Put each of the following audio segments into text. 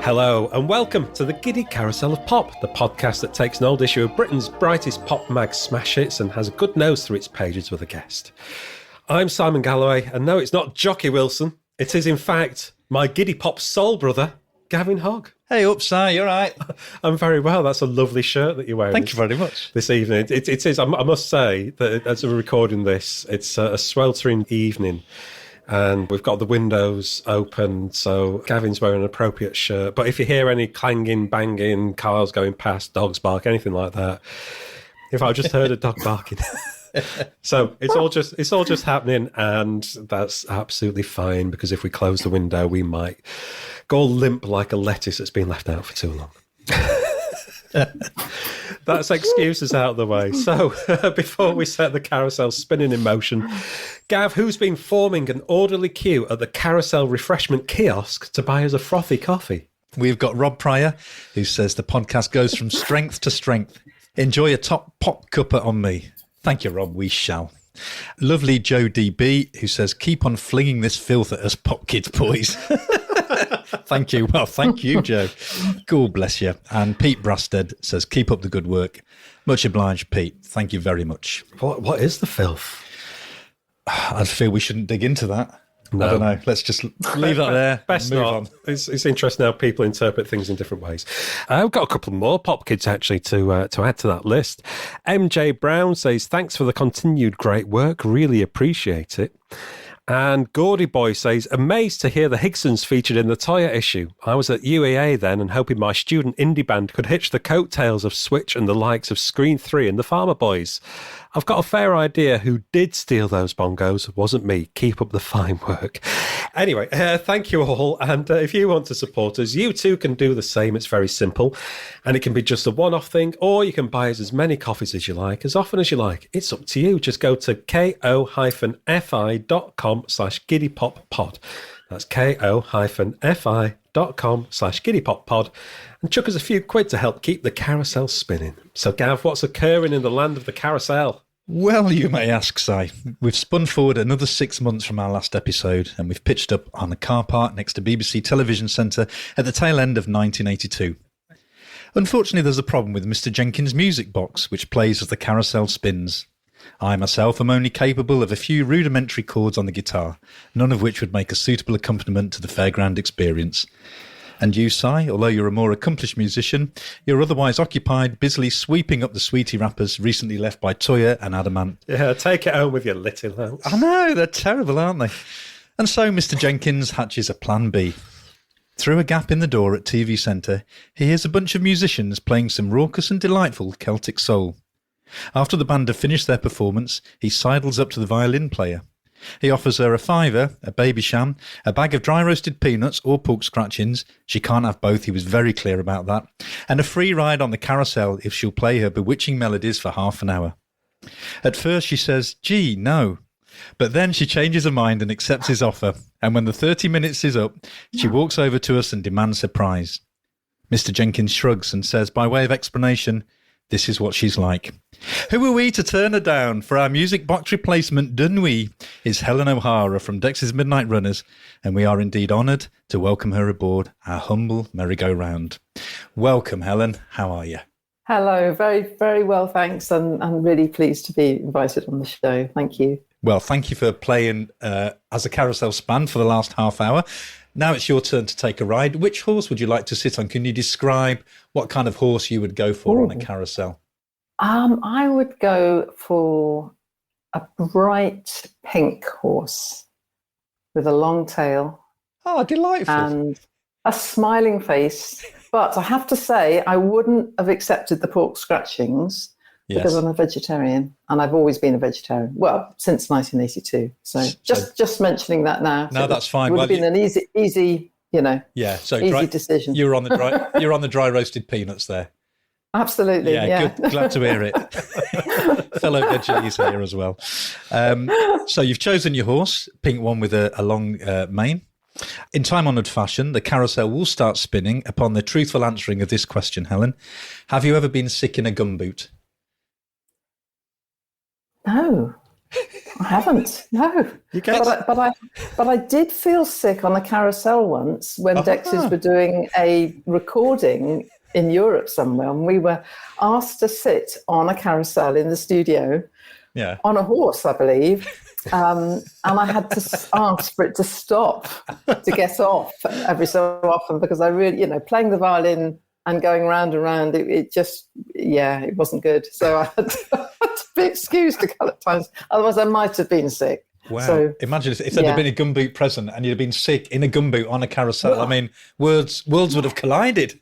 Hello and welcome to the Giddy Carousel of Pop, the podcast that takes an old issue of Britain's brightest pop mag smash hits and has a good nose through its pages with a guest. I'm Simon Galloway, and no, it's not Jockey Wilson. It is, in fact, my Giddy Pop soul brother, Gavin Hogg. Hey up, Si, you all right? I'm very well. That's a lovely shirt that you're wearing. Thank you very much. This evening. It is, I must say, that as we're recording this, it's a sweltering evening. And we've got the windows open, so Gavin's wearing an appropriate shirt. But if you hear any clanging, banging, cars going past, dogs bark, anything like that, if I just heard a dog barking. So it's all just happening, and that's absolutely fine, because if we close the window, we might go limp like a lettuce that's been left out for too long. That's excuses out of the way. So before we set the carousel spinning in motion, Gav, who's been forming an orderly queue at the carousel refreshment kiosk to buy us a frothy coffee? We've got Rob Pryor, who says the podcast goes from strength to strength. Enjoy a top pop cuppa on me. Thank you, Rob. We shall. Lovely Joe DB, who says, keep on flinging this filth at us pop kids boys. Thank you. Well, thank you, Joe. God bless you. And Pete Brasted says, keep up the good work. Much obliged, Pete. Thank you very much. What is the filth? I feel we shouldn't dig into that. No. I don't know. Let's just leave that there. Best and move not. on. It's interesting how people interpret things in different ways. I've got a couple more pop kids actually to add to that list. MJ Brown says, thanks for the continued great work. Really appreciate it. And Gordy Boy says, amazed to hear the Higsons featured in the Toya issue. I was at UEA then and hoping my student indie band could hitch the coattails of Switch and the likes of Screen 3 and the Farmer Boys. I've got a fair idea who did steal those bongos. It wasn't me. Keep up the fine work. Anyway, thank you all. And if you want to support us, you too can do the same. It's very simple. And it can be just a one-off thing, or you can buy us as many coffees as you like, as often as you like. It's up to you. Just go to ko-fi.com/giddypoppod. That's ko-fi.com/giddypoppod. And chuck us a few quid to help keep the carousel spinning. So, Gav, what's occurring in the land of the carousel? Well, you may ask, Si. We've spun forward another 6 months from our last episode, and we've pitched up on a car park next to BBC Television Centre at the tail end of 1982. Unfortunately, there's a problem with Mr. Jenkins' music box, which plays as the carousel spins. I myself am only capable of a few rudimentary chords on the guitar, none of which would make a suitable accompaniment to the fairground experience. And you, Si, although you're a more accomplished musician, you're otherwise occupied busily sweeping up the sweetie wrappers recently left by Toya and Adamant. Yeah, take it home with your little hands. I know, they're terrible, aren't they? And so Mr. Jenkins hatches a plan B. Through a gap in the door at TV Centre, he hears a bunch of musicians playing some raucous and delightful Celtic soul. After the band have finished their performance, he sidles up to the violin player. He offers her a fiver, a baby sham, a bag of dry roasted peanuts or pork scratchings. She can't have both, he was very clear about that. And a free ride on the carousel if she'll play her bewitching melodies for half an hour. At first she says, gee, no. But then she changes her mind and accepts his offer. And when the 30 minutes is up, she walks over to us and demands her prize. Mr. Jenkins shrugs and says, by way of explanation, this is what she's like. Who are we to turn her down? For our music box replacement, done we, is Helen O'Hara from Dexys Midnight Runners, and we are indeed honoured to welcome her aboard our humble merry-go-round. Welcome, Helen. How are you? Hello. Very, very well, thanks. And I'm really pleased to be invited on the show. Thank you. Well, thank you for playing as a carousel span for the last half hour. Now it's your turn to take a ride. Which horse would you like to sit on? Can you describe what kind of horse you would go for on a carousel? I would go for a bright pink horse with a long tail. Oh, delightful. And a smiling face. But I have to say, I wouldn't have accepted the pork scratchings because I'm a vegetarian, and I've always been a vegetarian. Well, since 1982. So just mentioning that now. No, that's fine. It would have been an easy, easy decision. You're on the dry roasted peanuts there. Absolutely. Yeah. Good. Glad to hear it. Fellow veggies here as well. So you've chosen your horse, pink one with a long mane. In time-honoured fashion, the carousel will start spinning upon the truthful answering of this question, Helen. Have you ever been sick in a gumboot? No. I haven't. No. You get But I did feel sick on a carousel once when Dexys were doing a recording in Europe somewhere, and we were asked to sit on a carousel in the studio on a horse, I believe. And I had to ask for it to stop, to get off every so often, because I really, playing the violin and going round and round, it just, it wasn't good. So I had to be excused a couple of times. Otherwise, I might have been sick. Wow. So, imagine if there'd been a gumboot present and you'd have been sick in a gumboot on a carousel. Well, I mean, worlds would have collided.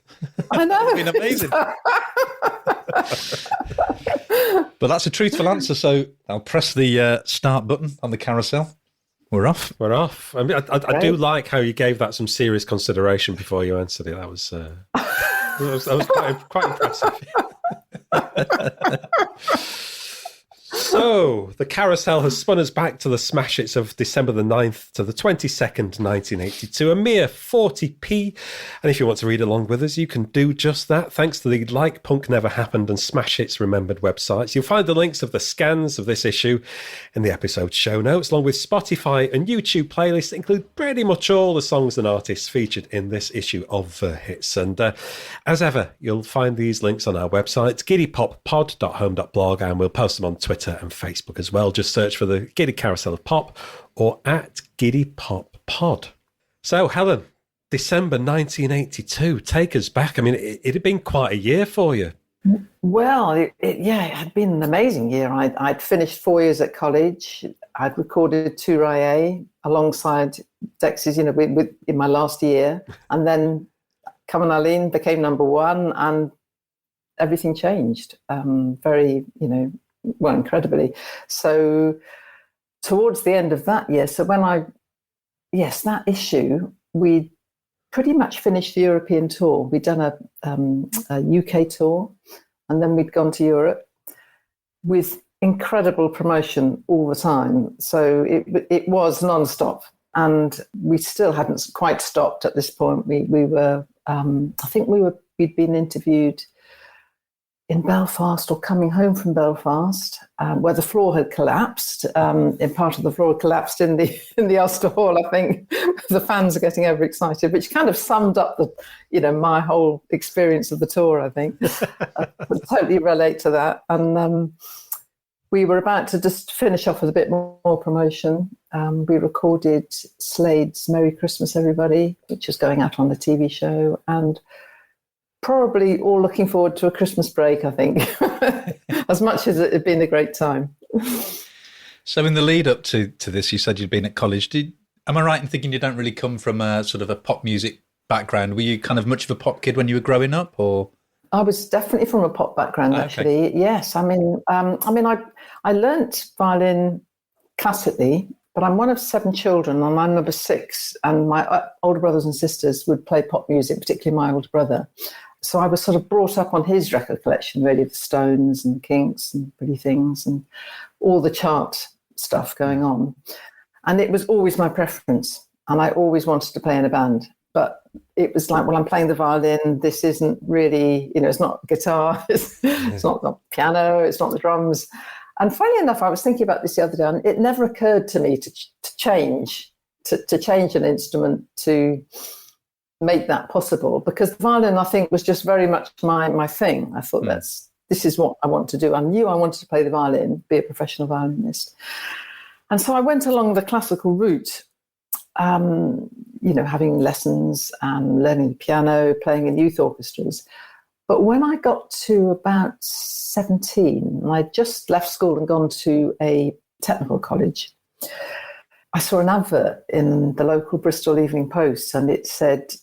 I know. It'd been amazing. But that's a truthful answer. So I'll press the start button on the carousel. We're off. I mean, I do like how you gave that some serious consideration before you answered it. That was quite impressive. So, the carousel has spun us back to the smash hits of December the 9th to the 22nd, 1982, a mere 40p. And if you want to read along with us, you can do just that, thanks to the Like Punk Never Happened and Smash Hits Remembered websites. You'll find the links of the scans of this issue in the episode show notes, along with Spotify and YouTube playlists that include pretty much all the songs and artists featured in this issue of Hits. And as ever, you'll find these links on our website, giddypoppod.home.blog, and we'll post them on Twitter and Facebook as well. Just search for the Giddy Carousel of Pop or at Giddy Pop Pod. So, Helen, December 1982, take us back. I mean, it had been quite a year for you. Well, it had been an amazing year. I'd finished 4 years at college. I'd recorded Touraye alongside Dexys, in my last year. And then Come on Eileen became number one, and everything changed incredibly. So towards the end of that year, that issue, we pretty much finished the European tour. We'd done a UK tour, and then we'd gone to Europe with incredible promotion all the time. So it was non-stop, and we still hadn't quite stopped at this point. We were, we'd been interviewed in Belfast or coming home from Belfast, where the floor had collapsed. In part of the floor had collapsed in the Ulster Hall, I think. The fans are getting overexcited, which kind of summed up my whole experience of the tour, I think. I would totally relate to that. And we were about to just finish off with a bit more promotion. We recorded Slade's Merry Christmas, Everybody, which was going out on the TV show, and probably all looking forward to a Christmas break, I think, as much as it had been a great time. So in the lead up to this, you said you'd been at college. Am I right in thinking you don't really come from a sort of a pop music background? Were you kind of much of a pop kid when you were growing up, or? I was definitely from a pop background, actually. Okay. Yes. I learnt violin classically, but I'm one of 7 children, and I'm number 6, and my older brothers and sisters would play pop music, particularly my older brother. So I was sort of brought up on his record collection, really, the Stones and the Kinks and Pretty Things and all the chart stuff going on. And it was always my preference, and I always wanted to play in a band. But it was like, well, I'm playing the violin. This isn't really, it's not guitar, it's not the piano, it's not the drums. And funny enough, I was thinking about this the other day, and it never occurred to me to change an instrument to make that possible, because the violin, I think, was just very much my thing. I thought this is what I want to do. I knew I wanted to play the violin, be a professional violinist. And so I went along the classical route, having lessons and learning the piano, playing in youth orchestras. But when I got to about 17, and I'd just left school and gone to a technical college, I saw an advert in the local Bristol Evening Post, and it said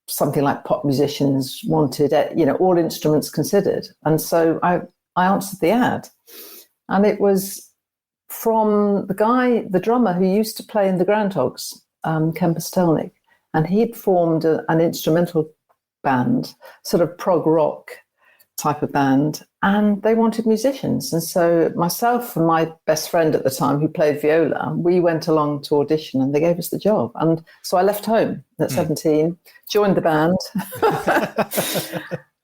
something like pop musicians wanted, all instruments considered. And so I answered the ad, and it was from the drummer who used to play in the Groundhogs, Ken Postelnik, and he'd formed an instrumental band, sort of prog rock type of band, and they wanted musicians. And so myself and my best friend at the time, who played viola, we went along to audition, and they gave us the job. And so I left home at 17, joined the band,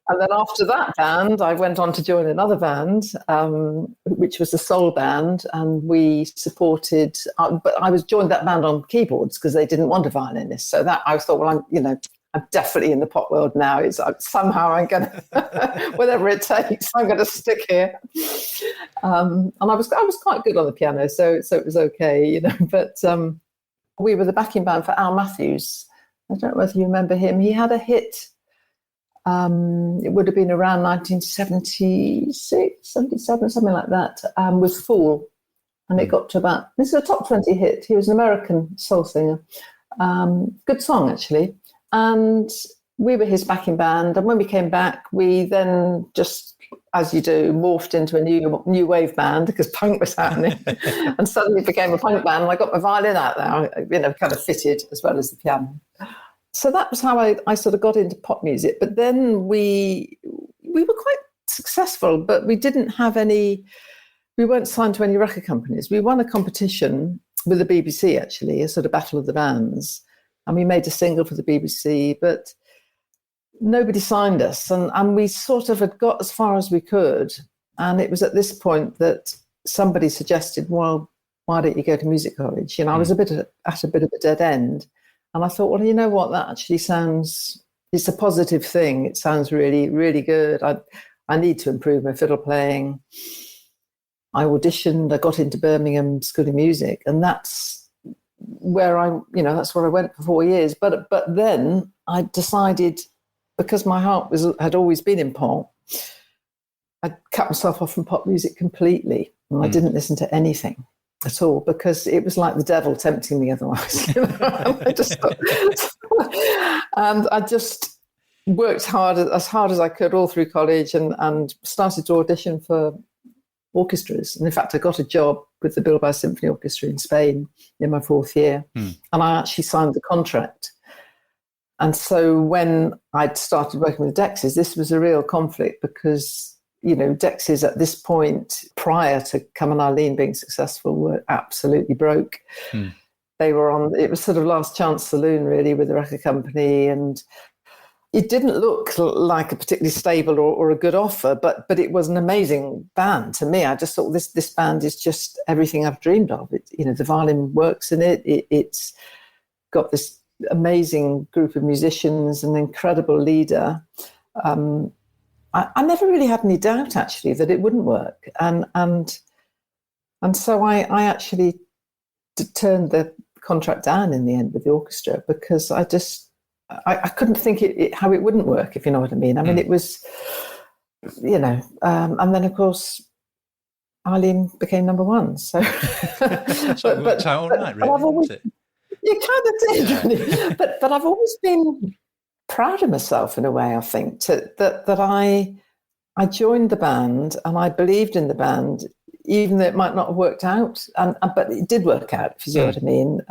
And then after that band, I went on to join another band, which was a soul band, and we supported. But I was joined that band on keyboards because they didn't want a violinist. So that I thought, well, I'm definitely in the pop world now. It's somehow I'm going to, whatever it takes, I'm going to stick here. And I was quite good on the piano, so it was okay, But we were the backing band for Al Matthews. I don't know whether you remember him. He had a hit. It would have been around 1976, 77, something like that, with Fool. And it got to this is a top 20 hit. He was an American soul singer. Good song, actually. And we were his backing band. And when we came back, we then just, as you do, morphed into a new wave band because punk was happening and suddenly became a punk band. And I got my violin out there, kind of fitted as well as the piano. So that was how I sort of got into pop music. But then we were quite successful, but we didn't have we weren't signed to any record companies. We won a competition with the BBC, actually, a sort of battle of the bands. And we made a single for the BBC, but nobody signed us. And we sort of had got as far as we could. And it was at this point that somebody suggested, well, why don't you go to music college? I was at a bit of a dead end. And I thought, well, you know what? That actually it's a positive thing. It sounds really, really good. I need to improve my fiddle playing. I auditioned. I got into Birmingham School of Music, and that's where I went for 4 years. But then I decided, because my heart had always been in pop, I'd cut myself off from pop music completely, and I didn't listen to anything at all, because it was like the devil tempting me otherwise. And I just worked as hard as I could all through college, and started to audition for orchestras. And in fact, I got a job with the Bilbao Symphony Orchestra in Spain in my 4th year, and I actually signed the contract. And so when I'd started working with Dexys, this was a real conflict, because Dexys at this point, prior to Come and Eileen being successful, were absolutely broke. They were it was sort of last chance saloon, really, with the record company. And it didn't look like a particularly stable or a good offer, but it was an amazing band to me. I just thought this band is just everything I've dreamed of. The violin works in it. It's got this amazing group of musicians, an incredible leader. I never really had any doubt, actually, that it wouldn't work. And so I actually turned the contract down in the end with the orchestra, because I couldn't think how it wouldn't work, if you know what I mean. I mean, it was, and then, of course, Eileen became number one. So, so it worked out all right, really, didn't it? You kind of did, really. But I've always been proud of myself, in a way, I think, that I joined the band and I believed in the band, even though it might not have worked out. But it did work out, if you see what I mean.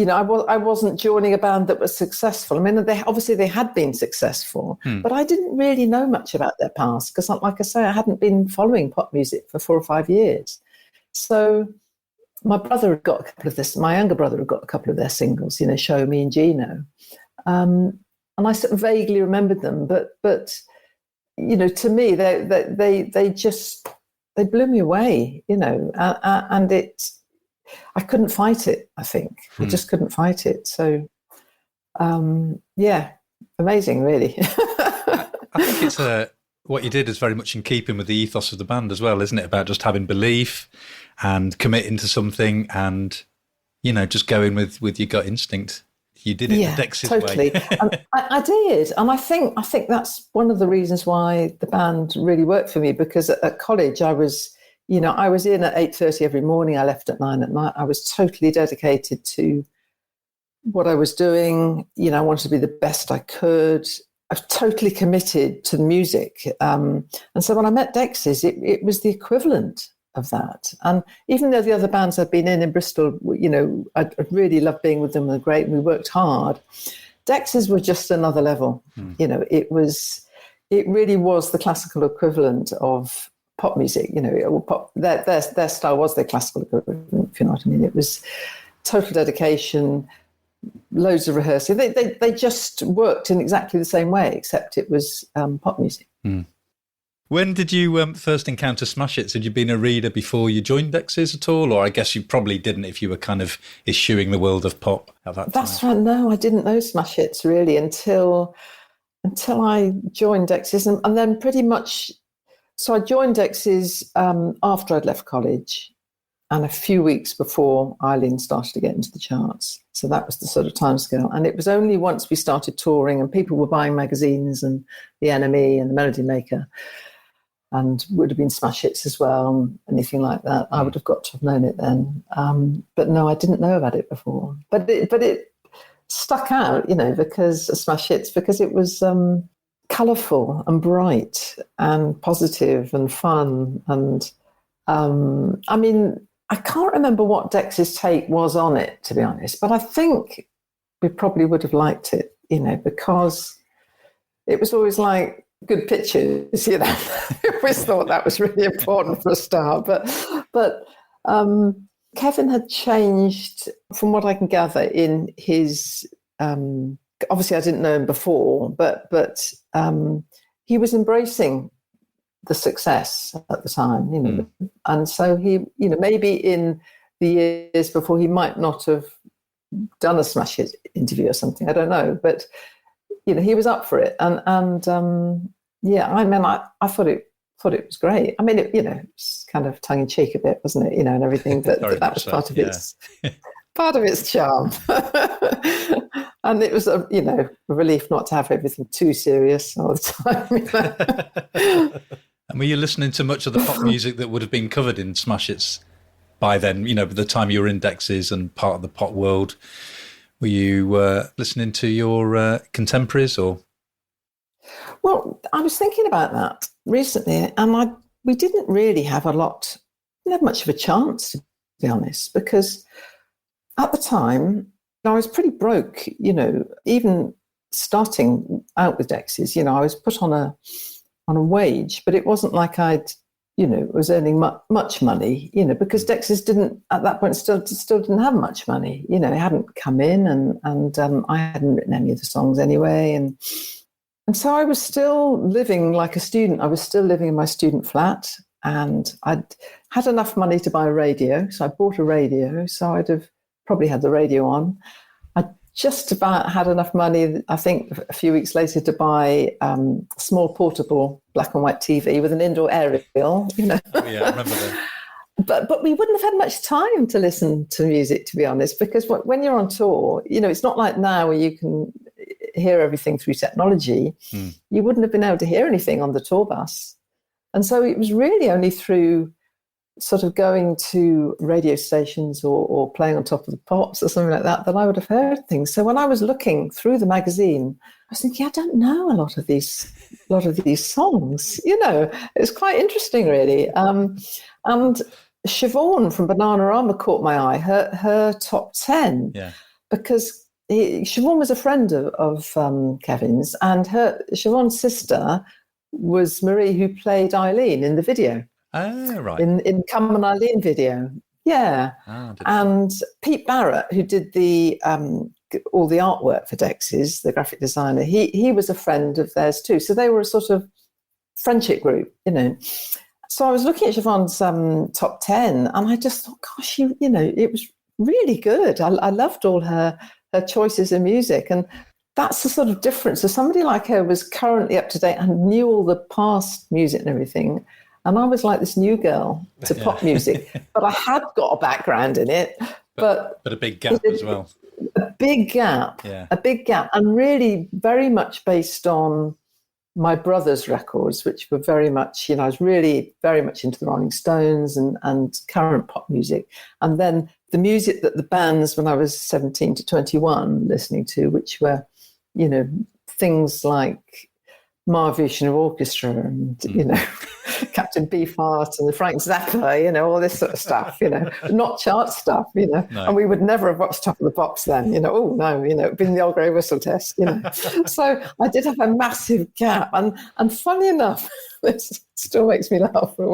I wasn't joining a band that was successful. I mean, they had been successful, but I didn't really know much about their past, because, like I say, I hadn't been following pop music for 4 or 5 years. So my brother had got a couple of this. My younger brother had got a couple of their singles, Show Me and Gino. And I sort of vaguely remembered them, but to me, they blew me away, and I couldn't fight it. I think I just couldn't fight it. So, amazing, really. I think it's what you did is very much in keeping with the ethos of the band as well, isn't it? About just having belief and committing to something, and just going with your gut instinct. You did it the Dexys totally. way. I did. And I think that's one of the reasons why the band really worked for me, because at college I was in at 8:30 every morning. I left at 9 at night. I was totally dedicated to what I was doing. I wanted to be the best I could. I was totally committed to the music. And so when I met Dexys, it was the equivalent of that. And even though the other bands I've been in Bristol, I really loved being with them. They're great, and we worked hard. Dexys were just another level. It really was the classical equivalent of pop music. Their style was their classical equivalent, if you know what I mean. It was total dedication, loads of rehearsing. They just worked in exactly the same way, except it was pop music. When did you first encounter Smash Hits? Had you been a reader before you joined Dexys at all? Or I guess you probably didn't if you were kind of eschewing the world of pop at that time. That's right. No, I didn't know Smash Hits really until I joined Dexys. And then pretty much, so I joined Dexys after I'd left college and a few weeks before Eileen started to get into the charts. So that was the sort of timescale. And it was only once we started touring and people were buying magazines and The NME and The Melody Maker, and would have been Smash Hits as well, and anything like that. I would have got to have known it then. But no, I didn't know about it before. But it stuck out, because Smash Hits, because it was colourful and bright and positive and fun. And I mean, I can't remember what Dex's take was on it, to be honest, but I think we probably would have liked it, because it was always like, good pictures, I always thought that was really important for a start. But Kevin had changed, from what I can gather, in his. Obviously, I didn't know him before, but he was embracing the success at the time, and so he, maybe in the years before, he might not have done a Smash Hit interview or something. I don't know, but. He was up for it, and yeah, I mean, I thought it was great. I mean, it's kind of tongue in cheek a bit, wasn't it? And everything, but that was part of its charm. And it was a relief not to have everything too serious all the time. And were you listening to much of the pop music that would have been covered in Smash Hits by then? By the time you were in Dexys and part of the pop world. Were you listening to your contemporaries, or? Well, I was thinking about that recently, and we didn't really have much of a chance, to be honest, because at the time I was pretty broke. Even starting out with Dexys, I was put on a wage, but it wasn't like I'd was earning much money, because Dexys didn't, at that point, still didn't have much money. It hadn't come in, and I hadn't written any of the songs anyway. And so I was still living like a student. I was still living in my student flat, and I'd had enough money to buy a radio. So I bought a radio, so I'd have probably had the radio on. I just about had enough money, I think, a few weeks later to buy a small portable black and white TV with an indoor aerial, Oh, yeah, I remember that. But we wouldn't have had much time to listen to music, to be honest, because when you're on tour, it's not like now where you can hear everything through technology. You wouldn't have been able to hear anything on the tour bus. And so it was really only through sort of going to radio stations or playing on Top of the Pops or something like that I would have heard things. So when I was looking through the magazine, I was thinking, I don't know a lot of these songs. It's quite interesting, really. And Siobhan from Bananarama caught my eye. Her top 10, because Siobhan was a friend of Kevin's, and Siobhan's sister was Marie, who played Eileen in the video. Oh, right. In Come On Eileen video. Yeah. And Pete Barrett, who did the all the artwork for Dexys, the graphic designer, he was a friend of theirs too. So they were a sort of friendship group, So I was looking at Siobhan's top 10, and I just thought, gosh, it was really good. I loved all her choices of music. And that's the sort of difference. So somebody like her was currently up to date and knew all the past music and everything. And I was like this new girl to pop music, but I had got a background in it. But a big gap as well. A big gap, and really very much based on my brother's records, which were very much, I was really very much into the Rolling Stones and current pop music. And then the music that the bands, when I was 17 to 21, listening to, which were, things like Mahavishnu Orchestra and, Captain Beefheart and Frank Zappa, all this sort of stuff, not chart stuff, No. And we would never have watched Top of the Pops then, oh no, it'd been the old grey whistle test, So I did have a massive gap. And funny enough, this still makes me laugh, but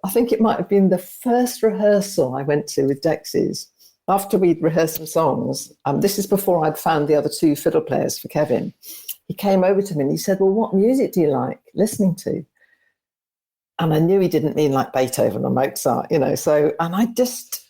I think it might have been the first rehearsal I went to with Dexys, after we'd rehearsed some songs, this is before I'd found the other two fiddle players for Kevin. He came over to me and he said, well, what music do you like listening to? And I knew he didn't mean like Beethoven or Mozart, so, and I just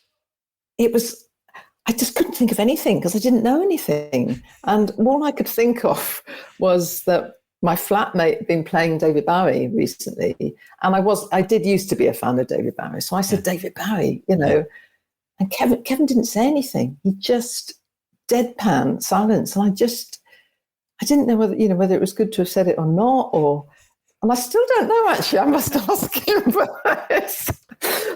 couldn't think of anything because I didn't know anything. And all I could think of was that my flatmate had been playing David Bowie recently. And I did used to be a fan of David Bowie. So I said, David Bowie, and Kevin didn't say anything. He just deadpan silence. And I didn't know whether it was good to have said it or not, and I still don't know, actually. I must ask him.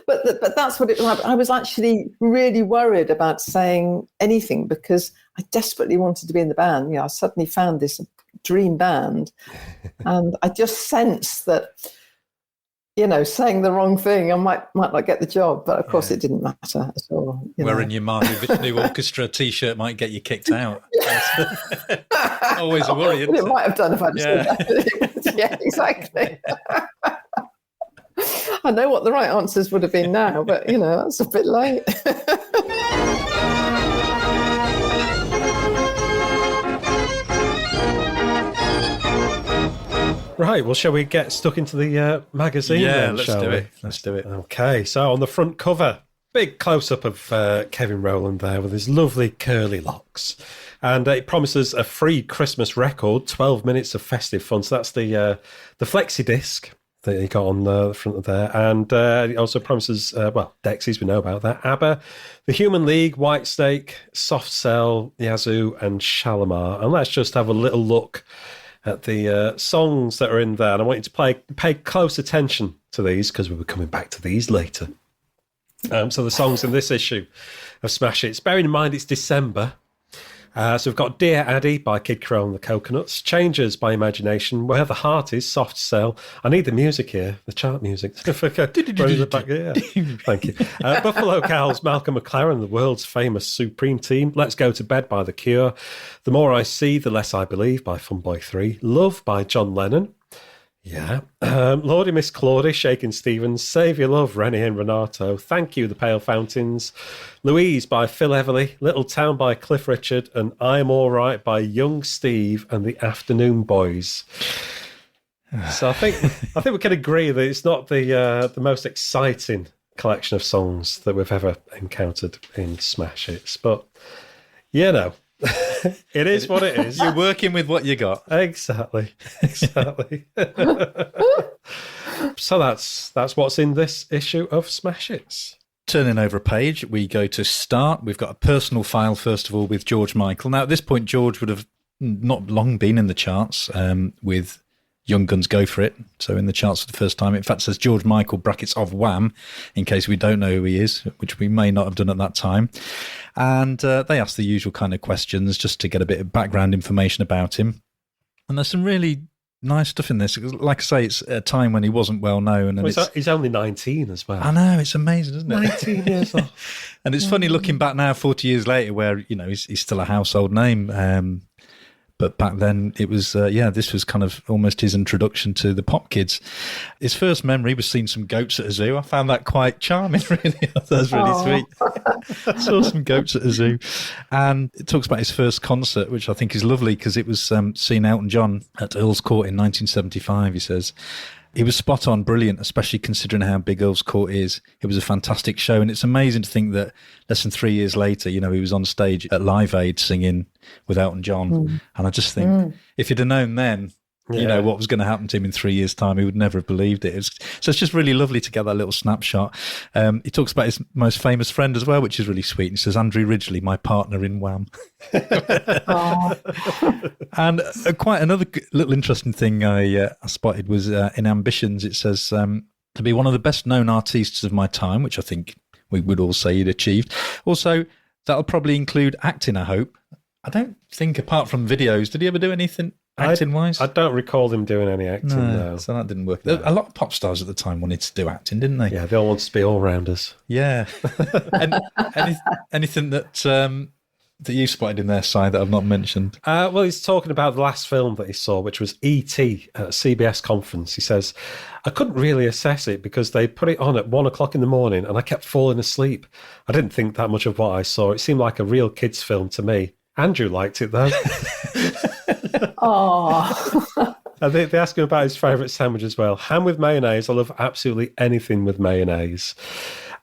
But that's what it was like. I was actually really worried about saying anything because I desperately wanted to be in the band. I suddenly found this dream band, and I just sensed that, saying the wrong thing, I might not get the job. But of course, it didn't matter at all. Wearing your Marley Vishnu Orchestra T-shirt might get you kicked out. Always a worry, isn't it? It might have done if I'd said that. Yeah, exactly. I know what the right answers would have been now, but, that's a bit late. Right, well, shall we get stuck into the magazine then, let's shall do we? it. Let's do it. Okay, so on the front cover, big close-up of Kevin Rowland there with his lovely curly locks. And it promises a free Christmas record, 12 minutes of festive fun. So that's the flexi disc that he got on the front of there. And it also promises, Dexys, we know about that. Abba, The Human League, Whitesnake, Soft Cell, Yazoo, and Shalamar. And let's just have a little look at the songs that are in there. And I want you to pay close attention to these because we'll be coming back to these later. So the songs in this issue of Smash Hits, bearing in mind it's December. So we've got Dear Addie by Kid Crow and the Coconuts, Changes by Imagination, Where the Heart Is, Soft Cell. I need the music here, the chart music. Thank you. Buffalo Cows, Malcolm McLaren, the world's famous Supreme Team, Let's Go to Bed by The Cure, The More I See, The Less I Believe by Funboy 3, Love by John Lennon. Yeah. Lordy Miss Claudie, Shakin' Stevens, Save Your Love, Rennie and Renato, Thank You, The Pale Fountains, Louise by Phil Everly, Little Town by Cliff Richard, and I'm All Right by Young Steve and the Afternoon Boys. So I think we can agree that it's not the most exciting collection of songs that we've ever encountered in Smash Hits, but it is what it is. You're working with what you got. Exactly. So that's what's in this issue of Smash Hits. Turning over a page, we go to Start. We've got a personal file, first of all, with George Michael. Now, at this point, George would have not long been in the charts with Young Guns Go For It. So in the charts for the first time. In fact, it says George Michael, brackets of Wham, in case we don't know who he is, which we may not have done at that time. And they ask the usual kind of questions just to get a bit of background information about him. And there's some really nice stuff in this. Like I say, it's a time when he wasn't well known. And he's only 19 as well. I know, it's amazing, isn't it? 19 years old. And it's funny looking back now, 40 years later, where, he's still a household name. But back then it was, this was kind of almost his introduction to the pop kids. His first memory was seeing some goats at a zoo. I found that quite charming, really. That was really sweet. Saw some goats at a zoo. And it talks about his first concert, which I think is lovely because it was seeing Elton John at Earl's Court in 1975, he says. He was spot on, brilliant, especially considering how big Earl's Court is. It was a fantastic show, and it's amazing to think that less than 3 years later, he was on stage at Live Aid singing with Elton John. And I just think, if he'd have known then, what was going to happen to him in 3 years' time, he would never have believed it. So it's just really lovely to get that little snapshot. He talks about his most famous friend as well, which is really sweet. He says, Andrew Ridgeley, my partner in Wham. And quite another little interesting thing I spotted was in Ambitions, it says, to be one of the best known artists of my time, which I think we would all say he'd achieved. Also, that'll probably include acting, I hope. I don't think, apart from videos, did he ever do anything acting-wise? I don't recall him doing any acting, no. So that didn't work. No. A lot of pop stars at the time wanted to do acting, didn't they? Yeah, they all wanted to be all-rounders. Yeah. And anything that that you spotted in their side that I've not mentioned? Well, he's talking about the last film that he saw, which was E.T. at a CBS conference. He says, I couldn't really assess it because they put it on at 1 o'clock in the morning and I kept falling asleep. I didn't think that much of what I saw. It seemed like a real kids' film to me. Andrew liked it, though. Oh. And they ask him about his favourite sandwich as well. Ham with mayonnaise. I love absolutely anything with mayonnaise.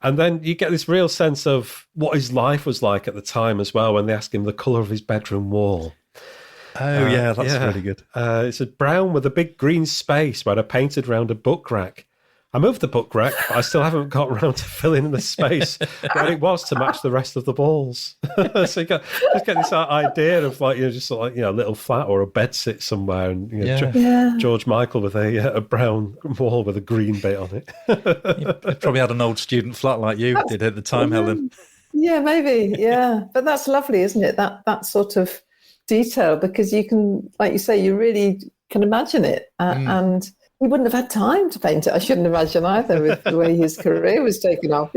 And then you get this real sense of what his life was like at the time as well when they ask him the colour of his bedroom wall. Oh, yeah, that's really good. It's a brown with a big green space where I painted around a book rack. I moved the book rack, but I still haven't got around to filling in the space where it was to match the rest of the walls. So you just get this idea of just sort of like, a little flat or a bed sit somewhere, and George Michael with a brown wall with a green bit on it. You probably had an old student flat like you did at the time, Helen. Yeah, maybe. Yeah, but that's lovely, isn't it? That sort of detail, because you can, like you say, you really can imagine it, and he wouldn't have had time to paint it, I shouldn't imagine either, with the way his career was taken off,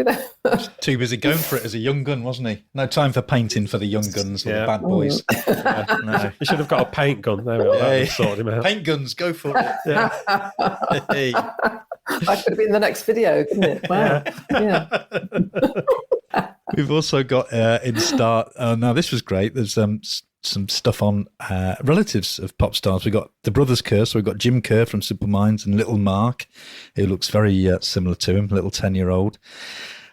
Too busy going for it as a young gun, wasn't he? No time for painting for the young guns or the bad boys. No. He should have got a paint gun. There we are. That would sort him out. Paint guns, go for it. Yeah. Hey. That could have been the next video, couldn't it? Wow. Yeah. We've also got in start. Now, this was great. There's some stuff on relatives of pop stars. We've got the brothers Kerr, so we've got Jim Kerr from Simple Minds and little Mark, who looks very similar to him, little 10-year-old.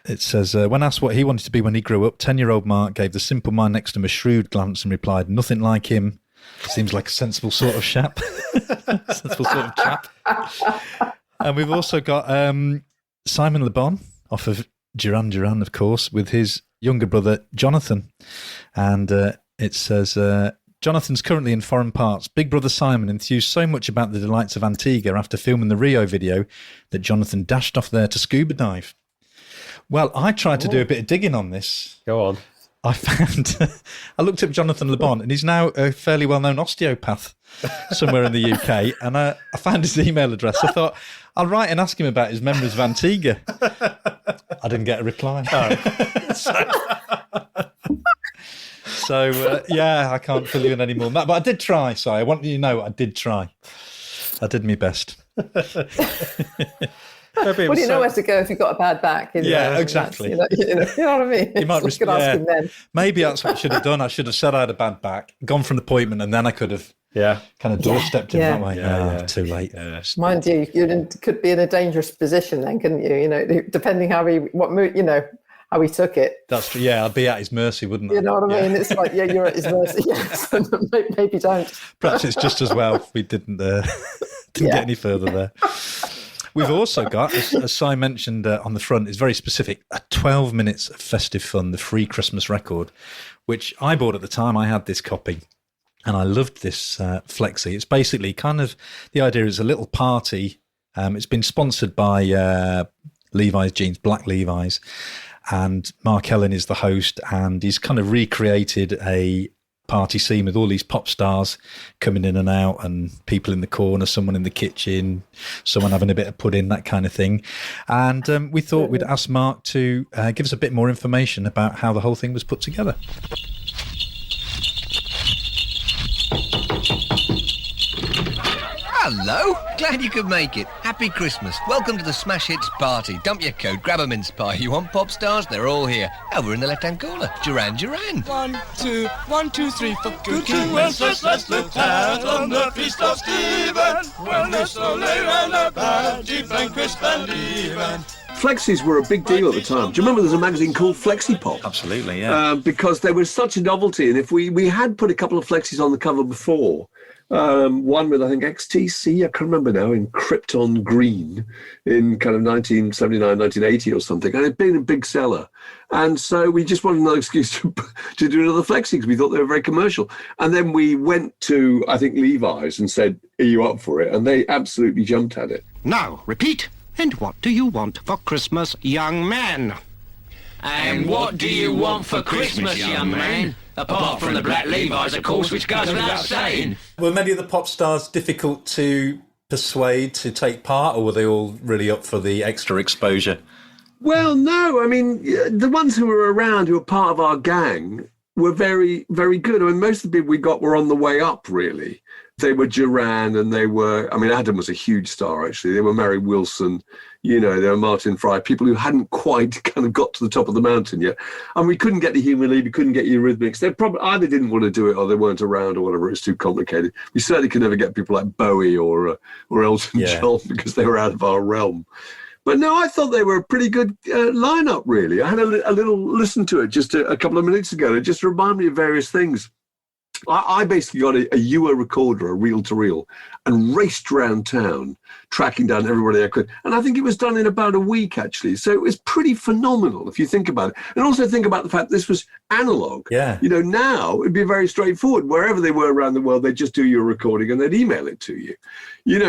It says, when asked what he wanted to be when he grew up, 10-year-old Mark gave the Simple Mind next to him a shrewd glance and replied, nothing like him. Seems like a sensible sort of chap. Sensible sort of chap. And we've also got Simon Le Bon off of Duran Duran, of course, with his younger brother, Jonathan. And it says, Jonathan's currently in foreign parts. Big brother Simon enthused so much about the delights of Antigua after filming the Rio video that Jonathan dashed off there to scuba dive. Well, I tried to do a bit of digging on this. Go on. I looked up Jonathan Le Bon, and he's now a fairly well-known osteopath somewhere in the UK, and I found his email address. I thought, I'll write and ask him about his memories of Antigua. I didn't get a reply. So, I can't fill you in any more than that. But I did try, Si. I want you to know I did try. I did my best. Well, you know where to go if you've got a bad back. Exactly. You know what I mean? You might ask him then. Maybe that's what I should have done. I should have said I had a bad back, gone from the appointment, and then I could have kind of doorstepped him that way. Too late. Yeah. Mind you, could be in a dangerous position then, couldn't you? Depending how he took it. That's true. Yeah, I'd be at his mercy, wouldn't I? You know what I mean? It's like, you're at his mercy. Yes, maybe don't. Perhaps it's just as well we didn't get any further there. We've also got, as Si mentioned on the front, is very specific, a 12 minutes of festive fun, the free Christmas record, which I bought at the time. I had this copy, and I loved this flexi. It's basically kind of, the idea is a little party. It's been sponsored by Levi's jeans, black Levi's, and Mark Ellen is the host, and he's kind of recreated a party scene with all these pop stars coming in and out, and people in the corner, someone in the kitchen, someone having a bit of pudding, that kind of thing. And we thought we'd ask Mark to give us a bit more information about how the whole thing was put together. Hello, glad you could make it. Happy Christmas. Welcome to the Smash Hits party. Dump your coat, grab a mince pie. You want pop stars? They're all here. Over in the left-hand corner. Duran Duran. 1, 2, 1, 2, 3, 4. Good King Wenceslas looked out on the feast of Stephen, when the sleigh ran about, deep and crisp and even. Flexis were a big deal at the time. Do you remember there's a magazine called Flexi Pop? Absolutely, yeah. Because they were such a novelty, and if we had put a couple of Flexis on the cover before. One with, I think, XTC, I can't remember now, in Krypton Green in kind of 1979, 1980 or something. And it'd been a big seller. And so we just wanted another excuse to do another flexi because we thought they were very commercial. And then we went to, I think, Levi's and said, are you up for it? And they absolutely jumped at it. Now, repeat. And what do you want for Christmas, young man? And what do you want for Christmas, young man? Apart from the black Levi's, of course, which goes without saying. Were many of the pop stars difficult to persuade to take part, or were they all really up for the extra exposure? Well, no. I mean, the ones who were around, who were part of our gang, were very, very good. I mean, most of the people we got were on the way up, really. They were Duran and they were, I mean, Adam was a huge star, actually. They were Mary Wilson, they were Martin Fry, people who hadn't quite kind of got to the top of the mountain yet. And we couldn't get the Human League, we couldn't get Eurythmics. They probably either didn't want to do it or they weren't around or whatever. It was too complicated. We certainly could never get people like Bowie or Elton John because they were out of our realm. But no, I thought they were a pretty good lineup, really. I had a little listen to it just a couple of minutes ago. It just reminded me of various things. I basically got a UA recorder, a reel-to-reel, and raced around town, tracking down everybody I could. And I think it was done in about a week, actually. So it was pretty phenomenal, if you think about it. And also think about the fact this was analog. Yeah. Now it'd be very straightforward. Wherever they were around the world, they'd just do your recording and they'd email it to you.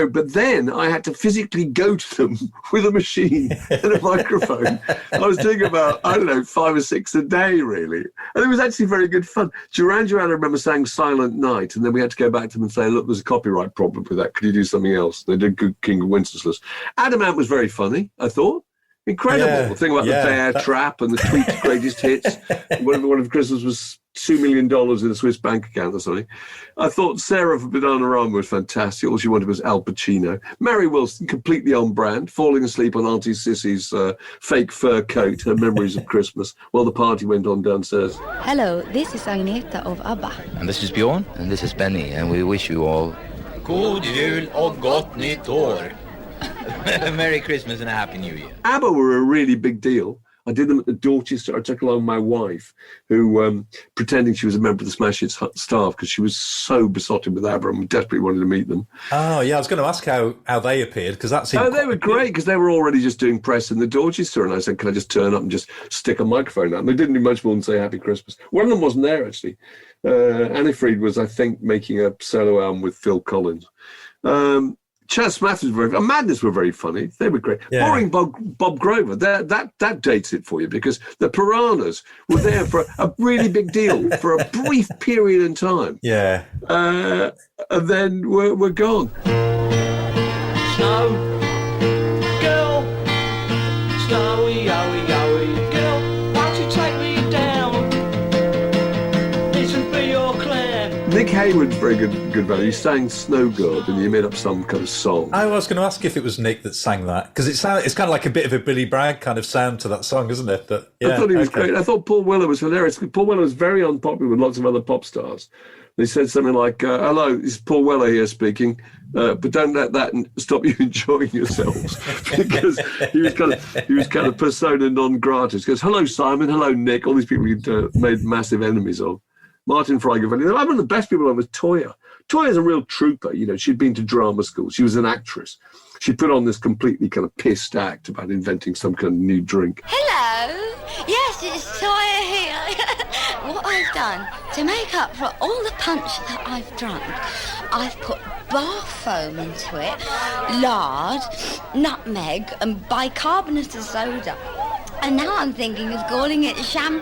But then I had to physically go to them with a machine and a microphone. I was doing about, 5 or 6 a day, really. And it was actually very good fun. Duran Duran, I remember, sang Silent Night, and then we had to go back to them and say, look, there's a copyright problem with that. Could you do something else? They did Good King of Wenceslas. Adam Ant was very funny, I thought. Incredible. Yeah, The thing about the bear trap and the Tweet's greatest hits. One of Christmas was $2 million in a Swiss bank account or something. I thought Sarah for Bananarama was fantastic. All she wanted was Al Pacino. Mary Wilson, completely on brand, falling asleep on Auntie Sissy's fake fur coat, her memories of Christmas, while the party went on downstairs. Hello, this is Agneta of Abba. And this is Bjorn. And this is Benny. And we wish you all God jul och gott nytt år. Merry Christmas and a Happy New Year. Abba were a really big deal. I did them at the Dorchester. I took along my wife, who, pretending she was a member of the Smash Hits staff, because she was so besotted with Abba and we desperately wanted to meet them. Oh, yeah, I was going to ask how they appeared, because that seemed... Oh, they were great, because they were already just doing press in the Dorchester, and I said, can I just turn up and just stick a microphone out? And they didn't do much more than say Happy Christmas. One of them wasn't there, actually. Anifrid was, I think, making a solo album with Phil Collins. Chas Smith was Madness were very funny. They were great. Yeah. Boring Bob Grover, that dates it for you, because the Piranhas were there for a really big deal for a brief period in time. Yeah. And then we're gone. Snow, girl, snowy, yowie, yowie, girl, why don't you take me down? Listen for your clan. Nick Hayward's very good value. He sang Snow God and he made up some kind of song. I was going to ask if it was Nick that sang that, because it's kind of like a bit of a Billy Bragg kind of sound to that song, isn't it? But yeah, I thought he was great. I thought Paul Weller was hilarious. Paul Weller was very unpopular with lots of other pop stars. They said something like, hello, this is Paul Weller here speaking, but don't let that stop you enjoying yourselves. Because he was kind of persona non grata. He goes, hello, Simon, hello, Nick, all these people he'd made massive enemies of. Martin Freigerfeldt. One of the best people was Toya. Toya's a real trooper. She'd been to drama school. She was an actress. She put on this completely kind of pissed act about inventing some kind of new drink. Hello. Yes, it's Toya here. What I've done to make up for all the punch that I've drunk, I've put bar foam into it, lard, nutmeg, and bicarbonate of soda. And now I'm thinking of calling it shampoo.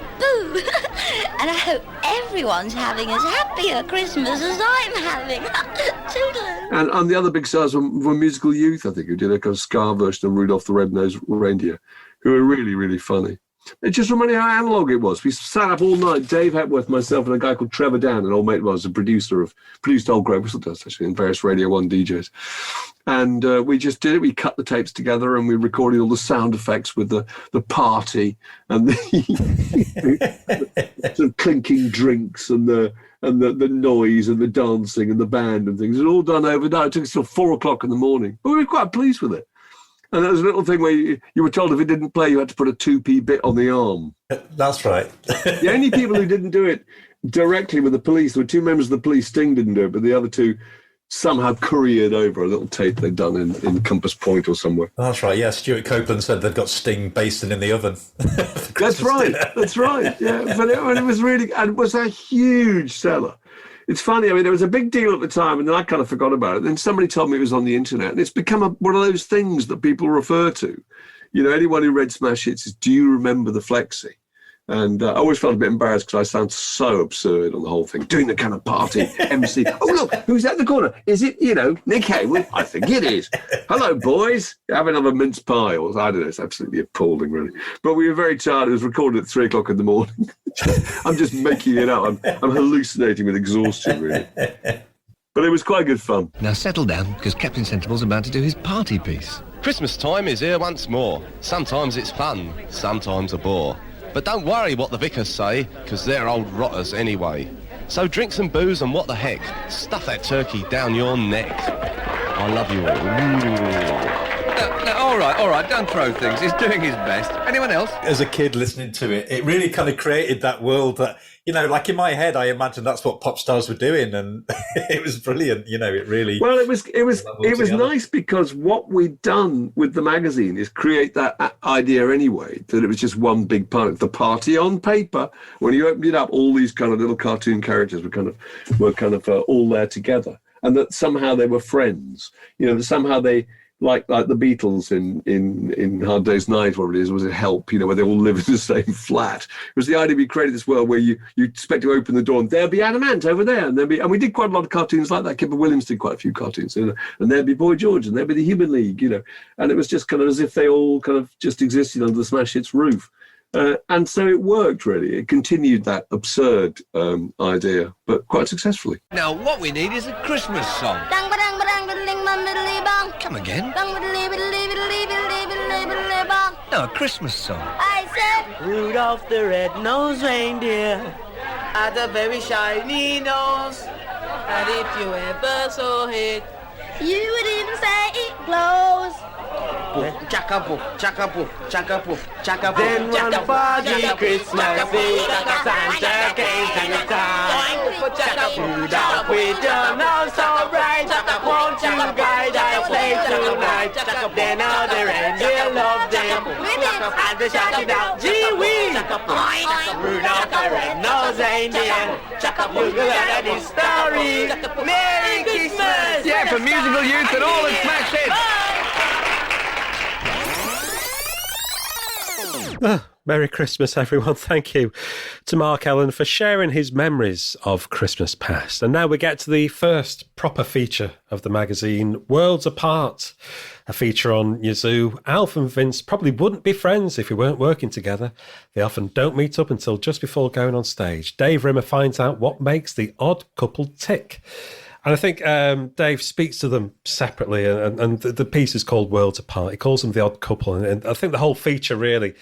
And I hope everyone's having as happy a Christmas as I'm having. Toodaloo. And the other big stars were Musical Youth, I think, who did a kind of ska version of Rudolph the Red-Nosed Reindeer, who were really, really funny. It just reminded me how analog it was. We sat up all night, Dave Hepworth, myself, and a guy called Trevor Dan, an old mate of ours, a producer produced Old Grey Whistle Dust, actually, in various Radio 1 DJs. And we just did it. We cut the tapes together and we recorded all the sound effects with the party and the sort of clinking drinks and the noise and the dancing and the band and things. It was all done overnight. It took us till 4 o'clock in the morning. But we were quite pleased with it. And there was a little thing where you were told if it didn't play, you had to put a 2p bit on the arm. That's right. The only people who didn't do it directly with the police, there were 2 members of the police. Sting didn't do it, but the other 2 somehow couriered over a little tape they'd done in Compass Point or somewhere. That's right, yeah. Stuart Copeland said they'd got Sting basted in the oven. That's right, yeah. But it was really, and it was a huge seller. It's funny, I mean, it was a big deal at the time, and then I kind of forgot about it. Then somebody told me it was on the internet, and it's become one of those things that people refer to. Anyone who read Smash Hits is, do you remember the Flexi? And I always felt a bit embarrassed because I sound so absurd on the whole thing. Doing the kind of party, MC. Oh, look, who's at the corner? Is it, Nick Haywood? I think it is. Hello, boys. Have another mince pie. Or, I don't know, it's absolutely appalling, really. But we were very tired. It was recorded at 3 o'clock in the morning. I'm just making it up. I'm hallucinating with exhaustion, really. But it was quite good fun. Now settle down, because Captain Sensible's about to do his party piece. Christmas time is here once more. Sometimes it's fun, sometimes a bore. But don't worry what the vicars say, because they're old rotters anyway. So drink some booze and what the heck, stuff that turkey down your neck. I love you all. No, all right, don't throw things. He's doing his best. Anyone else? As a kid listening to it, it really kind of created that world that, like in my head, I imagined that's what pop stars were doing, and it was brilliant. It really. Well, it was nice because what we'd done with the magazine is create that idea anyway, that it was just one big part of the party on paper. When you opened it up, all these kind of little cartoon characters were kind of all there together, and that somehow they were friends. That somehow they. Like the Beatles in Hard Day's Night, whatever it is, was it Help, where they all live in the same flat. It was the idea we created this world where you expect to open the door and there'll be Adam Ant over there, and we did quite a lot of cartoons like that. Kipper Williams did quite a few cartoons, and there'd be Boy George, and there'd be the Human League, and it was just kind of as if they all kind of just existed under the Smash Hits roof. And so it worked, really. It continued that absurd idea, but quite successfully. Now, what we need is a Christmas song. Come again? No, a Christmas song. I said, Rudolph the red-nosed reindeer had a very shiny nose, and if you ever saw it, you would even say it glows. Chaka-poof, chaka-poof, chaka-poof, chaka-poof. Then one foggy Christmas Eve, Santa came to town. Rudolph with your nose so bright, won't you guide our sleigh tonight? Then all the reindeer loved them, and they shouted out, gee whiz! Rudolph the red-nosed reindeer, you will hear this story. Merry Christmas! Yeah, for musical youth and all its smash hits. Merry Christmas, everyone. Thank you to Mark Ellen for sharing his memories of Christmas past. And now we get to the first proper feature of the magazine, Worlds Apart, a feature on Yazoo. Alf and Vince probably wouldn't be friends if we weren't working together. They often don't meet up until just before going on stage. Dave Rimmer finds out what makes the odd couple tick. And I think Dave speaks to them separately, and the piece is called Worlds Apart. He calls them the odd couple, and I think the whole feature really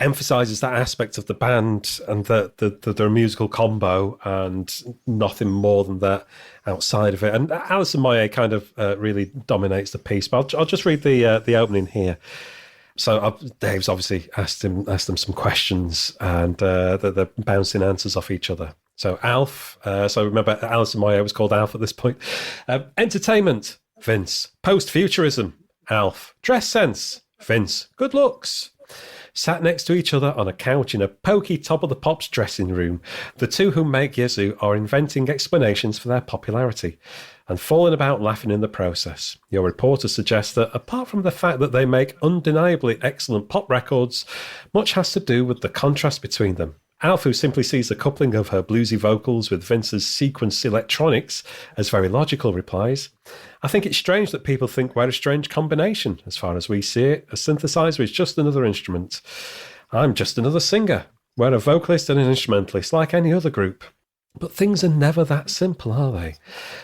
emphasises that aspect of the band and that they're a musical combo and nothing more than that outside of it. And Alison Moyet kind of really dominates the piece, but I'll just read the opening here. So Dave's obviously asked them some questions, and they're bouncing answers off each other. So Alf, so remember Alison Moyet was called Alf at this point. Entertainment, Vince. Post-futurism, Alf. Dress sense, Vince. Good looks. Sat next to each other on a couch in a pokey Top of the Pops dressing room, the two who make Yazoo are inventing explanations for their popularity and falling about laughing in the process. Your reporter suggests that apart from the fact that they make undeniably excellent pop records, much has to do with the contrast between them. Alf, who simply sees the coupling of her bluesy vocals with Vince's sequenced electronics as very logical, replies, I think it's strange that people think we're a strange combination. As far as we see it, a synthesizer is just another instrument. I'm just another singer. We're a vocalist and an instrumentalist like any other group. But things are never that simple, are they?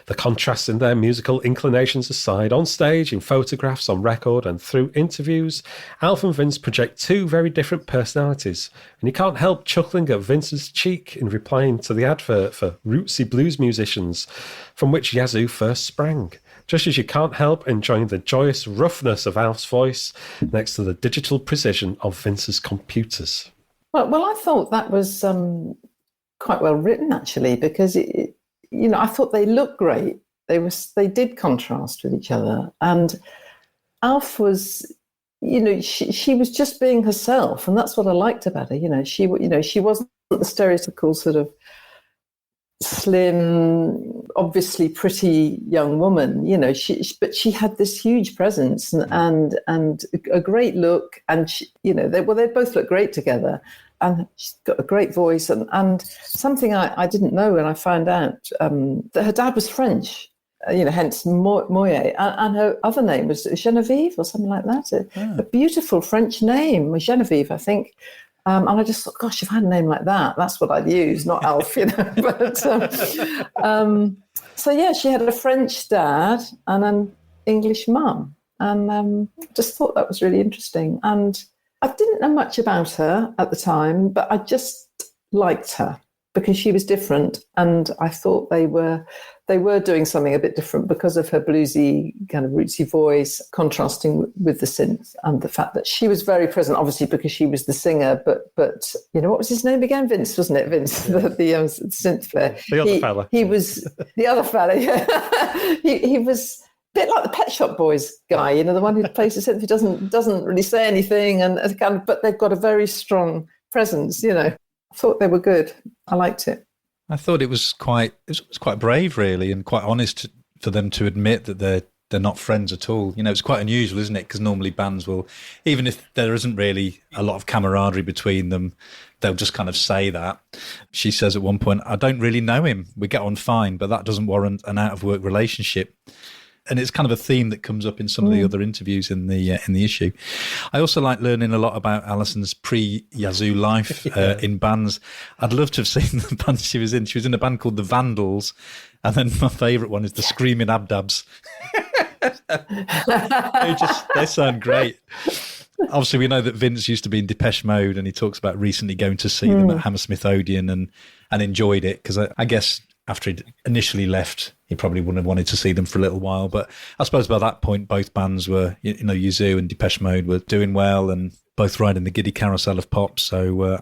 The contrasts in their musical inclinations aside, on stage, in photographs, on record, and through interviews, Alf and Vince project two very different personalities, and you can't help chuckling at Vince's cheek in replying to the advert for rootsy blues musicians, from which Yazoo first sprang, just as you can't help enjoying the joyous roughness of Alf's voice next to the digital precision of Vince's computers. Well, I thought that was quite well written, actually, because I thought they looked great. They did contrast with each other, and Alf was, she was just being herself, and that's what I liked about her. She wasn't the stereotypical sort of slim, obviously pretty young woman. But she had this huge presence and a great look, and they both look great together. and she's got a great voice. And something I didn't know when I found out that her dad was French. Hence Moye, and her other name was Genevieve or something like that. A beautiful French name, Genevieve, I think. And I just thought, gosh, if I had a name like that, that's what I'd use, not Alf, But so yeah, she had a French dad and an English mum, and just thought that was really interesting. And I didn't know much about her at the time, but I just liked her because she was different, and I thought they were doing something a bit different because of her bluesy, kind of rootsy voice, contrasting with the synth, and the fact that she was very present, obviously because she was the singer. But what was his name again? Vince, wasn't it? Vince, yeah. the synth player. The other fella. He was the other fella. Yeah. he was a bit like the Pet Shop Boys guy, the one who plays the synth. He doesn't really say anything, but they've got a very strong presence. I thought they were good. I liked it. I thought it was quite brave, really, and quite honest for them to admit that they're not friends at all. It's quite unusual, isn't it? Because normally bands will, even if there isn't really a lot of camaraderie between them, they'll just kind of say that. She says at one point, "I don't really know him. We get on fine, but that doesn't warrant an out-of-work relationship." And it's kind of a theme that comes up in some of the other interviews in the issue. I also like learning a lot about Alison's pre-Yazoo life in bands. I'd love to have seen the band she was in. She was in a band called the Vandals, and then my favourite one is the Screaming Abdabs. They sound great. Obviously, we know that Vince used to be in Depeche Mode, and he talks about recently going to see them at Hammersmith Odeon and enjoyed it, because I guess after he'd initially left, he probably wouldn't have wanted to see them for a little while. But I suppose by that point, both bands were, Yazoo and Depeche Mode were doing well and both riding the Giddy Carousel of Pop. So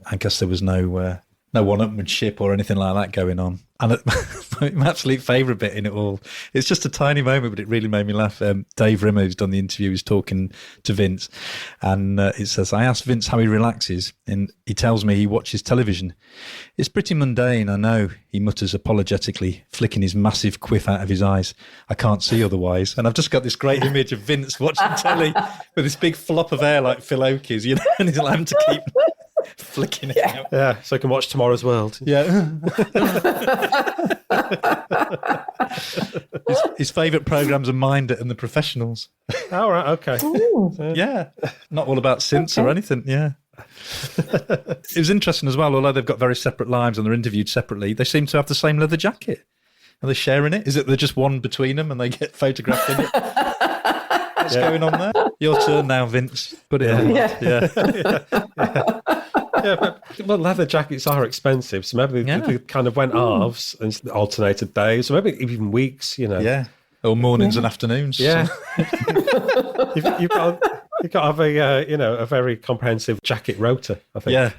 I guess there was no one-upmanship or anything like that going on. And my absolute favourite bit in it all, it's just a tiny moment, but it really made me laugh. Dave Rimmer, who's done the interview, was talking to Vince, and it says, "I asked Vince how he relaxes, and he tells me he watches television. It's pretty mundane, I know," he mutters apologetically, flicking his massive quiff out of his eyes. "I can't see otherwise." And I've just got this great image of Vince watching telly with this big flop of hair like Phil Oakey's, and he's allowed to keep flicking it out. Yeah, so I can watch Tomorrow's World. Yeah. His favourite programmes are Mind It and The Professionals. Oh, right, okay. Yeah, not all about synths or anything, yeah. It was interesting as well, although they've got very separate lives and they're interviewed separately, they seem to have the same leather jacket. Are they sharing it? Is it they're just one between them and they get photographed in it? What's going on there? Your turn now, Vince. Put it on. Yeah. But leather jackets are expensive, so maybe they kind of went halves and alternated days, or maybe even weeks, Yeah, or mornings and afternoons. Yeah. you've got to have a very comprehensive jacket rota, I think. Yeah.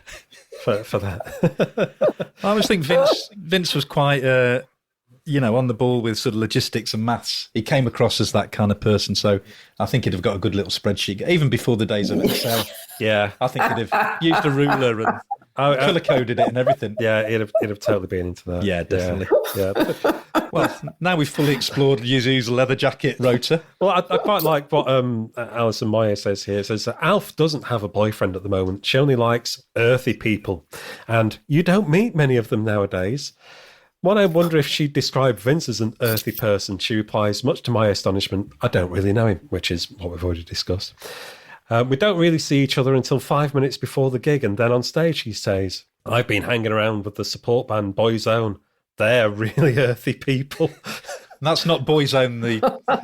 For that. I always think Vince was quite on the ball with sort of logistics and maths. He came across as that kind of person, so I think he'd have got a good little spreadsheet, even before the days of Excel. Yeah, I think he'd have used a ruler and colour-coded it and everything. Yeah, he'd have totally been into that. Yeah, definitely. Yeah. Well, now we've fully explored Yazoo's leather jacket rota. Well, I quite like what Alison Moyer says here. It says that Alf doesn't have a boyfriend at the moment. She only likes earthy people, and you don't meet many of them nowadays. When I wonder if she'd describe Vince as an earthy person, she replies, much to my astonishment, "I don't really know him," which is what we've already discussed. "We don't really see each other until 5 minutes before the gig, and then on stage," he says. "I've been hanging around with the support band Boyzone. They're really earthy people." That's not Boyzone, the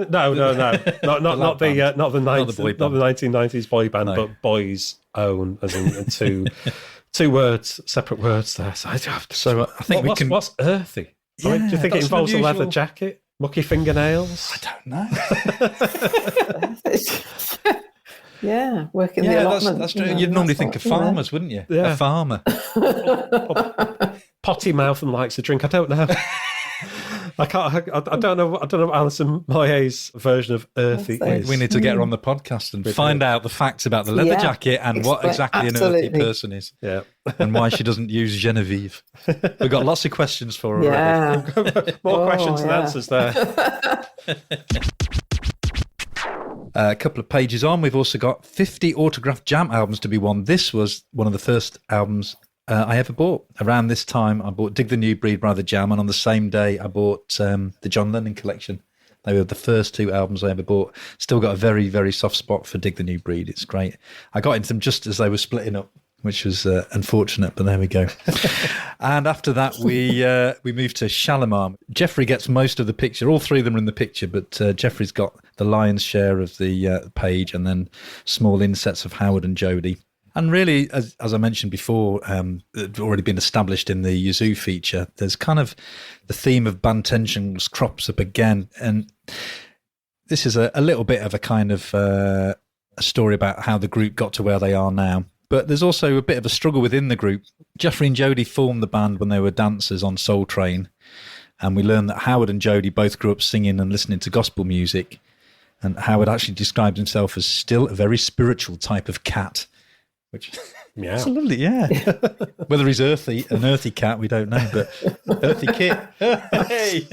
no, not the 1990s boy band, No. but Boys Own, as in two words, separate words there. So I think what's earthy? Yeah, do you think it that's involves a unusual. leather jacket, mucky fingernails? I don't know. Yeah, working the allotment. That's true. You'd normally think of farmers, wouldn't you? Yeah. A farmer. Potty mouth and likes to drink. I don't know. I don't know what Alison Moyer's version of earthy is. We need to get her on the podcast and find out the facts about the leather jacket and what exactly an earthy person is. Yeah. And why she doesn't use Genevieve. We've got lots of questions for her already. More questions than answers there. A couple of pages on, we've also got 50 autographed Jam albums to be won. This was one of the first albums I ever bought. Around this time, I bought Dig the New Breed by the Jam, and on the same day, I bought the John Lennon collection. They were the first 2 albums I ever bought. Still got a very, very soft spot for Dig the New Breed. It's great. I got into them just as they were splitting up, which was unfortunate, but there we go. And after that, we moved to Shalamar. Jeffrey gets most of the picture. All 3 of them are in the picture, but Jeffrey's got the lion's share of the page, and then small insets of Howard and Jody. And really, as I mentioned before, it's already been established in the Yazoo feature, there's kind of the theme of band tensions crops up again. And this is a little bit of a kind of a story about how the group got to where they are now. But there's also a bit of a struggle within the group. Jeffrey and Jody formed the band when they were dancers on Soul Train. And we learned that Howard and Jody both grew up singing and listening to gospel music. And Howard actually described himself as still a very spiritual type of cat. Which, yeah, it's lovely, yeah. Whether he's an earthy cat, we don't know, but earthy kit. Hey!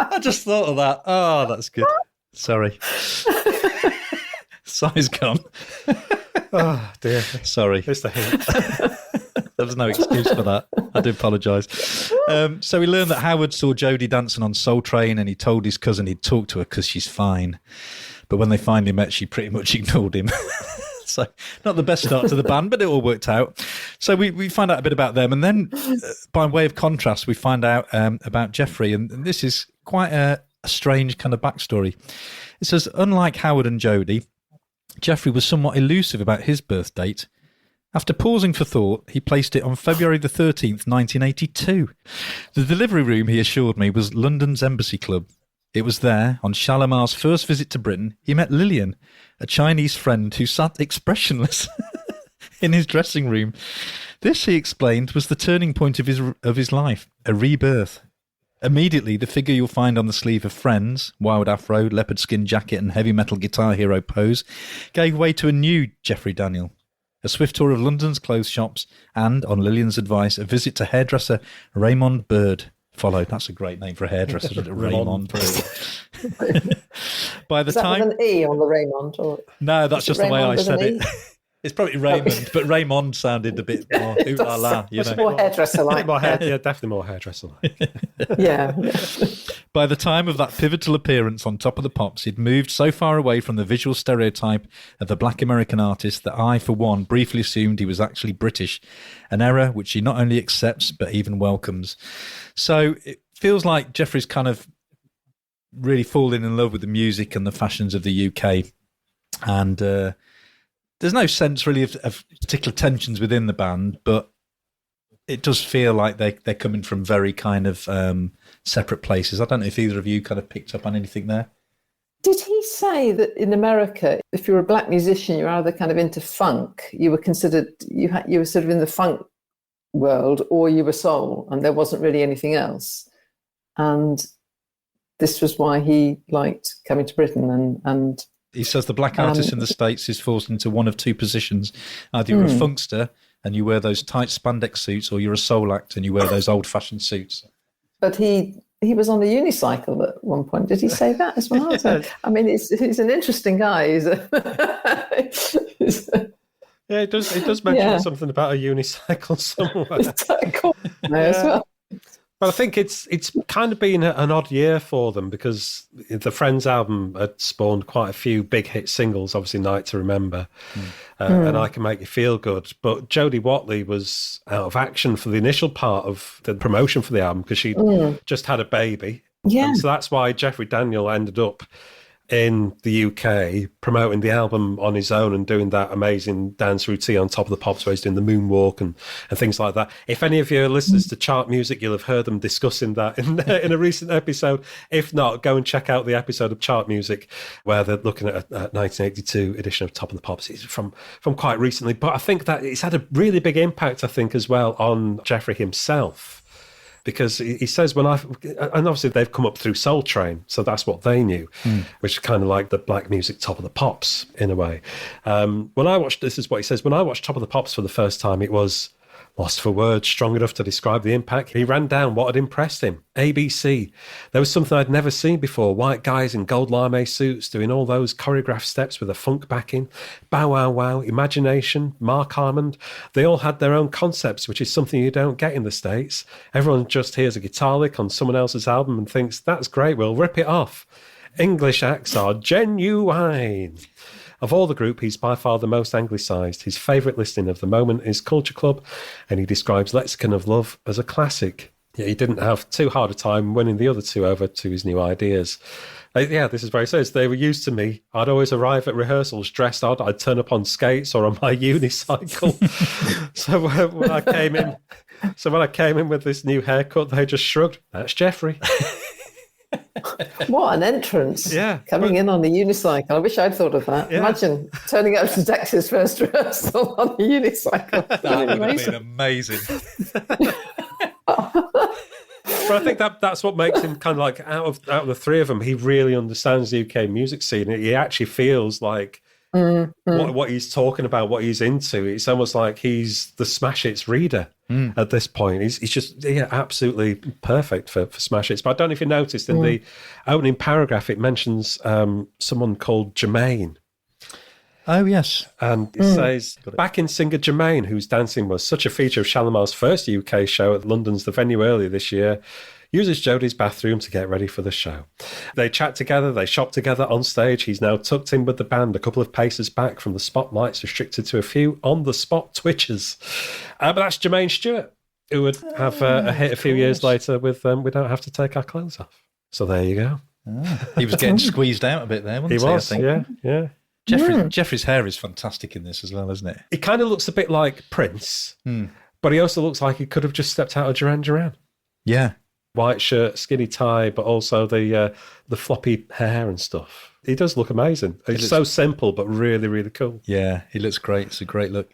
I just thought of that. Oh, that's good. Sorry. Size gone. Oh, dear. Sorry. It's the hint. There was no excuse for that. I do apologise. So we learned that Howard saw Jodie dancing on Soul Train, and he told his cousin he'd talk to her because she's fine. But when they finally met, she pretty much ignored him. So not the best start to the band, but it all worked out. So we find out a bit about them. And then by way of contrast, we find out about Jeffrey. And this is quite a strange kind of backstory. It says, unlike Howard and Jody, Jeffrey was somewhat elusive about his birth date. After pausing for thought, he placed it on February the 13th, 1982. The delivery room, he assured me, was London's Embassy Club. It was there, on Shalamar's first visit to Britain, he met Lillian, a Chinese friend who sat expressionless in his dressing room. This, he explained, was the turning point of his life, a rebirth. Immediately, the figure you'll find on the sleeve of Friends, wild afro, leopard skin jacket and heavy metal guitar hero pose, gave way to a new Jeffrey Daniel. A swift tour of London's clothes shops and, on Lillian's advice, a visit to hairdresser Raymond Bird followed. That's a great name for a hairdresser, isn't it? Raymond Bird. By the time, with an E on the Raymond? Or no, that's just the way I said it. It's probably Raymond, Okay. but Raymond sounded a bit more ooh la la. You know? More hairdresser-like. Yeah, definitely more hairdresser-like. Yeah. By the time of that pivotal appearance on Top of the Pops, he'd moved so far away from the visual stereotype of the black American artist that I, for one, briefly assumed he was actually British, an error which he not only accepts but even welcomes. So it feels like Jeffrey's kind of really falling in love with the music and the fashions of the UK. And there's no sense really of particular tensions within the band, but it does feel like they're coming from very kind of separate places. I don't know if either of you kind of picked up on anything there. Did he say that in America, if you were a black musician, you were either kind of into funk, you were considered, you were sort of in the funk world, or you were soul, and there wasn't really anything else. And this was why he liked coming to Britain. And he says the black artist in the States is forced into one of two positions. Either you're a funkster and you wear those tight spandex suits, or you're a soul act and you wear those old-fashioned suits. But he was on a unicycle at one point. Did he say that as well? Yeah. I mean, he's an interesting guy. Yeah, it does mention something about a unicycle somewhere. As well. But I think it's kind of been an odd year for them, because the Friends album had spawned quite a few big hit singles, obviously Night to Remember and I Can Make You Feel Good. But Jodie Watley was out of action for the initial part of the promotion for the album because she just had a baby. Yeah. And so that's why Jeffrey Daniel ended up in the UK promoting the album on his own and doing that amazing dance routine on Top of the Pops where he's doing the moonwalk and things like that. If any of your listeners to Chart Music, you'll have heard them discussing that in a recent episode. If not, go and check out the episode of Chart Music where they're looking at a 1982 edition of Top of the Pops. It's from quite recently, but I think that it's had a really big impact, I think, as well on Jeffrey himself. Because he says and obviously they've come up through Soul Train, so that's what they knew, which is kind of like the black music Top of the Pops in a way. When I watched, this is what he says, when I watched Top of the Pops for the first time, it was Lost for words strong enough to describe the impact, he ran down what had impressed him. ABC. There was something I'd never seen before. White guys in gold lame suits doing all those choreographed steps with a funk backing. Bow Wow Wow, Imagination, Mark Armand. They all had their own concepts, which is something you don't get in the States. Everyone just hears a guitar lick on someone else's album and thinks, that's great, we'll rip it off. English acts are genuine. Of all the group, he's by far the most anglicised. His favourite listening of the moment is Culture Club, and he describes Lexicon of Love as a classic. Yet he didn't have too hard a time winning the other two over to his new ideas. This is where he says, they were used to me. I'd always arrive at rehearsals dressed odd. I'd turn up on skates or on my unicycle. So when I came in with this new haircut, they just shrugged. That's Jeffrey. What an entrance. Yeah. Coming in on a unicycle. I wish I'd thought of that. Yeah. Imagine turning up to Dexys' first rehearsal on a unicycle. That would have been amazing. But I think that's what makes him kind of like, out of the three of them, he really understands the UK music scene. He actually feels like what he's talking about, what he's into. It's almost like he's the Smash Hits reader at this point. He's just absolutely perfect for Smash Hits. But I don't know if you noticed in the opening paragraph, it mentions someone called Jermaine. Oh, yes. And it says, backing singer Jermaine, whose dancing was such a feature of Shalamar's first UK show at London's The Venue earlier this year, uses Jodie's bathroom to get ready for the show. They chat together, they shop together on stage. He's now tucked in with the band, a couple of paces back from the spotlights, restricted to a few on-the-spot twitches. But that's Jermaine Stewart, who would have a hit a few years later with We Don't Have to Take Our Clothes Off. So there you go. He was getting squeezed out a bit there, wasn't he? He was, I think. yeah. Jeffrey's hair is fantastic in this as well, isn't it? He kind of looks a bit like Prince, but he also looks like he could have just stepped out of Duran Duran. Yeah. White shirt, skinny tie, but also the floppy hair and stuff. He does look amazing. It's so simple, but really, really cool. Yeah, he looks great. It's a great look.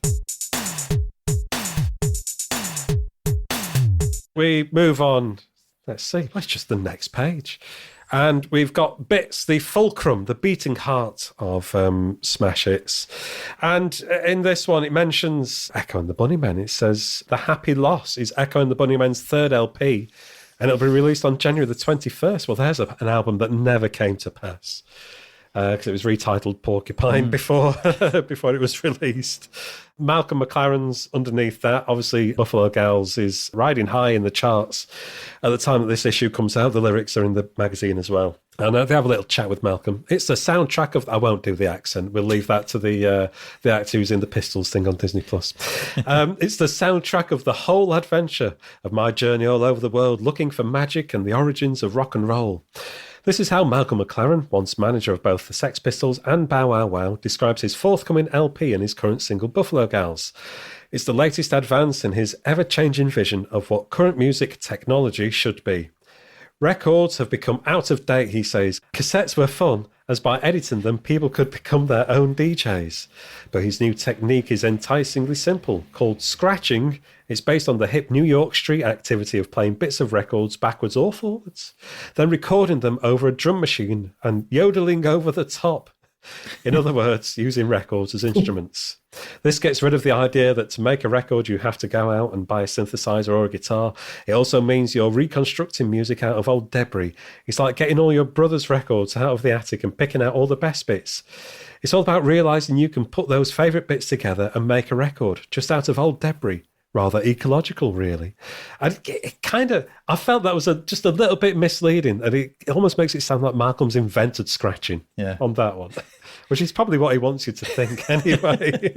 We move on. Let's see. What's just the next page? And we've got Bits, the fulcrum, the beating heart of Smash Hits. And in this one, it mentions Echo and the Bunnymen. It says, The Happy Loss is Echo and the Bunnymen's third LP, and it'll be released on January the 21st. Well, there's an album that never came to pass, because it was retitled Porcupine before it was released. Malcolm McLaren's underneath that. Obviously, Buffalo Gals is riding high in the charts at the time that this issue comes out. The lyrics are in the magazine as well. And they have a little chat with Malcolm. It's the soundtrack of... I won't do the accent. We'll leave that to the actor who's in the Pistols thing on Disney+. It's the soundtrack of the whole adventure of my journey all over the world, looking for magic and the origins of rock and roll. This is how Malcolm McLaren, once manager of both the Sex Pistols and Bow Wow Wow, describes his forthcoming LP and his current single, Buffalo Gals. It's the latest advance in his ever-changing vision of what current music technology should be. Records have become out of date, he says. Cassettes were fun, as by editing them, people could become their own DJs. But his new technique is enticingly simple. Called scratching, it's based on the hip New York street activity of playing bits of records backwards or forwards, then recording them over a drum machine and yodeling over the top. In other words, using records as instruments. This gets rid of the idea that to make a record you have to go out and buy a synthesizer or a guitar. It also means you're reconstructing music out of old debris. It's like getting all your brother's records out of the attic and picking out all the best bits. It's all about realising you can put those favourite bits together and make a record just out of old debris. Rather ecological, really. And I felt that was just a little bit misleading, and it almost makes it sound like Malcolm's invented scratching on that one, which is probably what he wants you to think anyway.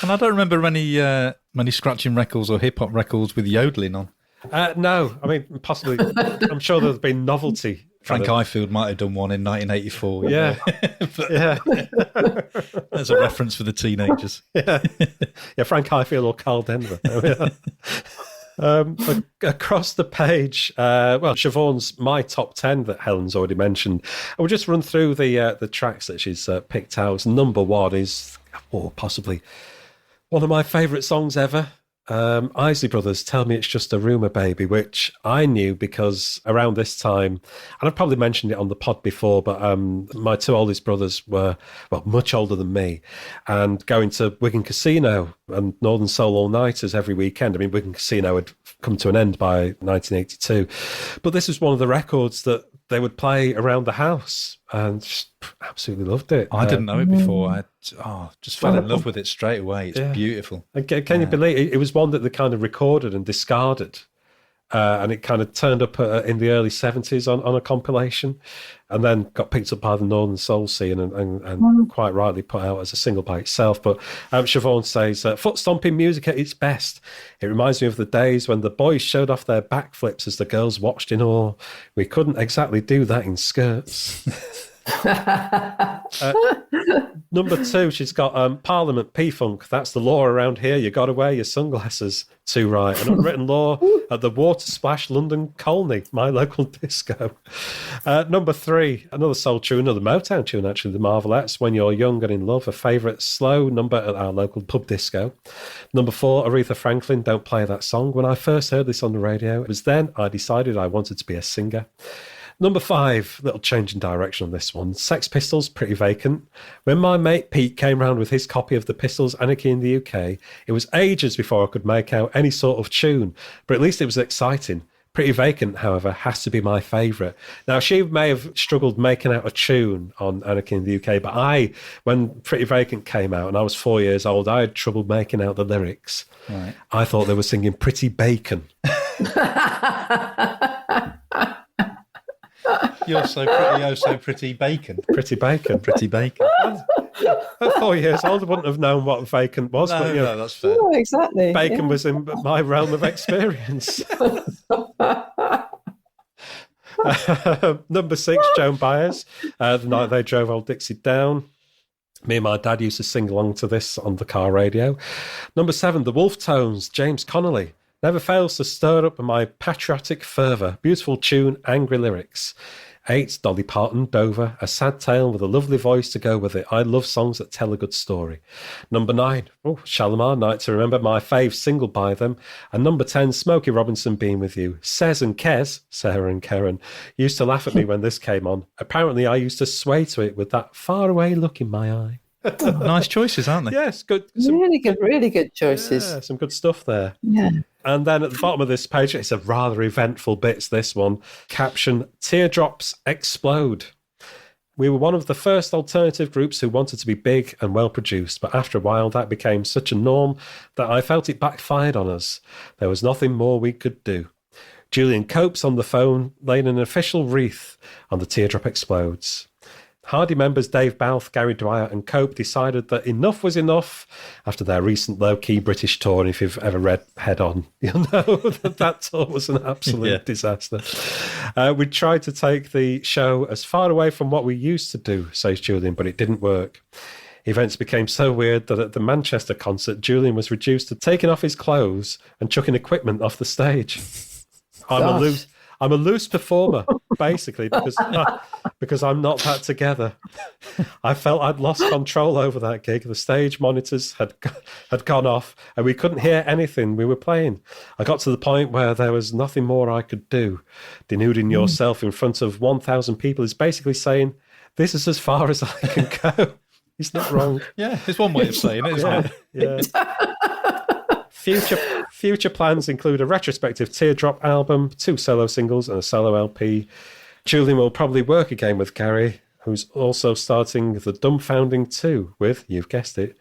And I don't remember many scratching records or hip-hop records with yodeling on. No, I mean, possibly. I'm sure there's been novelty. Frank Highfield might have done one in 1984. Yeah. There's a reference for the teenagers. Yeah, Frank Highfield or Carl Denver. Across the page, Siobhan's My Top 10 that Helen's already mentioned. We'll just run through the tracks that she's picked out. Number one is possibly one of my favourite songs ever. Isley Brothers, Tell Me It's Just a Rumour, Baby, which I knew because around this time, and I've probably mentioned it on the pod before, but my two oldest brothers were, well, much older than me, and going to Wigan Casino and Northern Soul all-nighters every weekend. I mean, Wigan Casino had come to an end by 1982, but this was one of the records that they would play around the house, and just absolutely loved it. I didn't know it before. I just fell in love with it straight away. It's beautiful. Can you believe it? It was one that they kind of recorded and discarded, and it kind of turned up in the early 70s on a compilation, and then got picked up by the Northern Soul scene and quite rightly put out as a single by itself. But Siobhan says, foot stomping music at its best. It reminds me of the days when the boys showed off their backflips as the girls watched in awe. We couldn't exactly do that in skirts. Number 2, she's got Parliament P-Funk. That's the law around here. You got to wear your sunglasses too right. An unwritten law at the Water Splash London Colney, my local disco. Number 3, another soul tune, another Motown tune actually, the Marvelettes, When You're Young and in Love, a favourite slow number at our local pub disco. Number 4, Aretha Franklin, Don't Play That Song. When I first heard this on the radio, it was then I decided I wanted to be a singer. Number 5, little change in direction on this one. Sex Pistols, Pretty Vacant. When my mate Pete came round with his copy of the Pistols' Anarchy in the UK, it was ages before I could make out any sort of tune, but at least it was exciting. Pretty Vacant, however, has to be my favourite. Now, she may have struggled making out a tune on Anarchy in the UK, but when Pretty Vacant came out and I was 4 years old, I had trouble making out the lyrics. Right. I thought they were singing Pretty Bacon. You're so pretty, oh so pretty bacon. Pretty Bacon. Pretty bacon. At 4 years old, I wouldn't have known what vacant was. But, No, that's fair. Oh, exactly. Bacon was in my realm of experience. Number 6, Joan Baez, The Night They Drove Old Dixie Down. Me and my dad used to sing along to this on the car radio. Number 7, The Wolf Tones, James Connolly. Never fails to stir up my patriotic fervour. Beautiful tune, angry lyrics. 8, Dolly Parton, Dover, a sad tale with a lovely voice to go with it. I love songs that tell a good story. Number 9, Shalamar, Night to Remember, my fave single by them. And number 10, Smokey Robinson, Being With You. Sez and Kez, Sarah and Karen, used to laugh at me when this came on. Apparently I used to sway to it with that faraway look in my eye. Nice choices, aren't they? Yes, good. Really good choices. Yeah, some good stuff there. Yeah. And then at the bottom of this page, it's a rather eventful bits, this one. Caption, Teardrops Explode. We were one of the first alternative groups who wanted to be big and well produced, but after a while that became such a norm that I felt it backfired on us. There was nothing more we could do. Julian Cope's on the phone, laying an official wreath on the Teardrop Explodes. Hardy members Dave Balfe, Gary Dwyer and Cope decided that enough was enough after their recent low-key British tour. And if you've ever read Head On, you'll know that tour was an absolute disaster. We tried to take the show as far away from what we used to do, says Julian, but it didn't work. Events became so weird that at the Manchester concert, Julian was reduced to taking off his clothes and chucking equipment off the stage. I'm a loose performer, basically, because I'm not that together. I felt I'd lost control over that gig. The stage monitors had gone off and we couldn't hear anything we were playing. I got to the point where there was nothing more I could do. Denuding yourself in front of 1,000 people is basically saying, this is as far as I can go. He's not wrong. Yeah, it's one way of saying it, isn't it? Yeah. Future plans include a retrospective Teardrop album, 2 solo singles and a solo LP. Julian will probably work again with Gary, who's also starting the Dumbfounding 2 with, you've guessed it,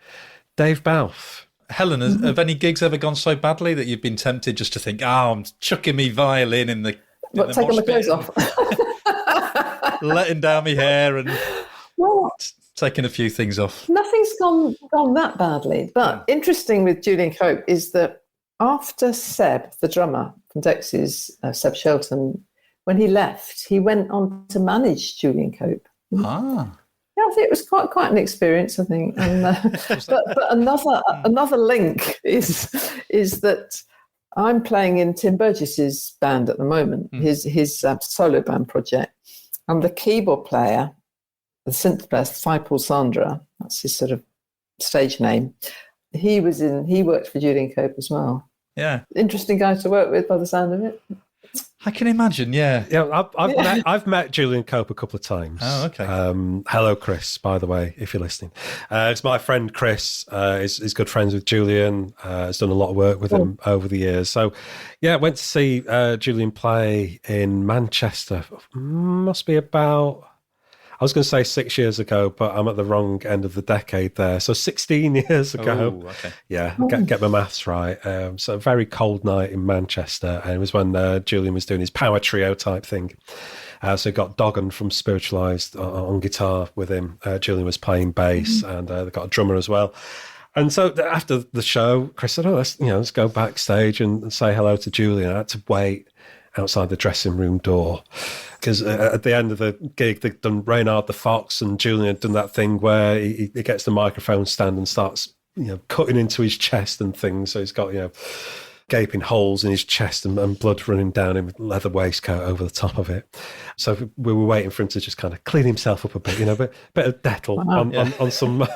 Dave Balfe. Helen, have any gigs ever gone so badly that you've been tempted just to think, I'm chucking me violin in the taking my clothes off. letting down my hair and taking a few things off? Nothing's gone that badly. But interesting with Julian Cope is that after Seb, the drummer from Dexys, Seb Shelton, when he left, he went on to manage Julian Cope. Ah. Yeah, I think it was quite an experience, I think. And, but another link is that I'm playing in Tim Burgess's band at the moment, his solo band project, and the keyboard player, the synth player, Thipal Sandra, that's his sort of stage name. he worked for Julian Cope as well. Yeah. Interesting guy to work with by the sound of it. I can imagine, yeah. Yeah, I've met Julian Cope a couple of times. Oh, okay. Hello, Chris, by the way, if you're listening. It's my friend Chris. Is good friends with Julian. Has done a lot of work with him over the years. So, yeah, went to see Julian play in Manchester. Must be about... I was going to say 6 years ago, but I'm at the wrong end of the decade there. So 16 years ago. Oh, okay. Yeah, get my maths right. So a very cold night in Manchester. And it was when Julian was doing his power trio type thing. So got Doggan from Spiritualized on guitar with him. Julian was playing bass, and they got a drummer as well. And so after the show, Chris said, let's go backstage and say hello to Julian. I had to wait outside the dressing room door, because at the end of the gig, they'd done Reynard the Fox, and Julian had done that thing where he gets the microphone stand and starts, cutting into his chest and things. So he's got, gaping holes in his chest and blood running down him with leather waistcoat over the top of it. So we were waiting for him to just kind of clean himself up a bit, a bit of Dettol on some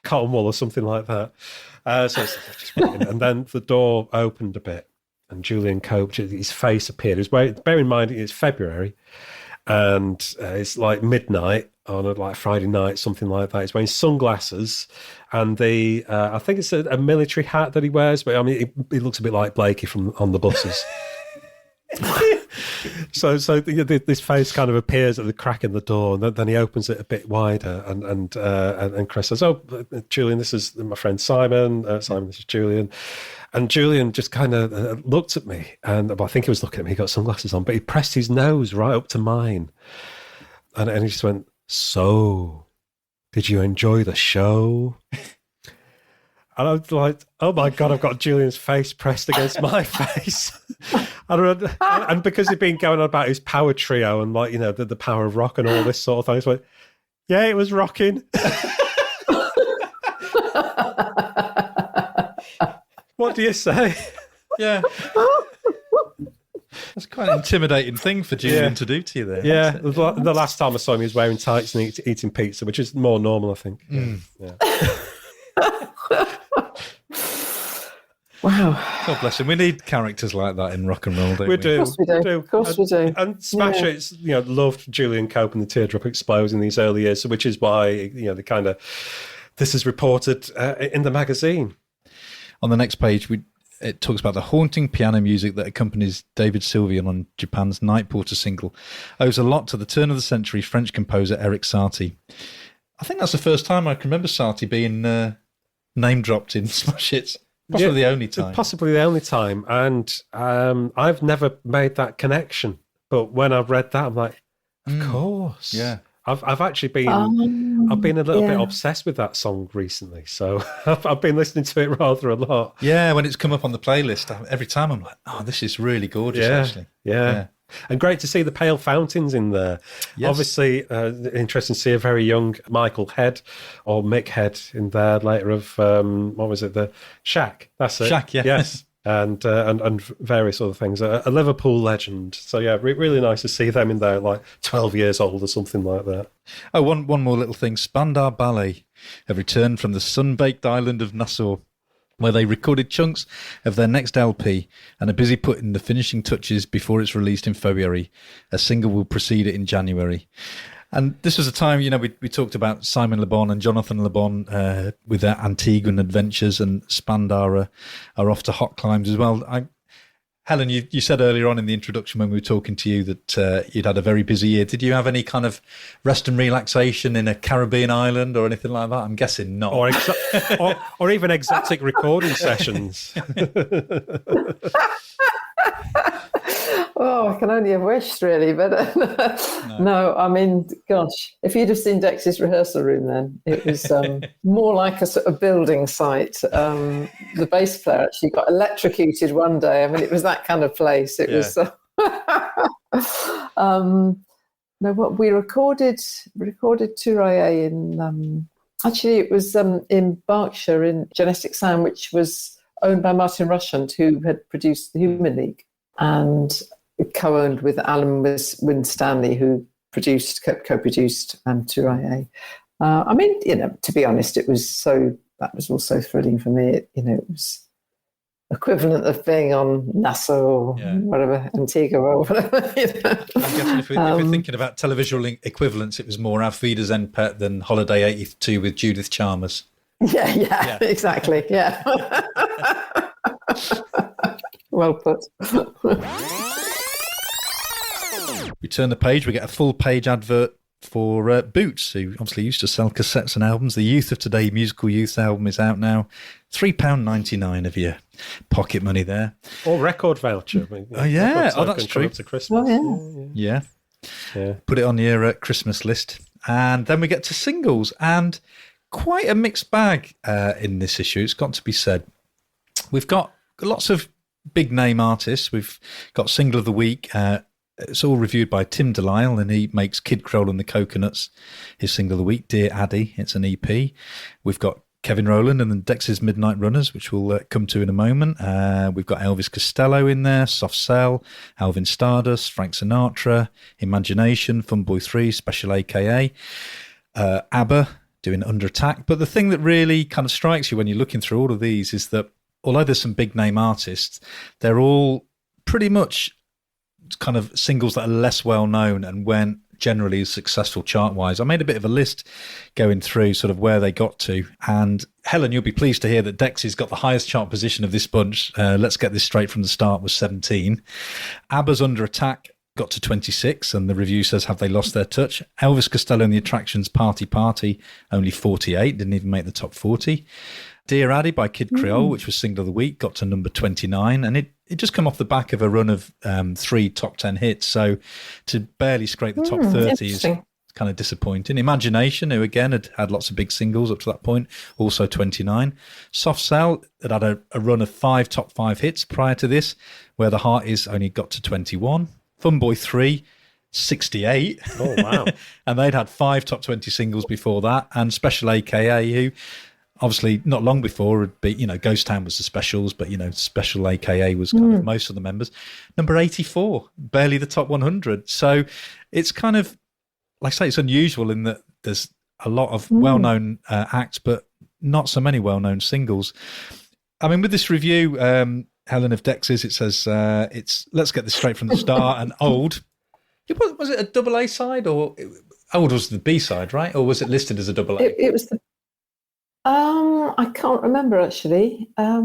cotton wool or something like that. So it's just waiting. And then the door opened a bit, and Julian Cope, his face appeared. Bear in mind, it's February, and it's like midnight on a Friday night, something like that. He's wearing sunglasses, and I think it's a military hat that he wears, but I mean, he looks a bit like Blakey from On the Buses. So this face kind of appears at the crack in the door, and then he opens it a bit wider, and Chris says, "Oh, Julian, this is my friend Simon. Simon, this is Julian." And Julian just kind of looked at me, and I think he was looking at me. He got sunglasses on, but he pressed his nose right up to mine, and he just went, "So, did you enjoy the show?" And I was like, "Oh my God, I've got Julian's face pressed against my face." And because he'd been going on about his power trio and the power of rock and all this sort of thing, I was like, "Yeah, it was rocking." What do you say? Yeah. That's quite an intimidating thing for Julian to do to you there. Yeah. The last time I saw him, he was wearing tights and eating pizza, which is more normal, I think. Yeah. Wow. God bless him. We need characters like that in rock and roll, don't we? We do. Of course we do. Of course we do. And Smash Hits, loved Julian Cope and the Teardrop Explodes in these early years, which is why, they kind of, this is reported in the magazine. On the next page, it talks about the haunting piano music that accompanies David Sylvian on Japan's Night Porter single. Owes a lot to the turn-of-the-century French composer Eric Satie. I think that's the first time I can remember Satie being name-dropped in Smash Hits. Possibly the only time. Possibly the only time. And I've never made that connection. But when I've read that, I'm like, of course. Yeah. I've actually been I've been a little bit obsessed with that song recently, so I've been listening to it rather a lot. Yeah, when it's come up on the playlist, every time I'm like, oh, this is really gorgeous. Actually, yeah. And great to see the Pale Fountains in there. Yes. Obviously, interesting to see a very young Michael Head or Mick Head in there later of what was it, the Shack? That's it. Shack, yeah. Yes. And various other things. A Liverpool legend. So yeah, really nice to see them in there, like 12 years old or something like that. Oh, one more little thing. Spandau Ballet have returned from the sun-baked island of Nassau, where they recorded chunks of their next LP and are busy putting the finishing touches before it's released in February. A single will precede it in January. And this was a time, we talked about Simon Le Bon and Jonathan Le Bon with their Antiguan adventures, and Spandau are off to hot climbs as well. Helen, you said earlier on in the introduction when we were talking to you that you'd had a very busy year. Did you have any kind of rest and relaxation in a Caribbean island or anything like that? I'm guessing not. Or even exotic recording sessions. Oh, I can only have wished, really, but no. I mean, gosh, if you'd have seen Dexy's rehearsal room then, it was more like a sort of building site. The bass player actually got electrocuted one day. I mean, it was that kind of place. It was... no, what we recorded Touraye in... actually, it was in Berkshire in Genetic Sound, which was owned by Martin Rushent, who had produced the Human League, and co-owned with Alan Winstanley, who co-produced Touraye. I mean, to be honest, it was so that was also thrilling for me. It was equivalent of being on NASA or whatever, Antigua or whatever. I'm guessing if we're thinking about televisual equivalents, it was more Auf Wiedersehen Pet than Holiday 82 with Judith Chalmers. Yeah, exactly. Yeah. Well put. We turn the page, we get a full page advert for Boots, who obviously used to sell cassettes and albums. The Youth of Today Musical Youth album is out now. £3.99 of your pocket money there. Or record voucher. That's true. To Christmas. Yeah. Put it on your Christmas list. And then we get to singles, and quite a mixed bag in this issue, it's got to be said. We've got lots of big name artists. We've got Single of the Week. It's all reviewed by Tim Delisle, and he makes Kid Kroll and the Coconuts his Single of the Week. Dear Addie, it's an EP. We've got Kevin Rowland and the Dexys Midnight Runners, which we'll come to in a moment. We've got Elvis Costello in there, Soft Cell, Alvin Stardust, Frank Sinatra, Imagination, Funboy 3, Special AKA, ABBA doing Under Attack. But the thing that really kind of strikes you when you're looking through all of these is that although there's some big name artists, they're all pretty much kind of singles that are less well known and went generally successful chart wise. I made a bit of a list going through sort of where they got to, and Helen, you'll be pleased to hear that Dexy's got the highest chart position of this bunch. Let's Get This Straight from the Start was 17. ABBA's Under Attack got to 26, and the review says, have they lost their touch? Elvis Costello and the Attractions Party Party, only 48, didn't even make the top 40. Dear Addie by Kid Creole, which was Single of the Week, got to number 29, and it just come off the back of a run of 3 top 10 hits, so to barely scrape the top 30 is kind of disappointing. Imagination, who again had lots of big singles up to that point, also 29. Soft Cell had a run of 5 top 5 hits prior to this, Where the Heart Is only got to 21. Funboy 3, 68. Oh, wow. And they'd had 5 top 20 singles before that, and Special AKA, who obviously not long before would be, Ghost Town was the Specials, but, Special AKA was kind of most of the members. Number 84, barely the top 100. So it's kind of, like I say, it's unusual in that there's a lot of well-known acts, but not so many well-known singles. I mean, with this review, Helen of Dexys, it says it's Let's Get This Straight from the Start and Old. Was it a double A side, or Old was the B side, right? Or was it listed as a double A? It was the I can't remember actually. I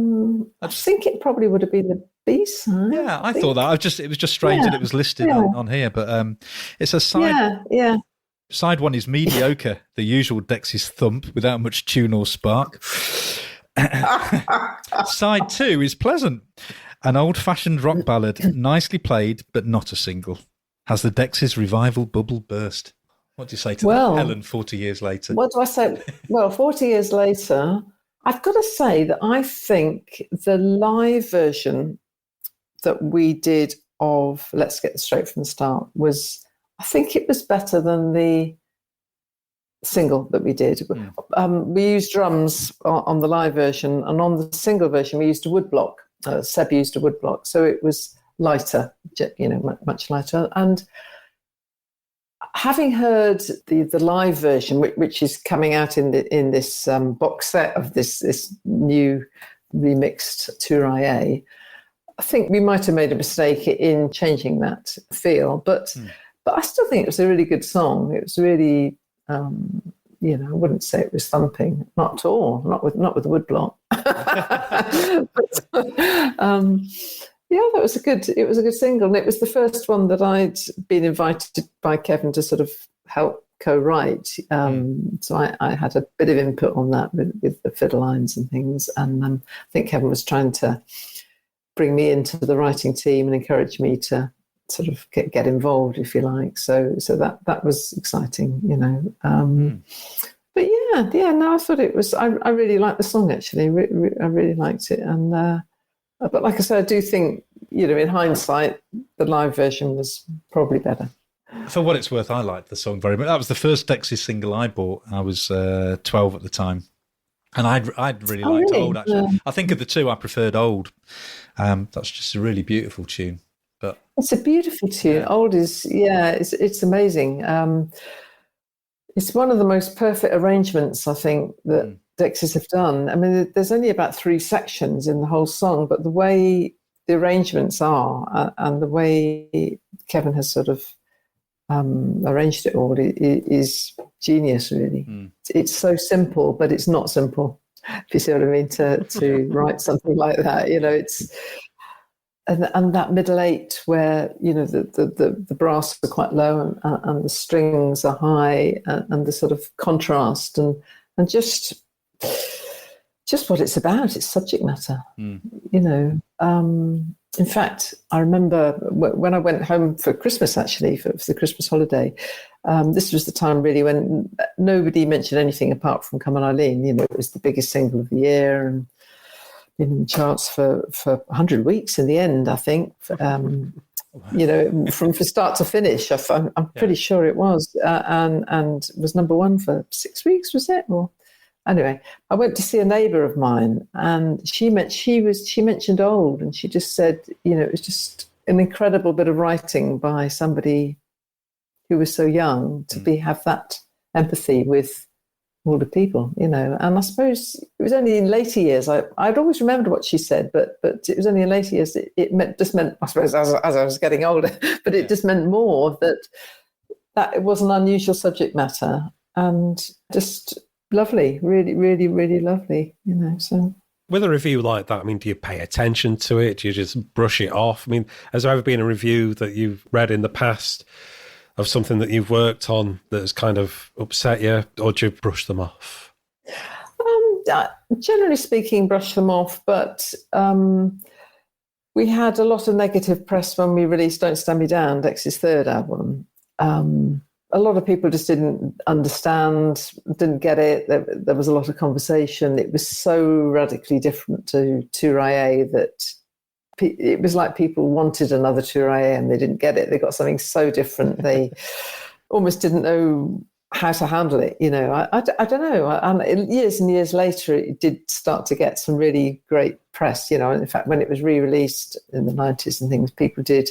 think it probably would have been the B side. Yeah, I thought that. It was just strange that it was listed on here, but it's a side. Yeah. Side 1 is Mediocre, the usual Dexys thump without much tune or spark. Side 2 is Pleasant, an old-fashioned rock ballad, nicely played but not a single. Has the Dexys revival bubble burst? What do you say to that, Helen, 40 years later? What do I say? Well, 40 years later, I've got to say that I think the live version that we did of Let's Get This Straight from the Start I think it was better than the single that we did. We used drums on the live version, and on the single version, we used a woodblock. Seb used a woodblock, so it was lighter, much lighter. And having heard the live version, which is coming out in this box set of this new remixed Touraille, I think we might have made a mistake in changing that feel, but I still think it was a really good song. It was really, I wouldn't say it was thumping, not at all, not with the woodblock. It was a good single, and it was the first one that I'd been invited by Kevin to sort of help co-write. So I had a bit of input on that with the fiddle lines and things, and I think Kevin was trying to bring me into the writing team and encourage me to sort of get involved, if you like. So that was exciting, But I thought it was. I really liked the song actually. I really liked it, and. But like I said, I do think, in hindsight, the live version was probably better. For what it's worth, I liked the song very much. That was the first Dexys single I bought. I was 12 at the time. And I'd really liked Old, actually. Yeah. I think of the two, I preferred Old. That's just a really beautiful tune. But it's a beautiful tune. Yeah. Old is, it's amazing. It's one of the most perfect arrangements, I think, that Dexys have done. I mean, there's only about 3 sections in the whole song, but the way the arrangements are and the way Kevin has sort of arranged it all is genius, really. It's so simple, but it's not simple, if you see what I mean, to write something like that. It's and that middle 8 where the brass are quite low and the strings are high, and the sort of contrast and just what it's about, its subject matter. In fact, I remember when I went home for Christmas, actually, for the Christmas holiday, this was the time really when nobody mentioned anything apart from Come On Eileen. It was the biggest single of the year and been in the charts for 100 weeks in the end, I think. From start to finish, I'm pretty sure it was, and was number 1 for 6 weeks, was it? Or anyway, I went to see a neighbour of mine, and she mentioned Old, and she just said, it was just an incredible bit of writing by somebody who was so young to have that empathy with older people, and I suppose it was only in later years. I'd always remembered what she said, but it was only in later years it meant, I suppose, as I was getting older, but it just meant more that it was an unusual subject matter and just lovely, really, really, really lovely, so. With a review like that, I mean, do you pay attention to it? Do you just brush it off? I mean, has there ever been a review that you've read in the past of something that you've worked on that has kind of upset you, or do you brush them off? Generally speaking, brush them off, but we had a lot of negative press when we released Don't Stand Me Down, Dexy's 3rd album. A lot of people just didn't understand, didn't get it. There was a lot of conversation. It was so radically different to Touraye that it was like people wanted another Touraye and they didn't get it. They got something so different. They almost didn't know how to handle it. I don't know. And years and years later, it did start to get some really great press. In fact, when it was re-released in the 90s and things, people did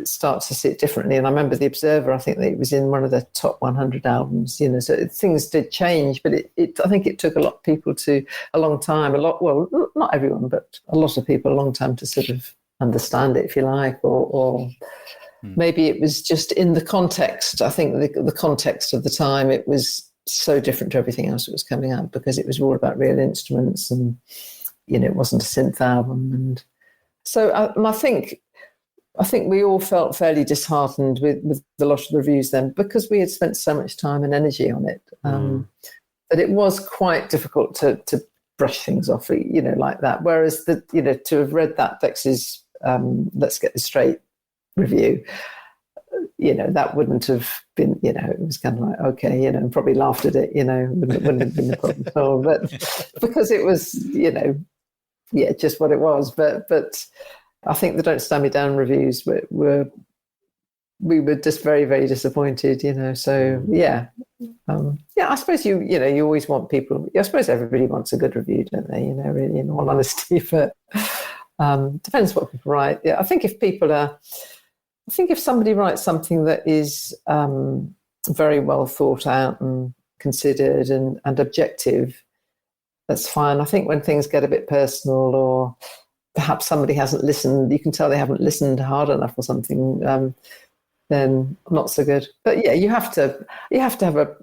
start to see it differently. And I remember The Observer, I think that it was in one of the top 100 albums, so things did change, but I think it took a lot of people a long time, not everyone, but a lot of people a long time to sort of understand it, if you like, or maybe it was just in the context. I think the context of the time, it was so different to everything else that was coming out because it was all about real instruments and, it wasn't a synth album. And so and I think we all felt fairly disheartened with a lot of the reviews then because we had spent so much time and energy on it that it was quite difficult to brush things off, like that. Whereas to have read that Dexy's Let's Get This Straight review, that wouldn't have been, it was kind of like, okay, and probably laughed at it, wouldn't have been a problem at all. But because it was, just what it was. But I think the Don't Stand Me Down reviews we were just very, very disappointed, So I suppose you always want people. I suppose everybody wants a good review, don't they? Really, in all honesty. But depends what people write. Yeah, I think if somebody writes something that is very well thought out and considered and objective, that's fine. I think when things get a bit personal or perhaps somebody hasn't listened, you can tell they haven't listened hard enough or something, then not so good. But yeah, you have to have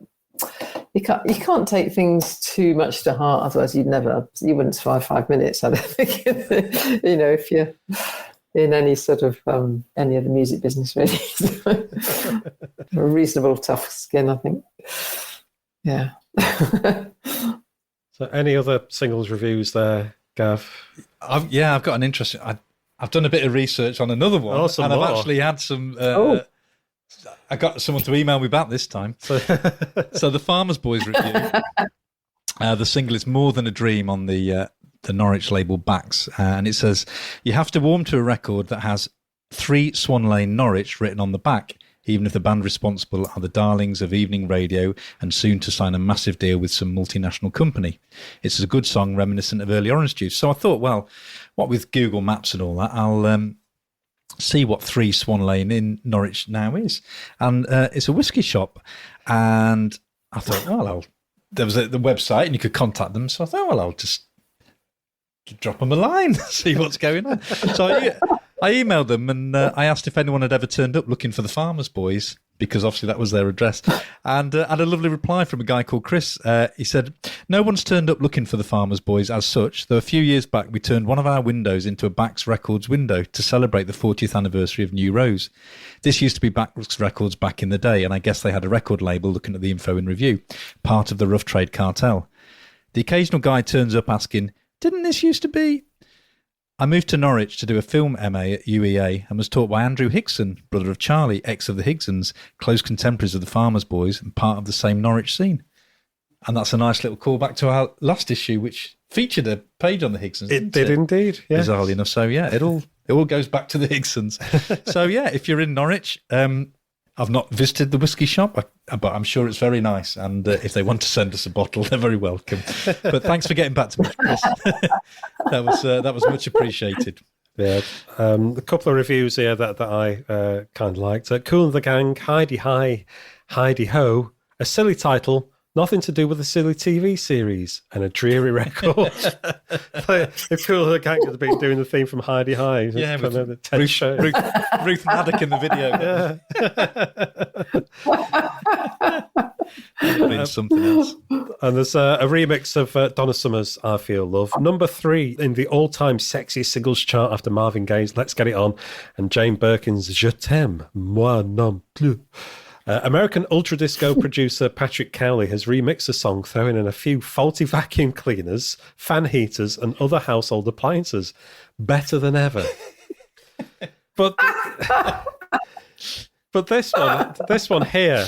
you can't take things too much to heart, otherwise you wouldn't survive 5 minutes, I don't think. If you're in any sort of any of the music business, really. A reasonable tough skin, I think. Yeah. So any other singles reviews there, Gav? I've got an interesting. I've done a bit of research on another one, and I've actually had some. I got someone to email me back this time. So the Farmer's Boys review. The single is More Than a Dream on the Norwich label backs, and it says you have to warm to a record that has 3 Swan Lane Norwich written on the back, even if the band responsible are the darlings of evening radio and soon to sign a massive deal with some multinational company. It's a good song reminiscent of early Orange Juice. So I thought, well, what with Google Maps and all that, I'll see what 3 Swan Lane in Norwich now is. And it's a whiskey shop. And I thought, well, there was the website and you could contact them. So I thought, well, I'll just drop them a line, see what's going on. So I emailed them and I asked if anyone had ever turned up looking for the Farmers Boys, because obviously that was their address. And I had a lovely reply from a guy called Chris. He said, no one's turned up looking for the Farmers Boys as such, though a few years back we turned one of our windows into a Bax Records window to celebrate the 40th anniversary of New Rose. This used to be Bax Records back in the day, and I guess they had a record label looking at the info in review, part of the Rough Trade cartel. The occasional guy turns up asking, didn't this used to be? I moved to Norwich to do a film MA at UEA and was taught by Andrew Hickson, brother of Charlie, ex of the Higsons, close contemporaries of the Farmers Boys and part of the same Norwich scene. And that's a nice little callback to our last issue, which featured a page on the Higsons. It did indeed, yes. Bizarrely enough. So, yeah, it all goes back to the Higsons. So, yeah, if you're in Norwich, I've not visited the whiskey shop, but I'm sure it's very nice. And if they want to send us a bottle, they're very welcome. But thanks for getting back to me, Chris. That was much appreciated. Yeah, a couple of reviews here that I kind of liked. Cool and the Gang, Heidi Hi, Heidi Ho, a silly title, nothing to do with a silly TV series, and a dreary record. If Cool and the Gang had been doing the theme from Heidi Hi, yeah, with Ruth Maddock in the video. Yeah. Something else. And there's a remix of Donna Summer's I Feel Love. Number 3 in the all-time sexiest singles chart after Marvin Gaye's Let's Get It On and Jane Birkin's Je t'aime, moi non plus. American ultra disco producer Patrick Cowley has remixed the song, throwing in a few faulty vacuum cleaners, fan heaters, and other household appliances. Better than ever. But this one here,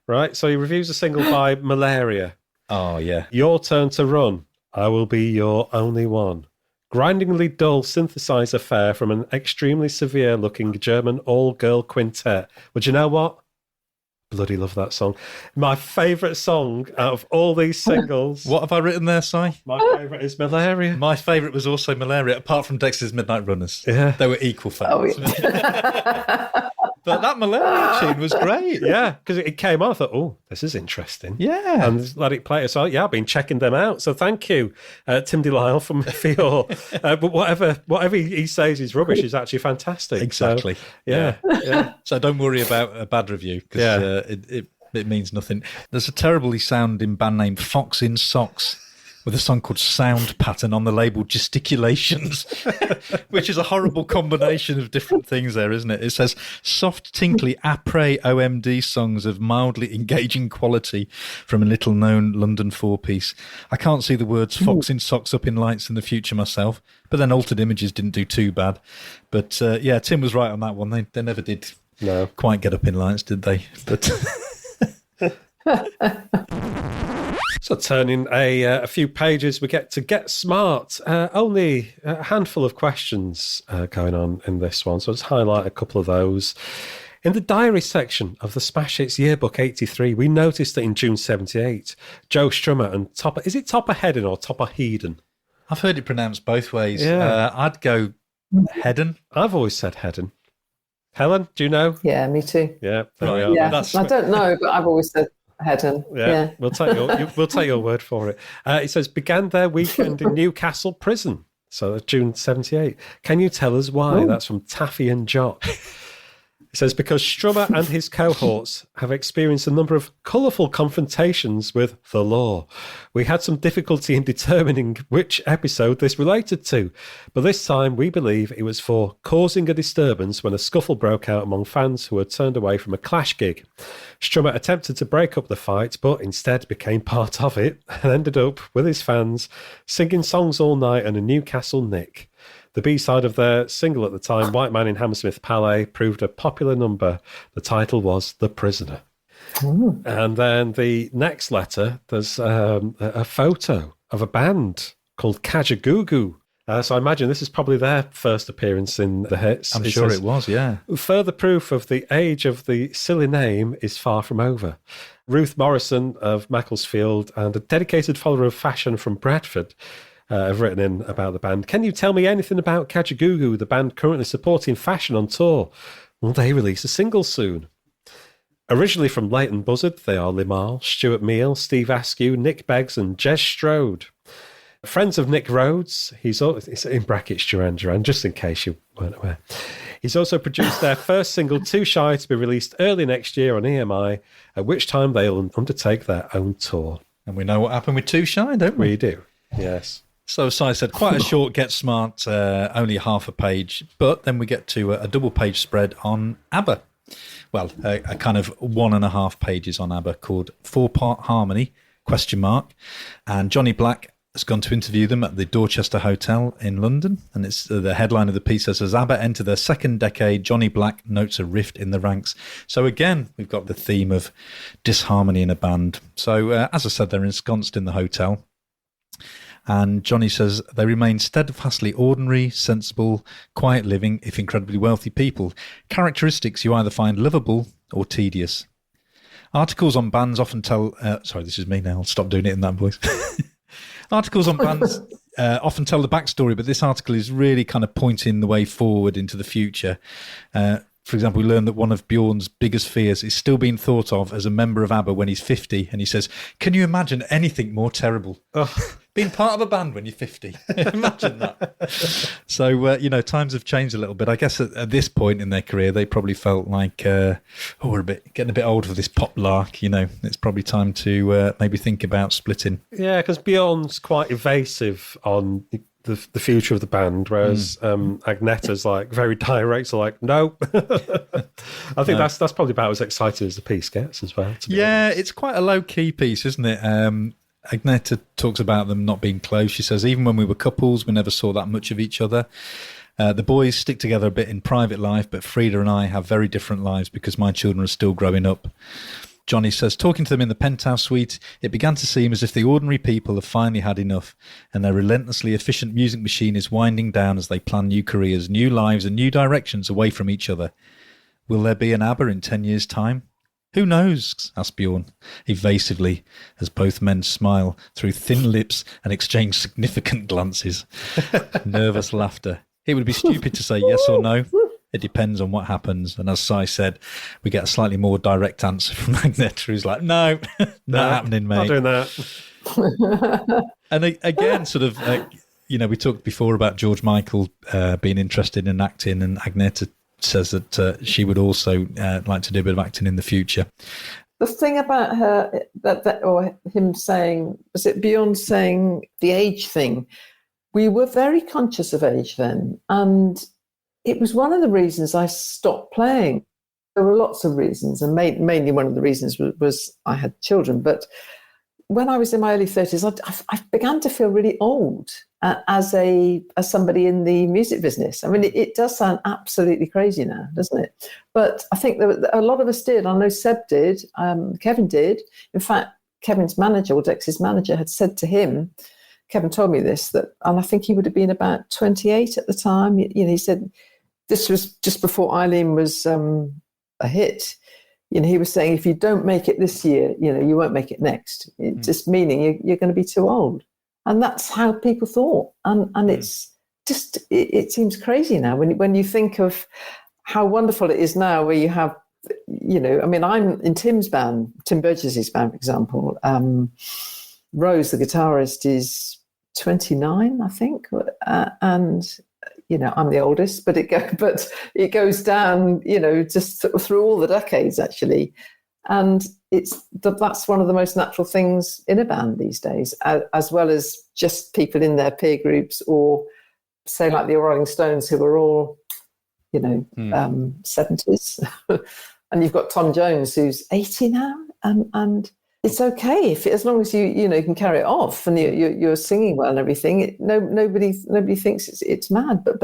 right? So he reviews a single by Malaria. Oh yeah. Your turn to run. I will be your only one. Grindingly dull synthesizer fare from an extremely severe-looking German all-girl quintet. Would you know what? Bloody love that song. My favourite song out of all these singles. What have I written there, Si? My favourite is Malaria. My favourite was also Malaria, apart from Dexys Midnight Runners. Yeah. They were equal fans. Oh, yeah. But that Malaria tune was great. Yeah, because it came on. I thought, oh, this is interesting. Yeah. And let it play. So, yeah, I've been checking them out. So thank you, Tim Delisle from Fior. But whatever he says is rubbish is actually fantastic. Exactly. So, yeah. So don't worry about a bad review, because it means nothing. There's a terribly sounding band named Fox in Socks with a song called Sound Pattern on the label Gesticulations, which is a horrible combination of different things there, isn't it? It says soft, tinkly, après OMD songs of mildly engaging quality from a little-known London four-piece. I can't see the words Fox in Socks up in lights in the future myself, but then Altered Images didn't do too bad. But, yeah, Tim was right on that one. They never did quite get up in lights, did they? But... So turning a few pages, we get to Get Smart. Only a handful of questions going on in this one, so I'll just highlight a couple of those. In the diary section of the Smash Hits Yearbook 83, we noticed that in June 78, Joe Strummer and Topper... Is it Topper Hedden or Topper Heeden? I've heard it pronounced both ways. Yeah. I'd go Hedden. I've always said Hedden. Helen, do you know? Yeah, me too. Yeah, there we are. Yeah. I don't know, but I've always said Hedden. Yeah. We'll take your word for it. It says, began their weekend in Newcastle Prison. So that's June 78. Can you tell us why? Ooh. That's from Taffy and Jock. It says, because Strummer and his cohorts have experienced a number of colourful confrontations with the law. We had some difficulty in determining which episode this related to, but this time we believe it was for causing a disturbance when a scuffle broke out among fans who had turned away from a Clash gig. Strummer attempted to break up the fight, but instead became part of it and ended up with his fans singing songs all night and a Newcastle Nick. The B-side of their single at the time, White Man in Hammersmith Palais, proved a popular number. The title was The Prisoner. Ooh. And then the next letter, there's a photo of a band called Kajagoogoo. So I imagine this is probably their first appearance in the hits. I'm sure it was, yeah. Further proof of the age of the silly name is far from over. Ruth Morrison of Macclesfield and a dedicated follower of fashion from Bradford have written in about the band. Can you tell me anything about Kajagoogoo, the band currently supporting fashion on tour? Will they release a single soon? Originally from Leighton Buzzard, they are Limal, Stuart Meal, Steve Askew, Nick Beggs and Jez Strode. Friends of Nick Rhodes, he's in brackets Duran Duran, just in case you weren't aware. He's also produced their first single, Too Shy, to be released early next year on EMI, at which time they'll undertake their own tour. And we know what happened with Too Shy, don't we? We do, yes. So, as I said, quite a short Get Smart, only half a page, but then we get to a double-page spread on Abba. Well, a kind of 1.5 pages on Abba called 4-Part Harmony, ? And Johnny Black has gone to interview them at the Dorchester Hotel in London, and it's the headline of the piece says, as ABBA enter their second decade, Johnny Black notes a rift in the ranks. So again, we've got the theme of disharmony in a band. So as I said, they're ensconced in the hotel, and Johnny says they remain steadfastly ordinary, sensible, quiet living, if incredibly wealthy people, characteristics you either find lovable or tedious. Articles on bands often tell... sorry, this is me now. I'll stop doing it in that voice. Articles on bands often tell the backstory, but this article is really kind of pointing the way forward into the future. For example, we learned that one of Bjorn's biggest fears is still being thought of as a member of ABBA when he's 50. And he says, can you imagine anything more terrible? Oh, being part of a band when you're 50. Imagine that. So, times have changed a little bit. I guess at this point in their career, they probably felt like, we're getting a bit old for this pop lark. It's probably time to maybe think about splitting. Yeah, because Bjorn's quite evasive on the future of the band, whereas Agnetta's like very direct, so like, no. I think that's probably about as exciting as the piece gets as well. Yeah, it's quite a low-key piece, isn't it? Agneta talks about them not being close. She says, even when we were couples, we never saw that much of each other. The boys stick together a bit in private life, but Frida and I have very different lives because my children are still growing up. Johnny says, talking to them in the penthouse suite, it began to seem as if the ordinary people have finally had enough, and their relentlessly efficient music machine is winding down as they plan new careers, new lives, and new directions away from each other. Will there be an ABBA in 10 years' time? Who knows? Asked Bjorn, evasively, as both men smile through thin lips and exchange significant glances. Nervous laughter. It would be stupid to say yes or no. It depends on what happens. And as Si said, we get a slightly more direct answer from Agneta, who's like, no, not happening, mate. Not doing that. And again, sort of, we talked before about George Michael being interested in acting, and Agneta says that she would also like to do a bit of acting in the future. The thing about her, or him saying, was it Bjorn saying the age thing? We were very conscious of age then, and it was one of the reasons I stopped playing. There were lots of reasons, and mainly one of the reasons was I had children. But when I was in my early 30s, I began to feel really old as somebody in the music business. I mean, it does sound absolutely crazy now, doesn't it? But I think a lot of us did. I know Seb did. Kevin did. In fact, Kevin's manager, or Dexy's manager, had said to him, Kevin told me this, and I think he would have been about 28 at the time. He said, this was just before Eileen was a hit. He was saying, if you don't make it this year, you won't make it next. It's just meaning you're going to be too old. And that's how people thought. And it's just, it seems crazy now when you think of how wonderful it is now where you have, I'm in Tim's band, Tim Burgess's band, for example. Rose, the guitarist, is 29, I think. And I'm the oldest, but it goes down, just through all the decades, actually. And that's one of the most natural things in a band these days, as well as just people in their peer groups, or say like the Rolling Stones, who are all, 70s. And you've got Tom Jones, who's 80 now, and it's okay as long as you can carry it off and you're singing well and everything. Nobody thinks it's mad. But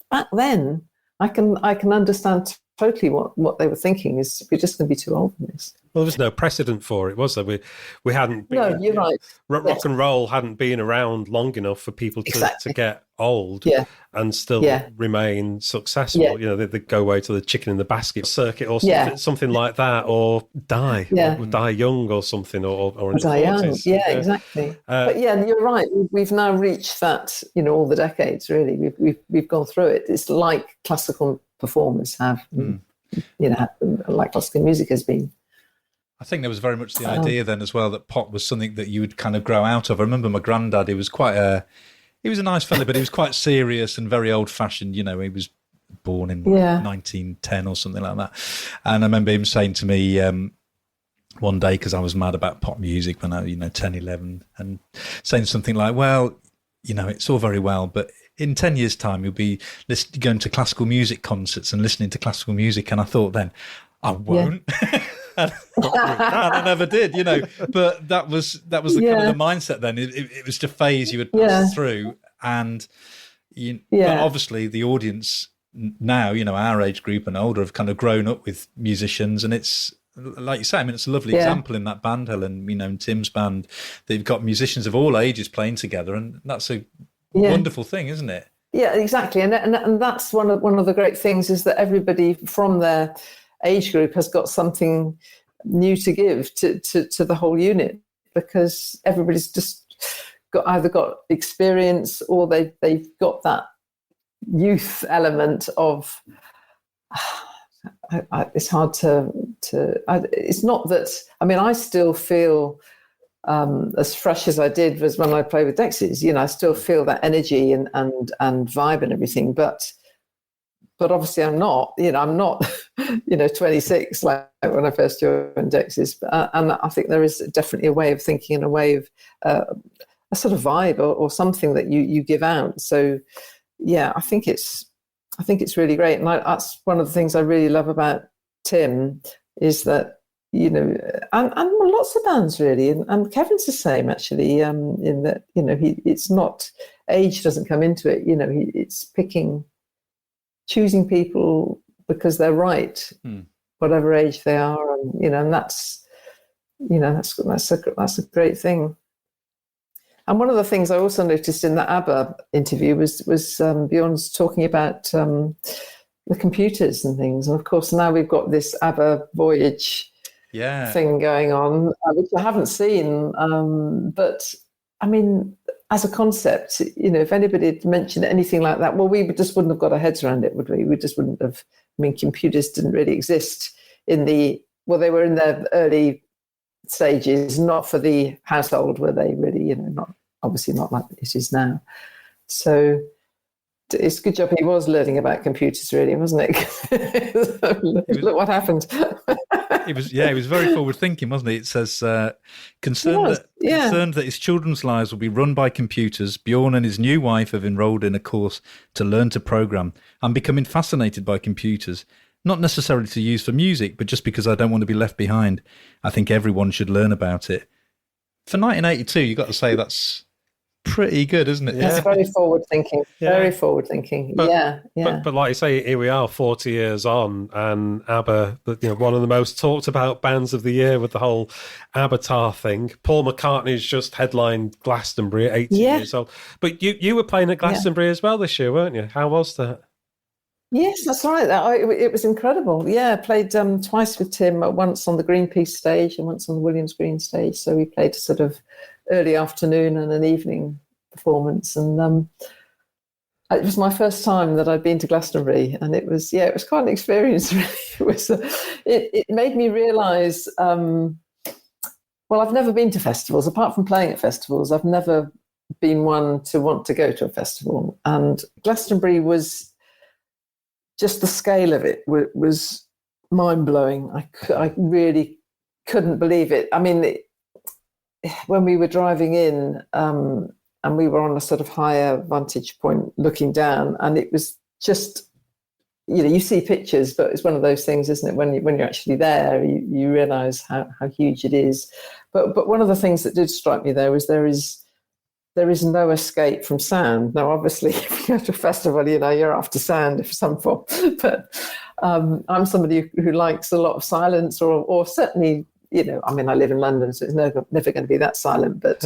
back then, I can understand totally what they were thinking is we're just going to be too old for this. Well, there was no precedent for it, was there? We hadn't been... No, you're right. Rock and roll hadn't been around long enough for people to get old and still remain successful. Yeah. They go away to the chicken in the basket circuit or something like that, or die, or die young or something, or in die young. 40s. Yeah, exactly. But you're right. We've now reached that, all the decades, really. We've gone through it. It's like classical performers have, like classical music has been. I think there was very much the idea then as well that pop was something that you would kind of grow out of. I remember my granddad, he was a nice fella, but he was quite serious and very old-fashioned. You know, he was born in 1910 or something like that. And I remember him saying to me one day, because I was mad about pop music when I was, 10, 11, and saying something like, well, it's all very well, but in 10 years' time, you'll be going to classical music concerts and listening to classical music. And I thought then, I won't. Yeah. and I never did, But that was the kind of the mindset then. It was just a phase you would pass through, and but obviously the audience now, our age group and older, have kind of grown up with musicians, and it's like you say. I mean, it's a lovely example in that band, Helen. In Tim's band, they've got musicians of all ages playing together, and that's a wonderful thing, isn't it? Yeah, exactly, and that's one of the great things is that everybody from their age group has got something new to give to the whole unit, because everybody's just either got experience or they've got that youth element of it's hard to it's not that, I mean, I still feel as fresh as I did was when I played with Dexys. I still feel that energy and vibe and everything, but obviously I'm not 26 like when I first joined Dexys. And I think there is definitely a way of thinking and a way of a sort of vibe or something that you give out. So yeah, I think it's really great. And that's one of the things I really love about Tim is that, and lots of bands really, and Kevin's the same actually, in that, it's not, age doesn't come into it, it's choosing people because they're right, whatever age they are, and that's a great thing. And one of the things I also noticed in the Abba interview was Bjorn's talking about the computers and things, and of course now we've got this Abba Voyage thing going on, which I haven't seen, but I mean, as a concept, if anybody had mentioned anything like that, well, we just wouldn't have got our heads around it, would we? We just wouldn't have. I mean, computers didn't really exist they were in their early stages, not for the household, were they really? Not obviously not like it is now. So it's a good job he was learning about computers, really, wasn't it? Look what happened. He was very forward thinking, wasn't he? It says concerned that his children's lives will be run by computers, Bjorn and his new wife have enrolled in a course to learn to program. I'm becoming fascinated by computers, not necessarily to use for music, but just because I don't want to be left behind. I think everyone should learn about it. For 1982, you've got to say that's pretty good, isn't it? That's very forward thinking. Very forward thinking. But like you say, here we are 40 years on, and ABBA, one of the most talked about bands of the year with the whole Avatar thing. Paul McCartney's just headlined Glastonbury at 18 years old. But you were playing at Glastonbury as well this year, weren't you? How was that? Yes, that's right. It was incredible. Yeah, I played twice with Tim, once on the Greenpeace stage and once on the Williams Green stage. So we played a sort of early afternoon and an evening performance. And it was my first time that I'd been to Glastonbury. And it was quite an experience, really. It made me realise, I've never been to festivals. Apart from playing at festivals, I've never been one to want to go to a festival. And Glastonbury was... just the scale of it was mind-blowing. I really couldn't believe it. I mean, when we were driving in and we were on a sort of higher vantage point looking down, and it was just, you see pictures, but it's one of those things, isn't it? When you're actually there, you realise how huge it is. But one of the things that did strike me there was there is no escape from sound. Now, obviously, if you go to a festival, you're after sound of some form. But I'm somebody who likes a lot of silence, or certainly, I mean, I live in London, so it's never going to be that silent, but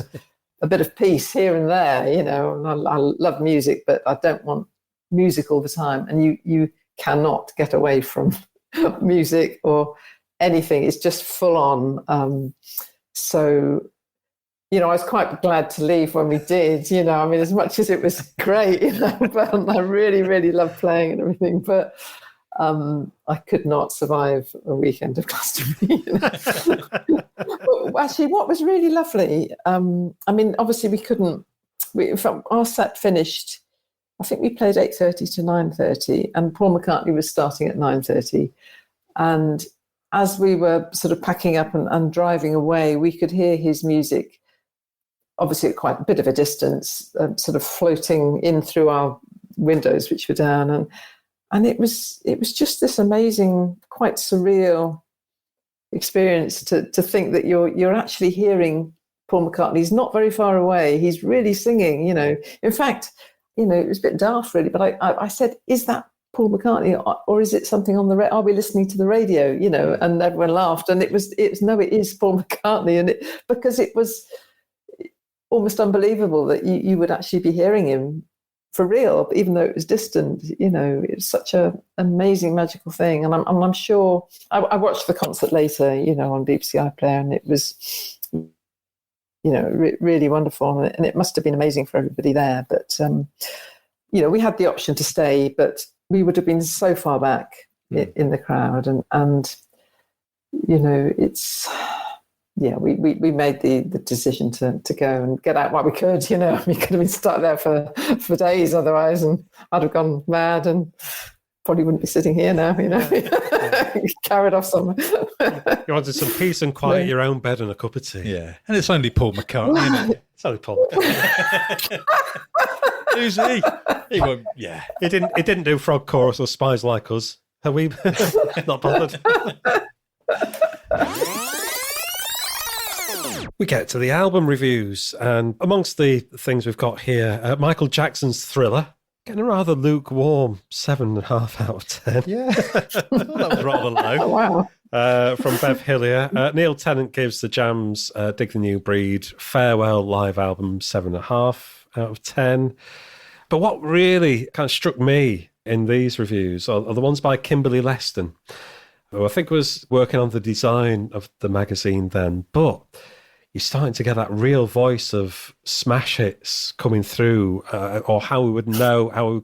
a bit of peace here and there, and I love music, but I don't want music all the time. And you cannot get away from music or anything. It's just full on. So... I was quite glad to leave when we did, I mean, as much as it was great, but I really, really loved playing and everything. But I could not survive a weekend of Glastonbury. But actually, what was really lovely, I mean, obviously we couldn't, our set finished, I think we played 8:30 to 9:30, and Paul McCartney was starting at 9:30. And as we were sort of packing up and driving away, we could hear his music, obviously at quite a bit of a distance, sort of floating in through our windows, which were down. And it was just this amazing, quite surreal experience to think that you're actually hearing Paul McCartney. He's not very far away. He's really singing, you know. In fact, you know, it was a bit daft really, but I said, is that Paul McCartney or is it something on the are we listening to the radio, you know? And everyone laughed, and it was no, it is Paul McCartney, and because it was almost unbelievable that you would actually be hearing him for real, even though it was distant. You know, it's such an amazing, magical thing. And I'm sure I watched the concert later, you know, on BBC iPlayer, and it was, you know, really wonderful. And it must have been amazing for everybody there. But, you know, we had the option to stay, but we would have been so far back in the crowd. And you know, it's... Yeah, we made the decision to go and get out while we could, you know. We could have been stuck there for days otherwise, and I'd have gone mad and probably wouldn't be sitting here now, you know. Carried off somewhere. You wanted some peace and quiet, your own bed and a cup of tea. Yeah, and it's only Paul McCartney, isn't it? It's only Paul McCartney. Who's he? He won't, yeah. He didn't do Frog Chorus or Spies Like Us. Are we not bothered? We get to the album reviews, and amongst the things we've got here, Michael Jackson's Thriller, getting a rather lukewarm 7.5 out of 10. Yeah, that was rather low. Oh, wow. From Bev Hillier. Neil Tennant gives the Jams Dig the New Breed Farewell live album 7.5 out of 10. But what really kind of struck me in these reviews are the ones by Kimberly Leston, who I think was working on the design of the magazine then, but you're starting to get that real voice of smash hits coming through, or how we would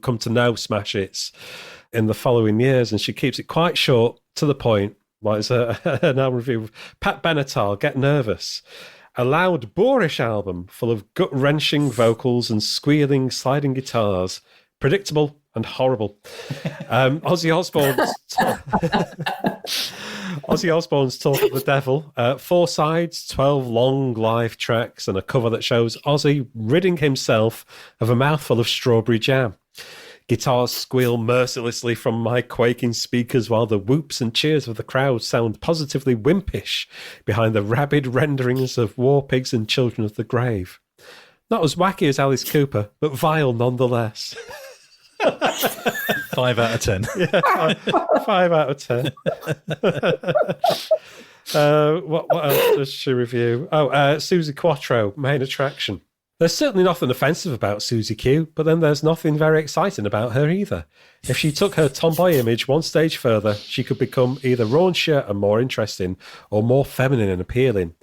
come to know smash hits in the following years. And she keeps it quite short, to the point. Like it's an album review of Pat Benatar, Get Nervous. A loud, boorish album full of gut-wrenching vocals and squealing, sliding guitars. Predictable and horrible. Ozzy Osbourne's Talk of the Devil. 4 sides, 12 long live tracks, and a cover that shows Ozzy ridding himself of a mouthful of strawberry jam. Guitars squeal mercilessly from my quaking speakers, while the whoops and cheers of the crowd sound positively wimpish behind the rabid renderings of war pigs and children of the grave. Not as wacky as Alice Cooper, but vile nonetheless. 5 out of 10. Yeah, 5 out of 10. What else does she review? Susie Quattro, Main Attraction. There's certainly nothing offensive about Susie Q, but then there's nothing very exciting about her either. If she took her tomboy image one stage further, she could become either raunchier and more interesting, or more feminine and appealing.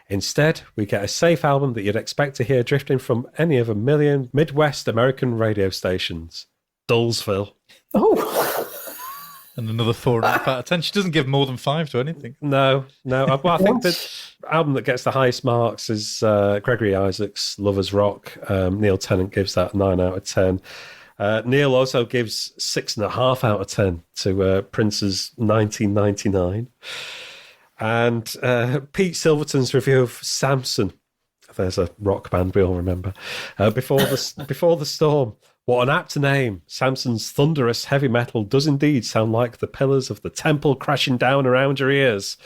Instead, we get a safe album that you'd expect to hear drifting from any of a million Midwest American radio stations. Dullsville. Oh. And another 4.5 out of 10. She doesn't give more than 5 to anything. No. Well, I think the album that gets the highest marks is Gregory Isaacs' Lovers Rock. Neil Tennant gives that 9 out of 10. Neil also gives 6.5 out of 10 to Prince's 1999. And Pete Silverton's review of Samson. There's a rock band we all remember. Before the Storm. What an apt name. Samson's thunderous heavy metal does indeed sound like the pillars of the temple crashing down around your ears.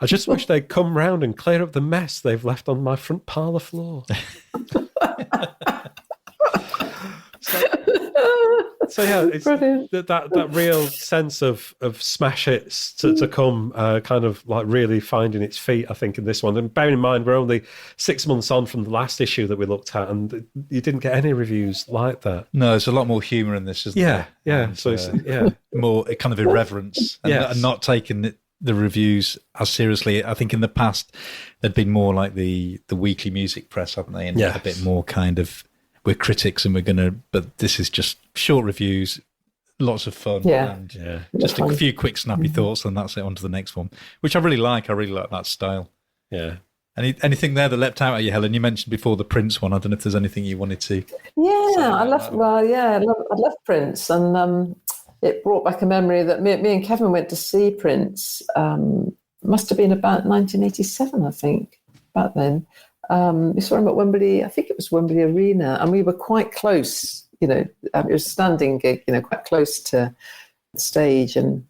I just wish they'd come round and clear up the mess they've left on my front parlour floor. So yeah, it's that real sense of smash hits to come, kind of like really finding its feet, I think, in this one. And bearing in mind, we're only 6 months on from the last issue that we looked at, and you didn't get any reviews like that. No, there's a lot more humour in this, isn't there? Yeah. And, so more kind of irreverence, and not taking the reviews as seriously. I think in the past they'd been more like the weekly music press, haven't they? And a bit more kind of, we're critics and we're going to, but this is just short reviews, lots of fun. Yeah. And Yeah. just Fun. a few quick snappy thoughts, and that's it. On to the next one, which I really like. I really like that style. Yeah. Anything there that leapt out at you, Helen? You mentioned before the Prince one. I don't know if there's anything you wanted to. Yeah, I love Prince, and it brought back a memory that me and Kevin went to see Prince. Must have been about 1987, I think. Back then, we saw him at Wembley. I think it was Wembley Arena, and we were quite close. You know, it was a standing gig. You know, quite close to the stage, and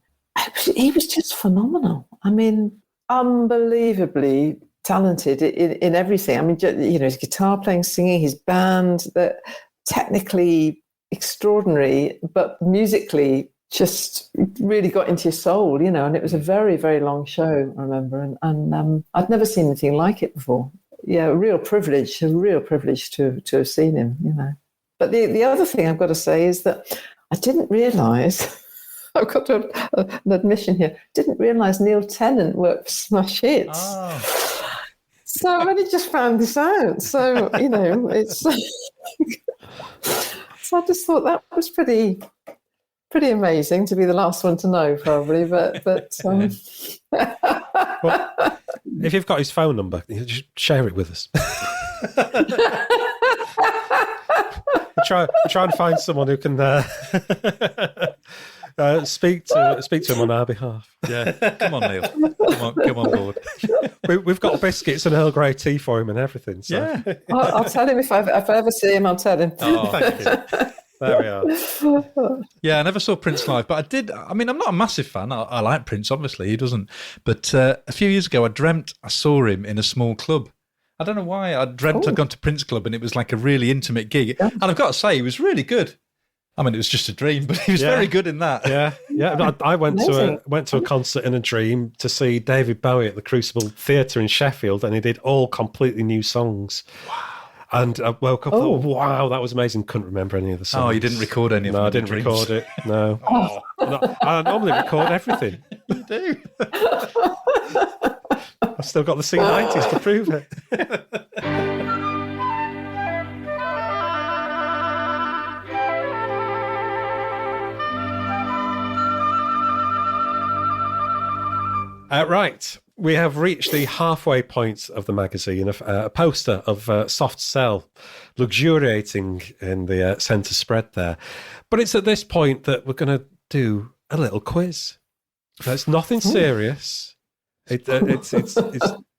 he was just phenomenal. I mean, unbelievably talented in everything. I mean, you know, his guitar playing, singing, his band, that technically extraordinary, but musically just really got into your soul, you know. And it was a very, very long show, I remember, and I'd never seen anything like it before. Yeah, a real privilege to have seen him, you know. But the other thing I've got to say is that I didn't realise. I've got to have an admission here. Didn't realise Neil Tennant worked for Smash Hits. Oh. So I've only just found this out. So, you know, it's... So I just thought that was pretty amazing to be the last one to know, probably. But Well, if you've got his phone number, you just share it with us. Try and find someone who can speak to him on our behalf. Yeah, come on, Neil. Come on board. We've got biscuits and Earl Grey tea for him and everything. So. Yeah, I'll tell him if I ever see him. I'll tell him. Oh, thank you. There we are. Yeah, I never saw Prince live, but I did. I mean, I'm not a massive fan. I like Prince, obviously. He doesn't. But a few years ago, I dreamt I saw him in a small club. I don't know why. I dreamt I'd gone to Prince Club, and it was like a really intimate gig. Yeah. And I've got to say, he was really good. I mean, it was just a dream, but he was very good in that. Yeah. I went to a concert in a dream to see David Bowie at the Crucible Theatre in Sheffield, and he did all completely new songs. Wow. And I woke up, thought, wow, that was amazing. Couldn't remember any of the songs. Oh, you didn't record any of them? No, I didn't record it. No. No, I normally record everything. You do? I've still got the C90s to prove it. Right, we have reached the halfway point of the magazine. A poster of Soft Cell luxuriating in the centre spread there. But it's at this point that we're going to do a little quiz. It's nothing serious. It's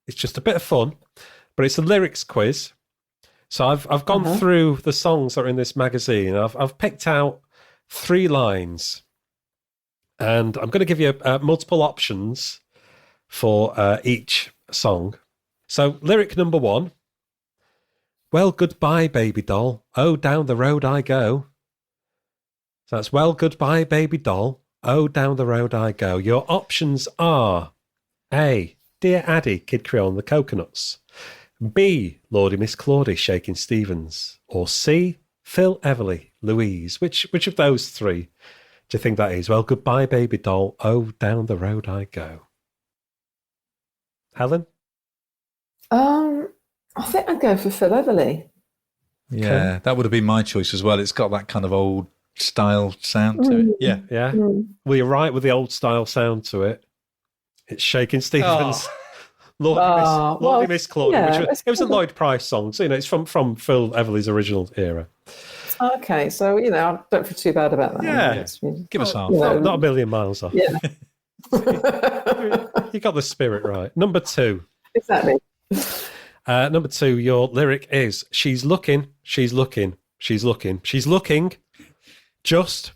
just a bit of fun, but it's a lyrics quiz. So I've gone through the songs that are in this magazine. I've picked out 3 lines, and I'm going to give you multiple options for each song. So lyric number 1: well, goodbye, baby doll. Oh, down the road I go. So that's well, goodbye, baby doll. Oh, down the road I go. Your options are A, Dear Addie, Kid Creole and the Coconuts. B, Lordy Miss Claudie, Shaking Stevens. Or C, Phil Everly, Louise. Which of those 3 do you think that is? Well, goodbye, baby doll. Oh, down the road I go. Helen? I think I'd go for Phil Everly. Yeah, that would have been my choice as well. It's got that kind of old style sound to it. Yeah. Yeah. Well, you're right with the old style sound to it. It's Shaking Stevens. Lordy Miss Claudie, yeah, it was a Lloyd Price song. So, it's from Phil Everly's original era. Okay, so, I don't feel too bad about that. Yeah, give us half. Not a million miles off. Yeah. You got the spirit right. Number 2. Exactly. Number 2, your lyric is, she's looking, she's looking, she's looking, she's looking, just,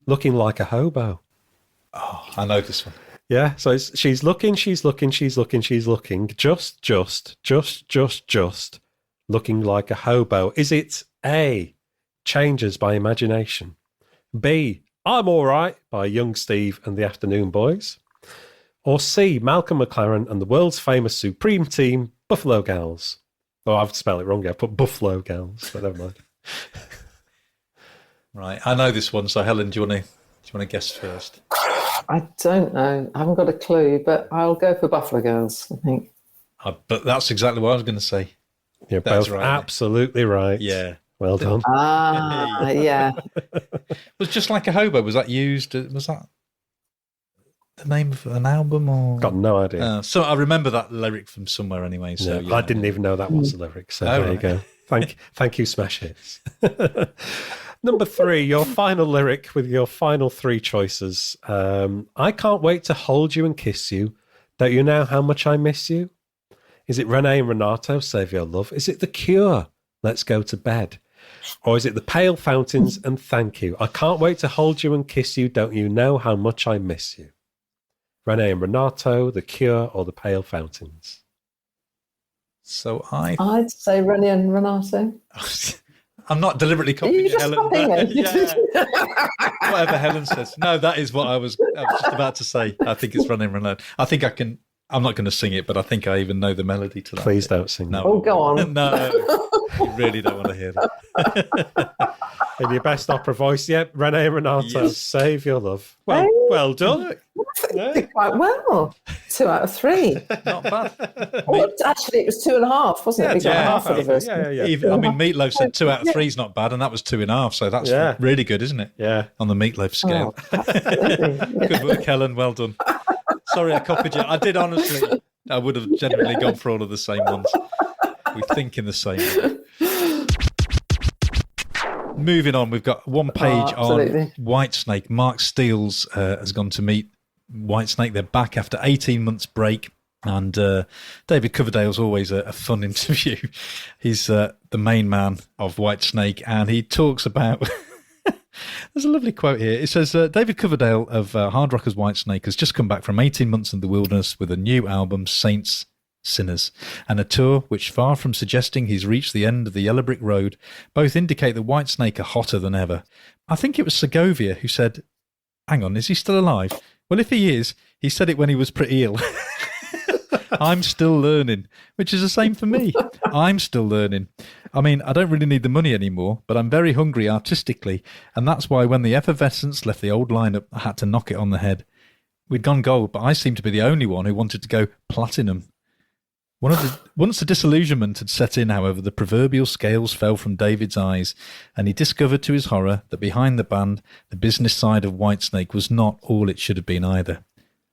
looking like a hobo. Oh, I know this one. Yeah, so it's, she's looking, she's looking, she's looking, she's looking, just, looking like a hobo. Is it A, Changes by Imagination? B, I'm All Right by Young Steve and the Afternoon Boys? Or C, Malcolm McLaren and the world's famous Supreme Team, Buffalo Gals? Oh, I've spelled it wrong. I put Buffalo Gals, but never mind. Right, I know this one. So, Helen, do you want to guess first? I don't know. I haven't got a clue, but I'll go for Buffalo Girls, I think. But that's exactly what I was going to say. You're both right. Absolutely right. Yeah. Well done. Yeah. Was Just Like a Hobo, was that used? Was that the name of an album? Or Got no idea. So I remember that lyric from somewhere anyway. So I didn't even know that was the lyric. So there you go. Thank you, Smash Hits. Number 3, your final lyric with your final 3 choices. I can't wait to hold you and kiss you. Don't you know how much I miss you? Is it Renee and Renato, Save Your Love? Is it The Cure, Let's Go to Bed? Or is it The Pale Fountains and Thank You? I can't wait to hold you and kiss you. Don't you know how much I miss you? Renee and Renato, The Cure, or The Pale Fountains? So I'd say Renee and Renato. I'm not deliberately copying You just Helen. copying it. Whatever Helen says. No, that is what I was just about to say. I think it's Running Renato. I think I can. I'm not going to sing it, but I think I even know the melody to that. Please don't sing. No. Oh, go on. No, you really don't want to hear that. In your best opera voice, yep, Renee and Renato, Yes. Save Your Love. Well, well done. Did quite well. 2 out of 3. Not bad. Well, actually, it was 2.5, wasn't it? We got half of the verse. Yeah. Even, I mean, Meatloaf said 2 out of 3 is not bad, and that was 2.5, so that's really good, isn't it? Yeah. On the Meatloaf scale. Oh, absolutely. Good work, Helen. Well done. Sorry, I copied you. I did, honestly. I would have generally gone for all of the same ones. We think in the same way. Moving on, we've got one page on Whitesnake. Mark Steele's has gone to meet Whitesnake. They're back after 18 months break. And David Coverdale's always a fun interview. He's the main man of Whitesnake, and he talks about... There's a lovely quote here. It says, David Coverdale of Hard Rockers Whitesnake has just come back from 18 months in the wilderness with a new album, Saints, Sinners, and a tour which, far from suggesting he's reached the end of the yellow brick road, both indicate that Whitesnake are hotter than ever. I think it was Segovia who said, hang on, is he still alive? Well, if he is, he said it when he was pretty ill. I'm still learning, which is the same for me. I'm still learning. I mean, I don't really need the money anymore, but I'm very hungry artistically, and that's why when the Effervescence left the old lineup, I had to knock it on the head. We'd gone gold, but I seemed to be the only one who wanted to go platinum. Once the disillusionment had set in, however, the proverbial scales fell from David's eyes, and he discovered to his horror that behind the band, the business side of Whitesnake was not all it should have been either.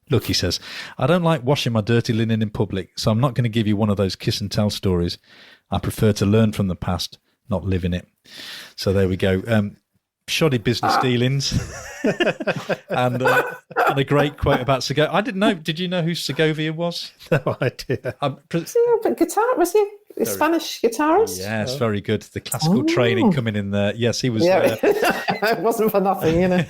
Look, he says, I don't like washing my dirty linen in public, so I'm not going to give you one of those kiss and tell stories. I prefer to learn from the past, not live in it. So there we go. Shoddy business dealings. and a great quote about Segovia. I didn't know. Did you know who Segovia was? No idea. Was he a Spanish guitarist? Yes, very good. The classical training coming in there. Yes, he was. Yeah, it wasn't for nothing, you know.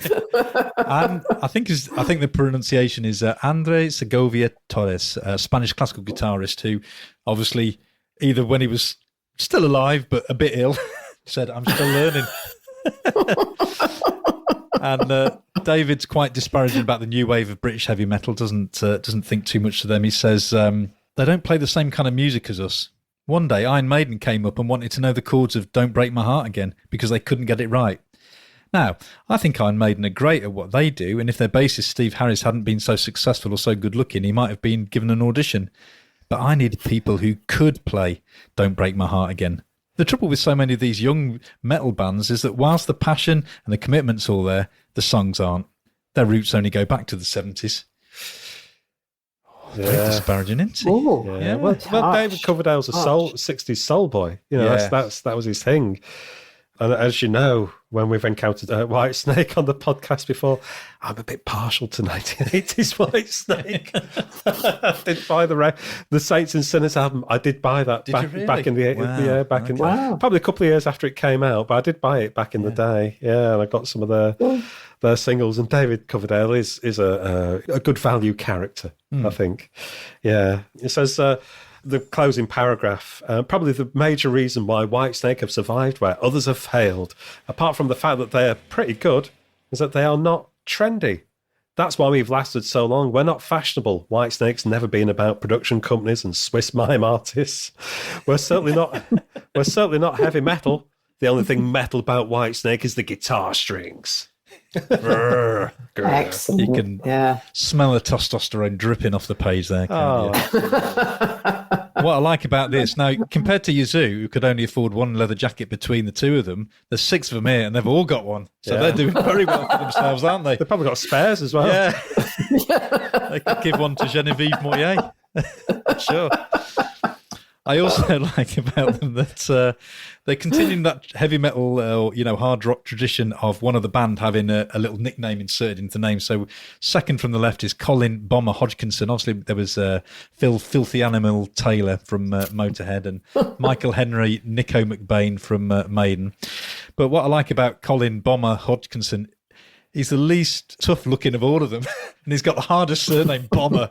And I think the pronunciation is Andre Segovia Torres, a Spanish classical guitarist who, obviously, either when he was still alive but a bit ill, said, "I'm still learning." And David's quite disparaging about the new wave of British heavy metal. Doesn't think too much to them. He says they don't play the same kind of music as us. One day, Iron Maiden came up and wanted to know the chords of "Don't Break My Heart Again" because they couldn't get it right. Now, I think Iron Maiden are great at what they do, and if their bassist Steve Harris hadn't been so successful or so good-looking, he might have been given an audition. But I needed people who could play "Don't Break My Heart Again." The trouble with so many of these young metal bands is that whilst the passion and the commitment's all there, the songs aren't. Their roots only go back to the 70s. Very disparaging, isn't it? Ooh, yeah. Well, David Coverdale's a 60s soul boy. You know, that was his thing. And as you know, when we've encountered Whitesnake on the podcast before, I'm a bit partial to 1980s Whitesnake. I did buy the Saints and Sinners album. I did buy that back in the probably a couple of years after it came out, but I did buy it back in the day. Yeah, and I got some of their singles. And David Coverdale is a good value character, I think. Yeah, it says. The closing paragraph, probably the major reason why Whitesnake have survived where others have failed, apart from the fact that they are pretty good, is that they are not trendy. That's why we've lasted so long. We're not fashionable. Whitesnake's never been about production companies and Swiss mime artists. We're certainly not heavy metal. The only thing metal about Whitesnake is the guitar strings. Excellent. You can smell the testosterone dripping off the page there. what I like about this, now, compared to Yazoo, who could only afford one leather jacket between the two of them, there's 6 of them here, and they've all got one. So they're doing very well for themselves, aren't they? They've probably got spares as well. Yeah. They could give one to Genevieve Moyer. Sure. I also like about them that they're continuing that heavy metal or hard rock tradition of one of the band having a little nickname inserted into the name. So second from the left is Colin Bomber Hodgkinson. Obviously there was Phil Filthy Animal Taylor from Motorhead and Michael Henry Nico McBain from Maiden. But what I like about Colin Bomber Hodgkinson, he's the least tough looking of all of them, and he's got the hardest surname, Bomber.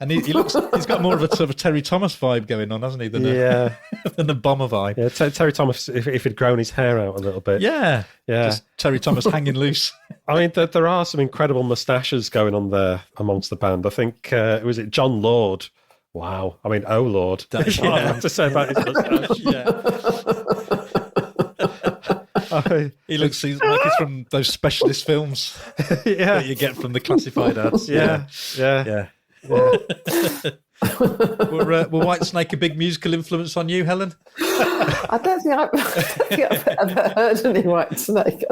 And he's got more of a sort of Terry Thomas vibe going on, hasn't he? Than the Bomber vibe. Yeah, Terry Thomas, if he'd grown his hair out a little bit. Yeah. Just Terry Thomas hanging loose. I mean, there are some incredible moustaches going on there amongst the band. I think, was it John Lord? Wow. I mean, oh Lord. That's what I have to say about his moustache. He looks like he's from those specialist films that you get from the classified ads. Yeah. Were Whitesnake a big musical influence on you, Helen? I don't think I've ever heard any Whitesnake.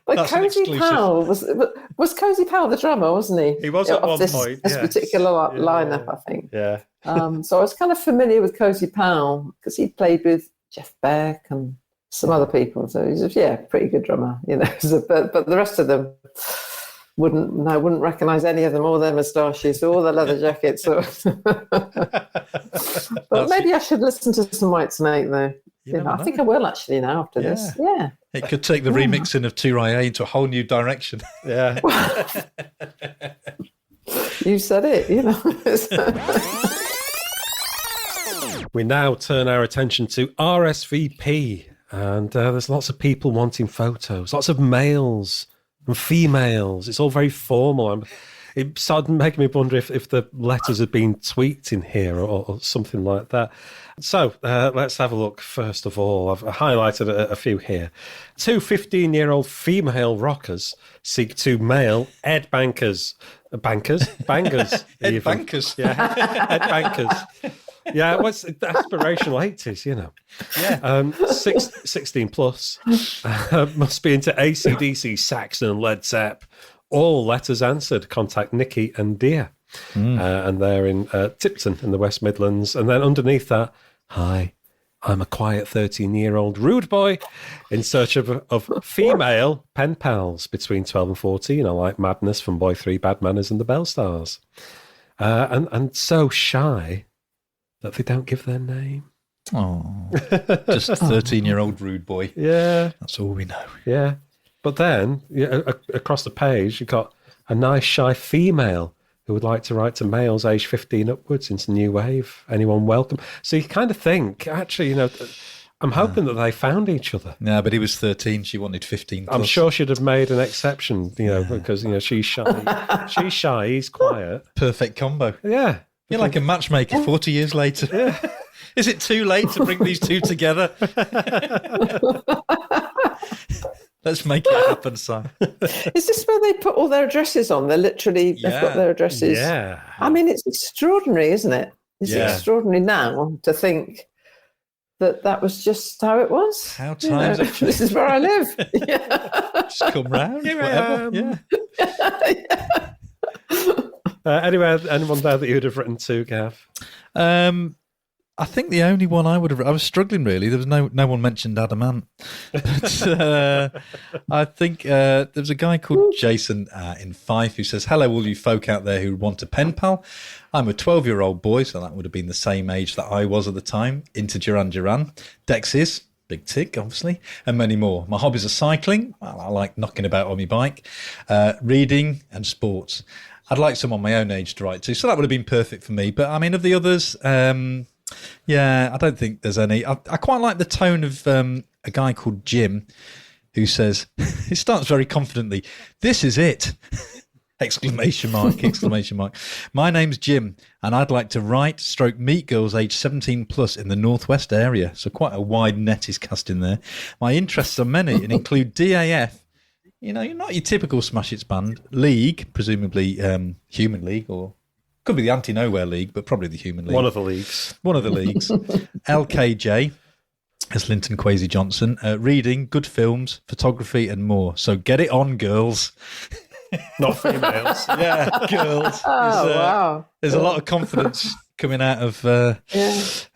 But Cozy Powell was Cozy Powell the drummer, wasn't he? He was at one point. This particular lineup, I think. Yeah. So I was kind of familiar with Cozy Powell because he played with Jeff Beck and some other people. So he's pretty good drummer, but the rest of them wouldn't recognise any of them, or their moustaches, or their leather jackets. But maybe I should listen to some Whitesnake, though. I think I will actually now after this. Yeah. It could take the remixing of Turaye into a whole new direction. Yeah. You said it, We now turn our attention to RSVP, and there's lots of people wanting photos, lots of males and females. It's all very formal. It started making me wonder if the letters had been tweaked in here or something like that. So let's have a look. First of all, I've highlighted a few here. 2 15-year-old female rockers seek 2 male Ed Bangers. Ed Bankers. Yeah, Ed Bankers. Yeah, what's the aspirational 80s, Yeah. 16 plus. Must be into AC/DC, Saxon, and Led Zepp. All letters answered. Contact Nikki and Dear. And they're in Tipton in the West Midlands. And then underneath that, hi, I'm a quiet 13-year-old rude boy in search of female pen pals between 12 and 14. I like madness from Boy 3, Bad Manners, and the Bell Stars. And so shy that they don't give their name. Oh, just a 13-year-old rude boy. Yeah. That's all we know. Yeah. But then, across the page, you've got a nice, shy female who would like to write to males aged 15 upwards into New Wave. Anyone welcome? So you kind of think, actually, I'm hoping that they found each other. No, but he was 13. She wanted 15 plus. I'm sure she'd have made an exception, because, she's shy. She's shy, he's quiet. Perfect combo. Yeah. You're like a matchmaker 40 years later. Yeah. Is it too late to bring these two together? Let's make it happen, son. Is this where they put all their addresses on? They've got their addresses. Yeah. I mean, it's extraordinary, isn't it? It's extraordinary now to think that was just how it was. How times have changed. This is where I live. Just come round. Here I am. Anyway, anyone there that you'd have written to, Gav? I think the only one I would have... I was struggling, really. There was no one mentioned Adamant. But I think there was a guy called Jason in Fife who says, hello, all you folk out there who want a pen pal. I'm a 12-year-old boy, so that would have been the same age that I was at the time, into Duran Duran. Dexys, big tick, obviously, and many more. My hobbies are cycling. Well, I like knocking about on my bike, reading and sports. I'd like someone my own age to write to, so that would have been perfect for me. But, I mean, of the others... I don't think there's any. I quite like the tone of a guy called Jim who says, he starts very confidently, this is it! Exclamation mark. My name's Jim and I'd like to meet girls aged 17 plus in the northwest area. So quite a wide net is cast in there. My interests are many and include DAF. You're not your typical Smash Hits band. League, presumably Human League or Could be the Anti-Nowhere League, but probably the Human League. One of the leagues. One of the leagues. LKJ, as Linton Kwesi Johnson. Reading, good films, photography, and more. So get it on, girls. Not females. Yeah, girls. Wow. There's a lot of confidence coming out of that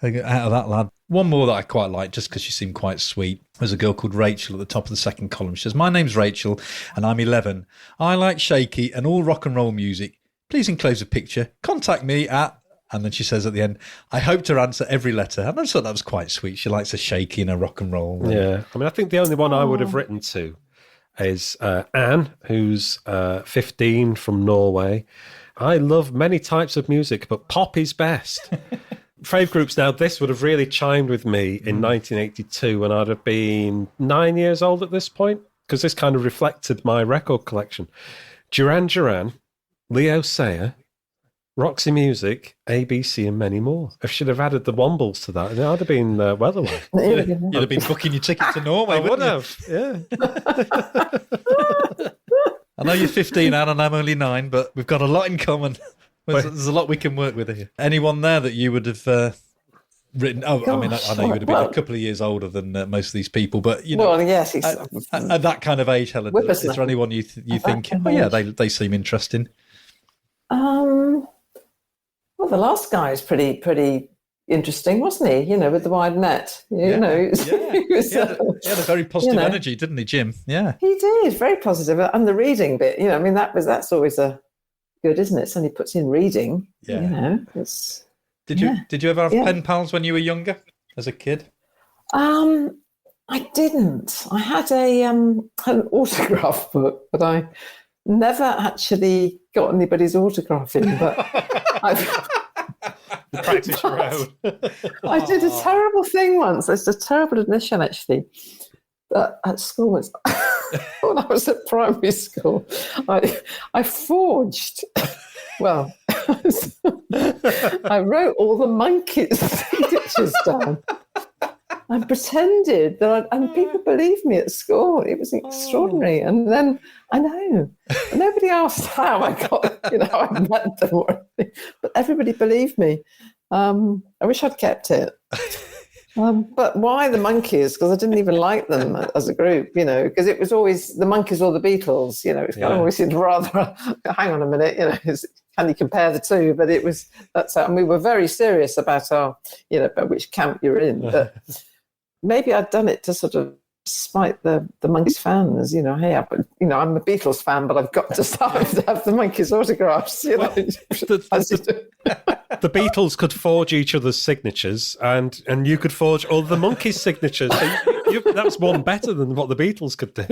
lad. One more that I quite like, just because she seemed quite sweet, was a girl called Rachel at the top of the second column. She says, "My name's Rachel, and I'm 11. I like shaky and all rock and roll music. Please enclose a picture. Contact me at..." And then she says at the end, "I hope to answer every letter." And I thought that was quite sweet. She likes a shaky and a rock and roll. Yeah. I mean, I think the only one I would have written to is Anne, who's 15 from Norway. "I love many types of music, but pop is best." Fave groups. Now, this would have really chimed with me in 1982 when I'd have been 9 years old at this point, because this kind of reflected my record collection. Duran Duran, Leo Sayer, Roxy Music, ABC, and many more. If she'd have added the Wombles to that, I'd have been well away. You'd have been booking your ticket to Norway, I would wouldn't have, yeah. I know you're 15, Anne, and I'm only 9, but we've got a lot in common. There's a lot we can work with here. Anyone there that you would have written? Oh, I mean, I know you would have been a couple of years older than most of these people, but you know, Well, yes, at that kind of age, Helen, is there anyone you think? Oh, yeah, they seem interesting. Well, the last guy is pretty interesting, wasn't he? You know, with the wide net. You know, he had a very positive energy, didn't he, Jim? Yeah, he did, very positive. And the reading bit, you know, I mean, that's always a good, isn't it? Somebody puts in reading. Yeah. You know, it's. Did you ever have pen pals when you were younger, as a kid? I didn't. I had an autograph book, but I never actually got anybody's autograph in. But Practice your own. I did a terrible thing once. It's a terrible admission, actually. But at school, when I was at primary school, I forged. Well, I wrote all the monkeys' signatures down and pretended that, and people believed me at school. It was extraordinary. And then I know nobody asked how I got, how I met them or anything, but everybody believed me. I wish I'd kept it. But why the Monkeys? Because I didn't even like them as a group, because it was always the Monkeys or the Beatles, it always seemed rather, hang on a minute, can you compare the two? But and we were very serious about about which camp you're in. But maybe I'd done it to sort of spite the Monkeys fans, hey, I'm a Beatles fan, but I've got to start to have the Monkeys autographs, The Beatles could forge each other's signatures, and you could forge all the Monkeys' signatures. So that's one better than what the Beatles could do.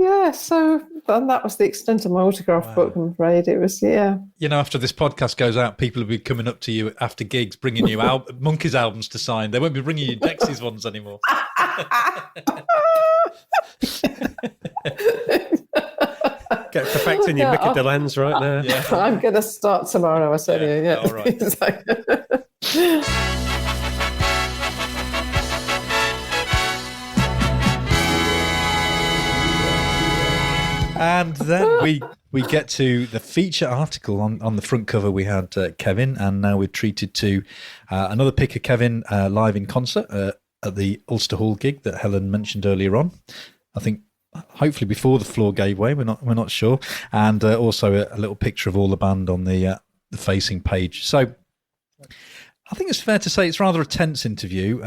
Yeah, so that was the extent of my autograph book, I'm afraid. It was, after this podcast goes out, people will be coming up to you after gigs, bringing you Monkeys albums to sign. They won't be bringing you Dexys ones anymore. Get perfecting your Mickey DeLenz right now. Yeah. I'm going to start tomorrow, I tell you. Yeah. All right. And then we get to the feature article on the front cover. We had Kevin, and now we're treated to another pick of Kevin live in concert at the Ulster Hall gig that Helen mentioned earlier on. I think hopefully before the floor gave way. We're not sure. And also a little picture of all the band on the facing page. So I think it's fair to say it's rather a tense interview,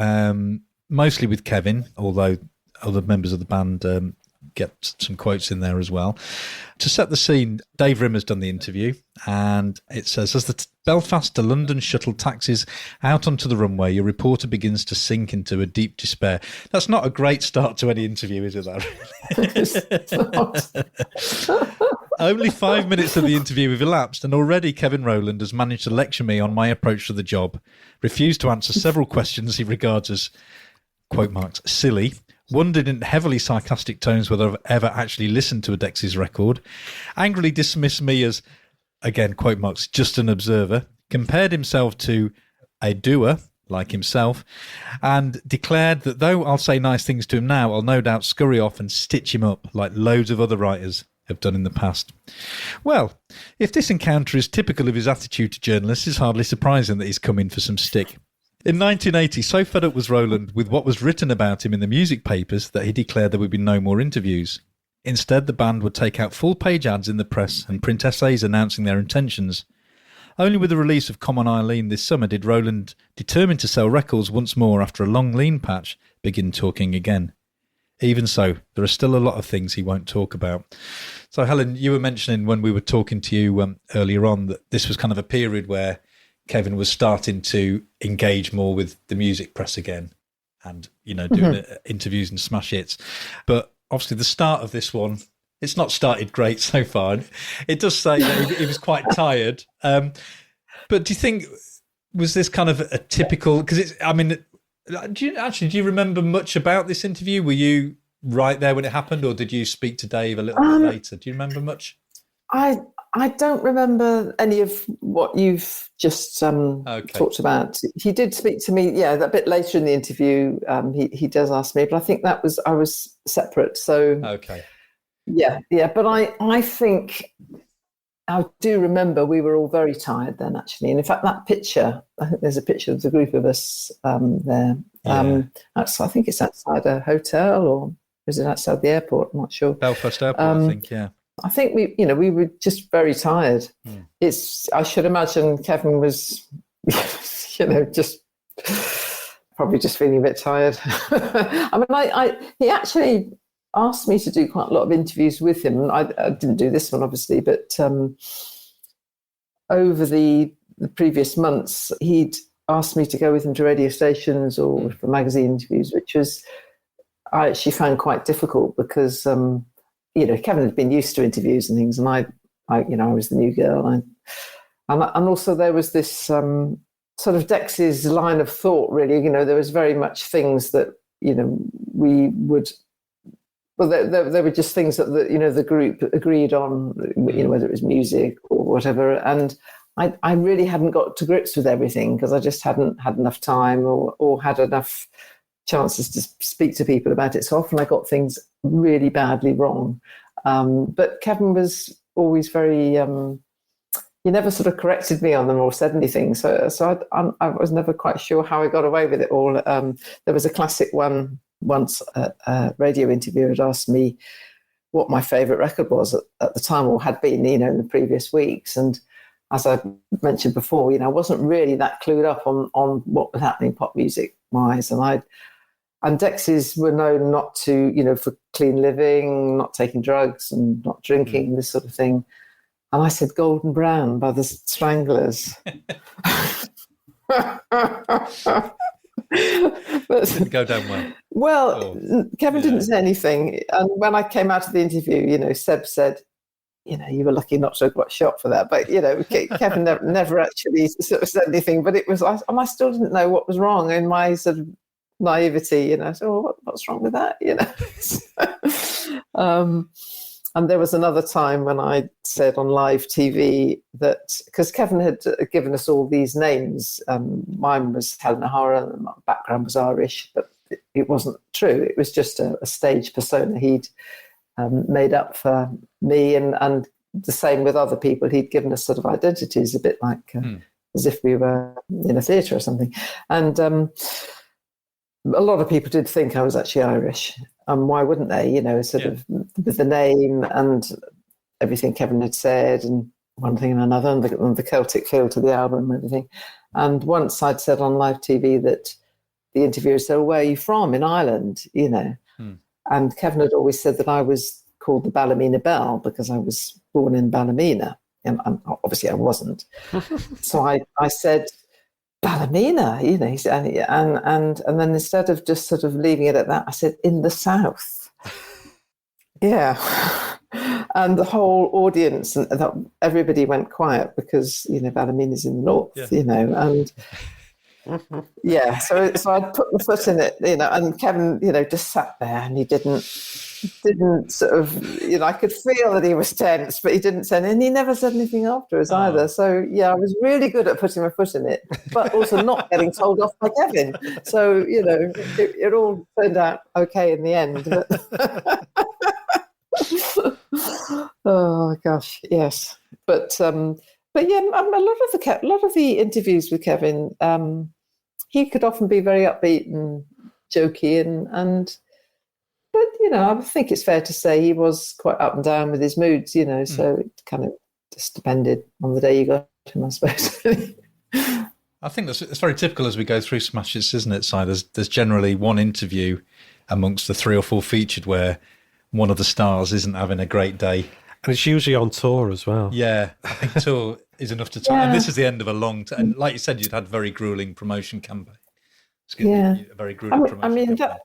mostly with Kevin, although other members of the band get some quotes in there as well. To set the scene, Dave Rimmer's done the interview, and it says, as the Belfast to London shuttle taxis out onto the runway, your reporter begins to sink into a deep despair. That's not a great start to any interview, is it, that? Only 5 minutes of the interview have elapsed, and already Kevin Rowland has managed to lecture me on my approach to the job, refused to answer several questions he regards as, quote marks, silly, wondered in heavily sarcastic tones whether I've ever actually listened to a Dexys record, angrily dismissed me as, again, quote marks, just an observer, compared himself to a doer like himself, and declared that though I'll say nice things to him now, I'll no doubt scurry off and stitch him up like loads of other writers have done in the past. Well, if this encounter is typical of his attitude to journalists, it's hardly surprising that he's come in for some stick. In 1980, so fed up was Roland with what was written about him in the music papers that he declared there would be no more interviews. Instead, the band would take out full-page ads in the press and print essays announcing their intentions. Only with the release of Come On Eileen this summer did Roland, determined to sell records once more after a long lean patch, begin talking again. Even so, there are still a lot of things he won't talk about. So, Helen, you were mentioning when we were talking to you earlier on that this was kind of a period where Kevin was starting to engage more with the music press again and, doing interviews and smash hits. But obviously the start of this one, it's not started great so far. It does say that he was quite tired. But do you think, was this kind of a typical, because do you remember much about this interview? Were you right there when it happened, or did you speak to Dave a little bit later? Do you remember much? I don't remember any of what you've just talked about. He did speak to me, a bit later in the interview. He does ask me, but I think I was separate. So okay, yeah. But I think I do remember we were all very tired then, actually. And in fact, that picture, I think there's a picture of the group of us there. I think it's outside a hotel, or is it outside the airport? I'm not sure. Belfast Airport, I think. Yeah. I think we were just very tired. I should imagine Kevin was, just probably just feeling a bit tired. He actually asked me to do quite a lot of interviews with him. I didn't do this one, obviously, but over the previous months, he'd asked me to go with him to radio stations or for magazine interviews, which I actually found quite difficult because, Kevin had been used to interviews and things, and I was the new girl. And also there was this sort of Dexys line of thought, really. There was very much things that, we would... Well, there were just things that the group agreed on, whether it was music or whatever. And I really hadn't got to grips with everything because I just hadn't had enough time or had enough chances to speak to people about it. So often I got things really badly wrong. But Kevin was always very... he never sort of corrected me on them or said anything. So I was never quite sure how I got away with it all. There was a classic one once, a radio interviewer had asked me what my favourite record was at the time, or had been, in the previous weeks. And as I mentioned before, I wasn't really that clued up on what was happening pop music wise. And Dexys were known not to, for clean living, not taking drugs and not drinking, this sort of thing. And I said Golden Brown by the Stranglers. But didn't go down well. Well, Kevin didn't say anything. And when I came out of the interview, Seb said, you were lucky not to have got shot for that. But, Kevin never actually sort of said anything. But it was, I still didn't know what was wrong in my sort of naivety. I said, what's wrong with that? And there was another time when I said on live TV that, because Kevin had given us all these names, mine was Helen O'Hara and my background was Irish, but it wasn't true. It was just a stage persona he'd made up for me, and the same with other people. He'd given us sort of identities, a bit like as if we were in a theatre or something. And a lot of people did think I was actually Irish. And why wouldn't they? Sort of with the name and everything Kevin had said, and one thing and another, and the Celtic feel to the album and everything. And once I'd said on live TV that the interviewer said, "Where are you from?" In Ireland, And Kevin had always said that I was called the Ballymena Belle because I was born in Ballymena, and obviously I wasn't. So I said, Ballymena, he said, and then instead of just sort of leaving it at that, I said, in the south. Yeah. And the whole audience, and everybody went quiet because, Ballymena's in the north, and yeah, so I'd put my foot in it, and Kevin, just sat there and he didn't sort of, I could feel that he was tense, but he didn't say, and he never said anything afterwards either. So yeah, I was really good at putting my foot in it, but also not getting told off by Kevin. So, it all turned out okay in the end. Oh gosh, yes, but yeah, a lot of the interviews with Kevin, he could often be very upbeat and jokey, but I think it's fair to say he was quite up and down with his moods, so it kind of just depended on the day you got him, I suppose. I think it's very typical as we go through Smash Hits, isn't it, Si? There's generally one interview amongst the 3 or 4 featured where one of the stars isn't having a great day. And it's usually on tour as well. Yeah, I think tour is enough to tell. Yeah. And this is the end of a long time. And like you said, you'd had very grueling promotion campaign. A very grueling promotion campaign.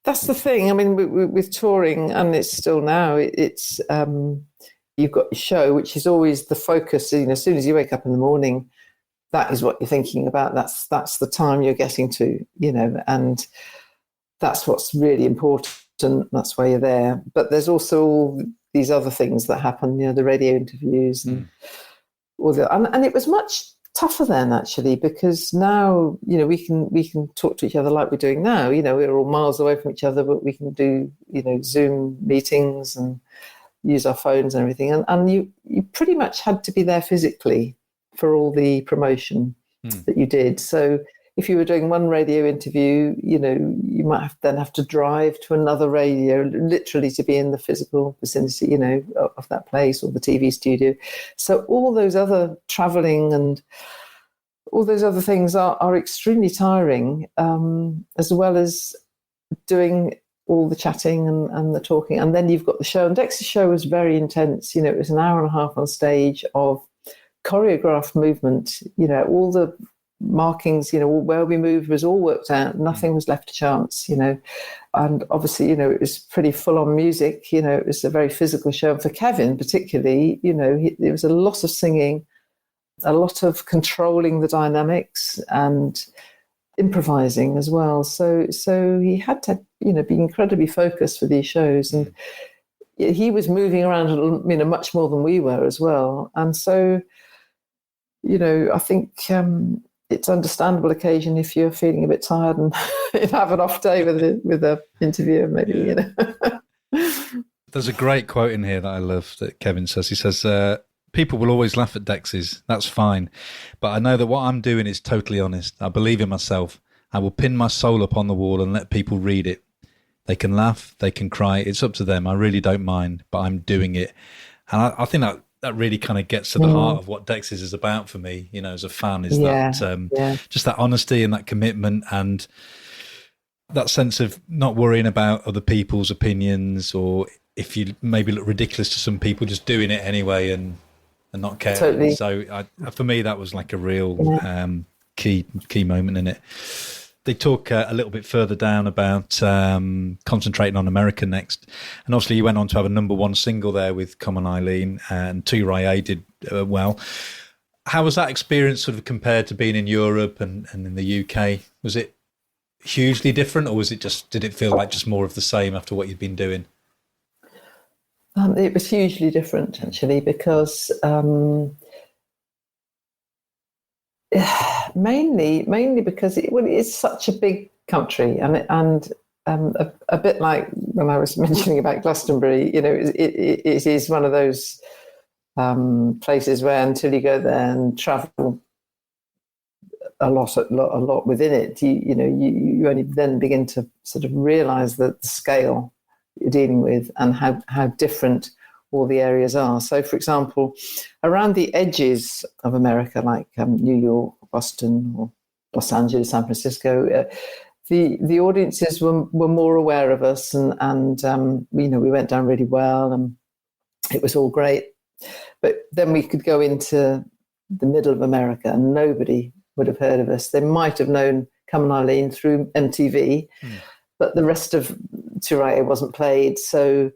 That's the thing. I mean, with touring, and it's still now, it's you've got your show, which is always the focus. As soon as you wake up in the morning, that is what you're thinking about. That's the time you're getting to, and that's what's really important. That's why you're there. But there's also all these other things that happen, the radio interviews and all that. And it was much tougher then, actually, because now, we can talk to each other like we're doing now. We're all miles away from each other, but we can do, Zoom meetings and use our phones and everything. And you pretty much had to be there physically for all the promotion that you did. So if you were doing one radio interview, you might have to drive to another radio, literally to be in the physical vicinity, of that place or the TV studio. So all those other traveling and all those other things are extremely tiring, as well as doing all the chatting and the talking. And then you've got the show. And Dexy's show was very intense. It was an hour and a half on stage of choreographed movement, all the markings, where we moved was all worked out. Nothing was left to chance, and obviously, it was pretty full on music. It was a very physical show. And for Kevin, particularly, there was a lot of singing, a lot of controlling the dynamics and improvising as well. So he had to, be incredibly focused for these shows, and he was moving around, much more than we were as well. And so, I think it's understandable occasion if you're feeling a bit tired and have an off day with the interviewer, maybe. There's a great quote in here that I love that Kevin says. He says, "People will always laugh at Dexys. That's fine, but I know that what I'm doing is totally honest. I believe in myself. I will pin my soul up on the wall and let people read it. They can laugh, they can cry. It's up to them. I really don't mind, but I'm doing it." And I think that really kind of gets to the heart of what Dexys is about for me, as a fan, is just that honesty and that commitment and that sense of not worrying about other people's opinions, or if you maybe look ridiculous to some people, just doing it anyway and not caring. Totally. So for me, that was like a real key moment in it. They talk a little bit further down about concentrating on America next. And obviously you went on to have a #1 single there with Come On Eileen, and Tu Rai did well. How was that experience sort of compared to being in Europe and in the UK? Was it hugely different, or did it feel like just more of the same after what you'd been doing? It was hugely different, actually, because mainly because it's such a big country, and a bit like when I was mentioning about Glastonbury, it is one of those places where until you go there and travel a lot within it, you only then begin to sort of realise the scale you're dealing with and how different all the areas are. So, for example, around the edges of America, like New York, Boston, or Los Angeles, San Francisco, the audiences were more aware of us, and we went down really well, and it was all great. But then we could go into the middle of America, and nobody would have heard of us. They might have known Come On Eileen through MTV, but the rest of Tu Rai wasn't played, so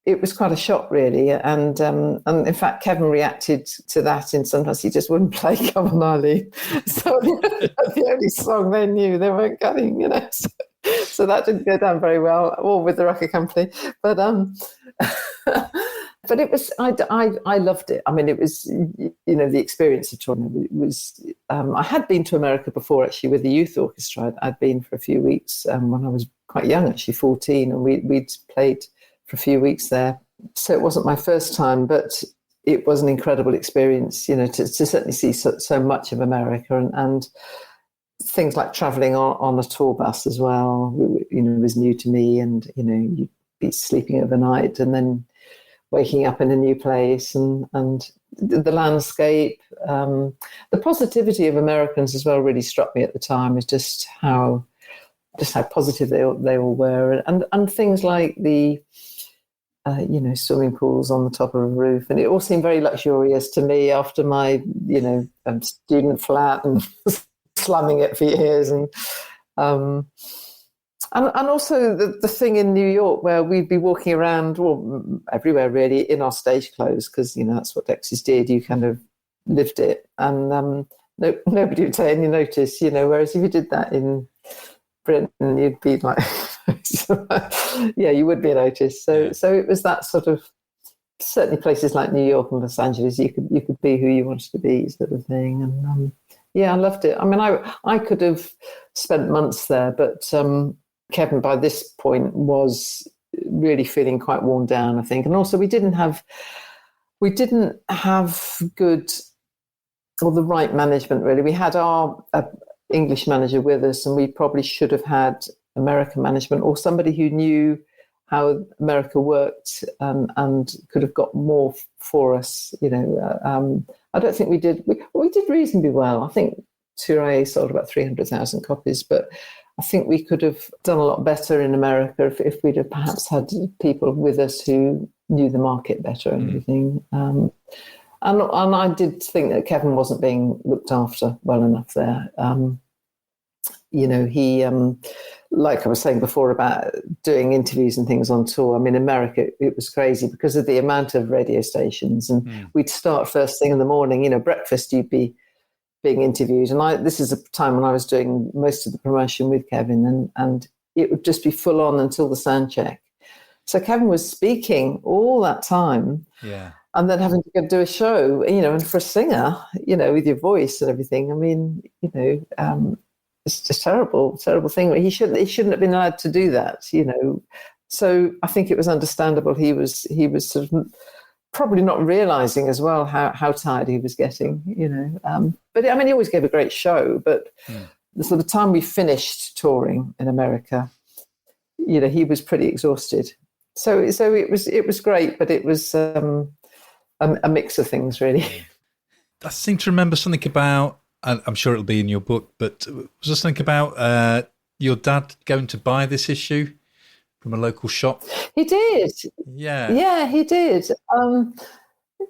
it was quite a shock, really. And in fact, Kevin reacted to that in sometimes he just wouldn't play Come On Eileen. So the only song they knew, they weren't getting, So that didn't go down very well, or with the record company. But but it was, I loved it. I mean, it was, the experience of touring was, I had been to America before, actually, with the youth orchestra. I'd been for a few weeks when I was quite young, actually, 14, and we'd played for a few weeks there So it wasn't my first time, but it was an incredible experience, to certainly see so much of America and things like traveling on a tour bus as well, was new to me. And, you'd be sleeping overnight and then waking up in a new place and the landscape. The positivity of Americans as well really struck me at the time, is just how positive they all were. And things like the, swimming pools on the top of a roof. And it all seemed very luxurious to me after my, student flat and slamming it for years. And also the thing in New York where we'd be walking around, everywhere really, in our stage clothes, because, that's what Dexys did. You kind of lived it. And nobody would take any notice, whereas if you did that in Britain, you'd be like... yeah, you would be noticed. So it was that sort of, certainly places like New York and Los Angeles, you could be who you wanted to be, sort of thing. And I loved it. I mean, I could have spent months there, but Kevin by this point was really feeling quite worn down, I think. And also we didn't have good, or the right management really. We had our English manager with us, and we probably should have had American management or somebody who knew how America worked and could have got more for us. I don't think we did. We did reasonably well. I think Touré sold about 300,000 copies, but I think we could have done a lot better in America if we'd have perhaps had people with us who knew the market better and everything. And I did think that Kevin wasn't being looked after well enough there. He, like I was saying before about doing interviews and things on tour, I mean, America, it was crazy because of the amount of radio stations. And we'd start first thing in the morning, breakfast, you'd be being interviewed. And this is a time when I was doing most of the promotion with Kevin, and it would just be full on until the sound check. So Kevin was speaking all that time. Yeah. And then having to go do a show, and for a singer, with your voice and everything, I mean, it's just terrible thing. He shouldn't have been allowed to do that, So I think it was understandable. He was sort of probably not realizing as well how tired he was getting, But I mean, he always gave a great show. But the sort of time we finished touring in America, he was pretty exhausted. So it was great, but it was a mix of things, really. I seem to remember something about. I'm sure it'll be in your book, but was there something about your dad going to buy this issue from a local shop? He did. Yeah. Yeah, he did.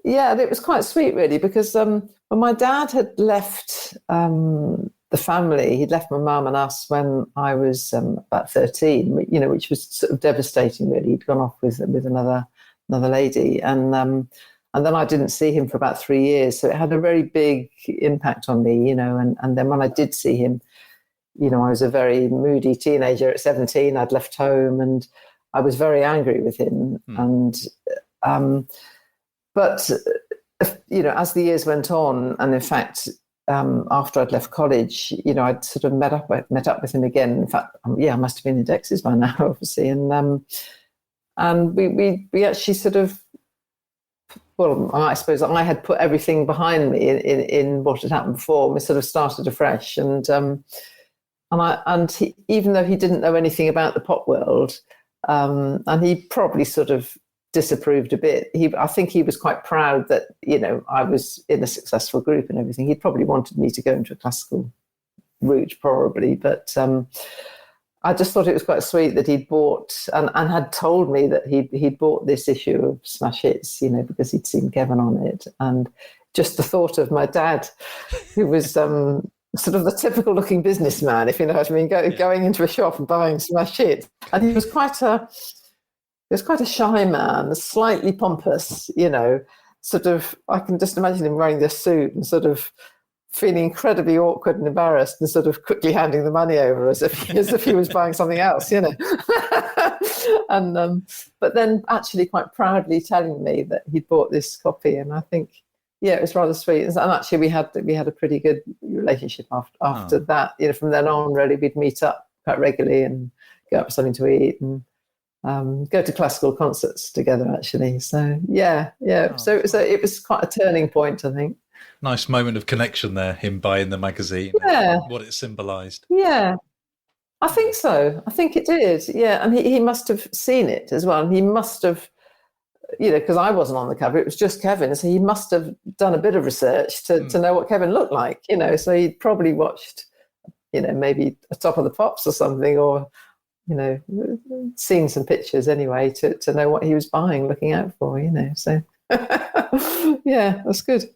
It was quite sweet, really, because when my dad had left the family, he'd left my mum and us when I was about 13, which was sort of devastating, really. He'd gone off with another lady, and then I didn't see him for about 3 years. So it had a very big impact on me, and then when I did see him, I was a very moody teenager at 17. I'd left home and I was very angry with him. But as the years went on, and in fact, after I'd left college, I'd sort of met up with him again. In fact, I must have been in Dexys by now, obviously. And we actually sort of, well, I suppose I had put everything behind me in what had happened before. We sort of started afresh, and he, even though he didn't know anything about the pop world, and he probably sort of disapproved a bit. I think he was quite proud that I was in a successful group and everything. He probably wanted me to go into a classical route, probably, but I just thought it was quite sweet that he'd bought and had told me that he'd bought this issue of Smash Hits, because he'd seen Kevin on it. And just the thought of my dad, who was sort of the typical looking businessman, if you know what I mean, going into a shop and buying Smash Hits. And he was quite a shy man, slightly pompous, sort of, I can just imagine him wearing this suit and sort of feeling incredibly awkward and embarrassed and sort of quickly handing the money over as if he was buying something else, and but then actually quite proudly telling me that he'd bought this copy. And I think, it was rather sweet. And actually we had a pretty good relationship after that. From then on, really, we'd meet up quite regularly and go out for something to eat. And go to classical concerts together, actually. So, yeah. Oh, So it was quite a turning point, I think. Nice moment of connection there, him buying the magazine, Yeah. and what it symbolised. Yeah, I think so. I think it did. Yeah, and he must have seen it as well. And he must have, because I wasn't on the cover, it was just Kevin. So he must have done a bit of research to know what Kevin looked like, So he'd probably watched, maybe a Top of the Pops or something, or, seen some pictures anyway to know what he was buying, looking out for, So, yeah, that's good.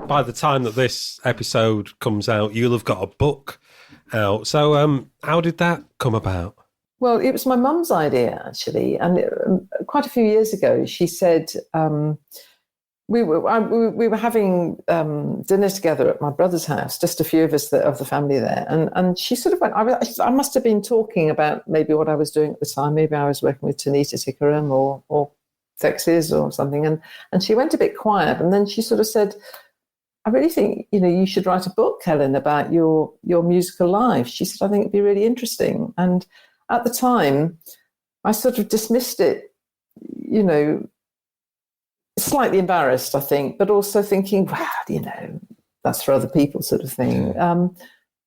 By the time that this episode comes out, you'll have got a book out. So how did that come about? Well, it was my mum's idea, actually. And quite a few years ago, she said, we were having dinner together at my brother's house, just a few of us of the family there. And she sort of went, I must have been talking about maybe what I was doing at the time. Maybe I was working with Tanita Tikaram or Dexys or something. And she went a bit quiet. And then she sort of said, I really think, you should write a book, Helen, about your musical life. She said, I think it'd be really interesting. And at the time, I sort of dismissed it, slightly embarrassed, I think, but also thinking, well, that's for other people sort of thing.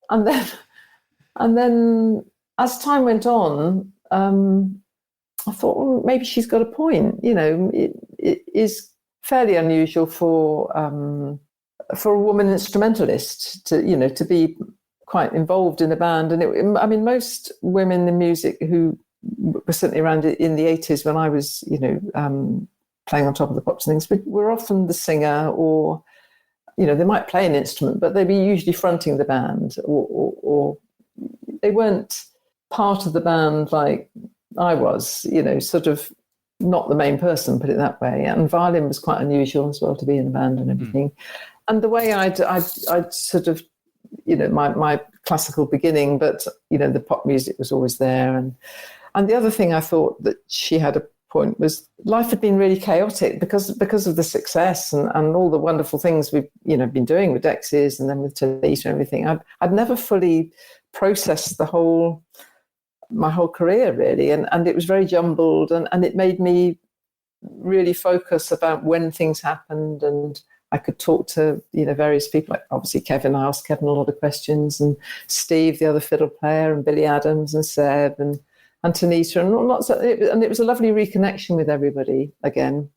And then as time went on, I thought, well, maybe she's got a point. It is fairly unusual for a woman instrumentalist to be quite involved in a band. And most women in music who were certainly around in the 80s when I was, playing on Top of the Pops and things, were often the singer, or, they might play an instrument, but they'd be usually fronting the band, or they weren't part of the band like I was, sort of not the main person, put it that way. And violin was quite unusual as well to be in the band and everything. And the way I'd sort of, my classical beginning, but, the pop music was always there. And the other thing I thought that she had a point was life had been really chaotic because of the success and all the wonderful things we've, been doing with Dexys and then with Tanita and everything. I'd never fully processed my whole career, really. And it was very jumbled and it made me really focus about when things happened, and I could talk to, various people, like obviously Kevin. I asked Kevin a lot of questions, and Steve, the other fiddle player, and Billy Adams and Seb and Tanita, and lots of, and it was a lovely reconnection with everybody again.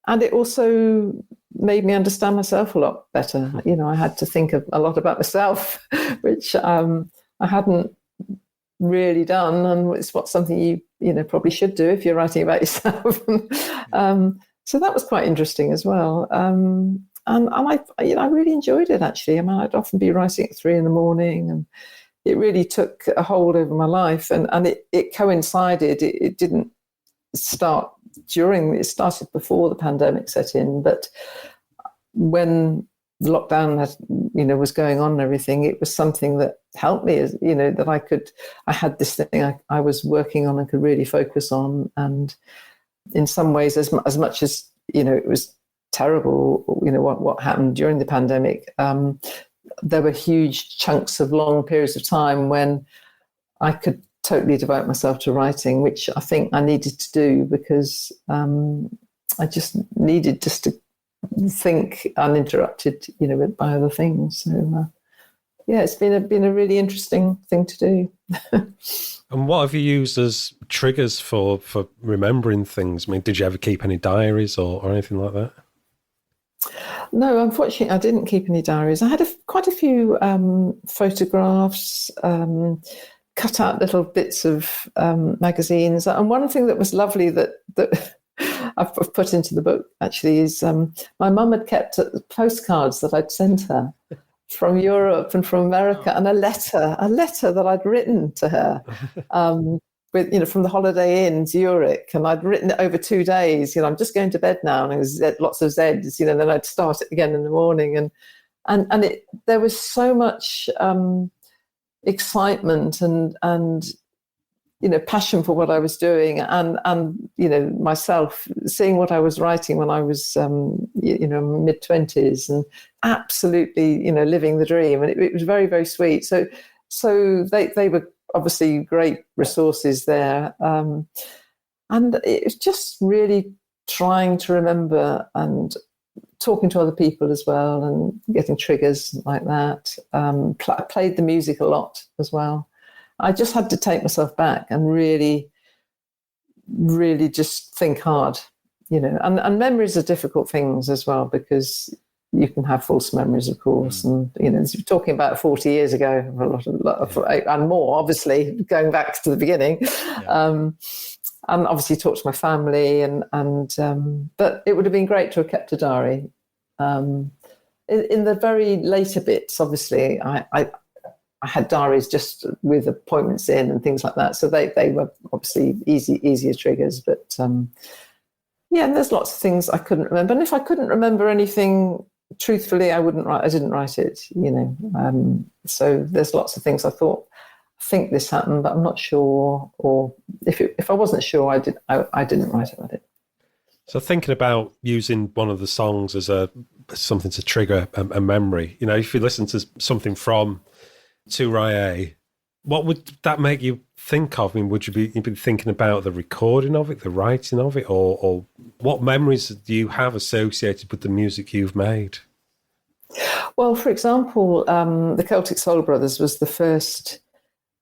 And it also made me understand myself a lot better. I had to think a lot about myself, which I hadn't really done, and it's something you probably should do if you're writing about yourself. So that was quite interesting as well. And I really enjoyed it, actually. I'd often be writing at 3 a.m, and it really took a hold over my life. And it coincided. It didn't start it started before the pandemic set in, but when the lockdown was going on and everything, it was something that helped me, that I had this thing I was working on and could really focus on. And in some ways, as much as, it was terrible, what happened during the pandemic, there were huge chunks of long periods of time when I could totally devote myself to writing, which I think I needed to do because I just needed to think uninterrupted, by other things. So, it's been a really interesting thing to do. And what have you used as triggers for remembering things? Did you ever keep any diaries or anything like that? No, unfortunately, I didn't keep any diaries. I had quite a few photographs, cut out little bits of magazines. And one thing that was lovely that I've put into the book, actually, is my mum had kept postcards that I'd sent her from Europe and from America, and a letter that I'd written to her with, from the Holiday Inn, Zurich, and I'd written it over 2 days. I'm just going to bed now, and it was lots of Zs. Then I'd start it again in the morning, and there was so much excitement and passion for what I was doing, and myself seeing what I was writing when I was mid-20s, and absolutely living the dream, and it was very, very sweet. So they were obviously great resources there. And it's just really trying to remember and talking to other people as well and getting triggers like that. I played the music a lot as well. I just had to take myself back and really, really just think hard, and memories are difficult things as well, because you can have false memories, of course. And, talking about 40 years ago, a lot of and more, obviously, going back to the beginning. Yeah. And obviously talked to my family, but it would have been great to have kept a diary. In the very later bits, obviously, I had diaries just with appointments in and things like that. So they were obviously easier triggers. But there's lots of things I couldn't remember. And if I couldn't remember anything, truthfully, I didn't write it, So there's lots of things I think this happened, but I'm not sure. Or if I wasn't sure, I didn't write about it. So thinking about using one of the songs as something to trigger a memory, if you listen to something from 2RAE, what would that make you think of? I mean, would you be thinking about the recording of it, the writing of it, or what memories do you have associated with the music you've made? Well, for example, the Celtic Soul Brothers was the first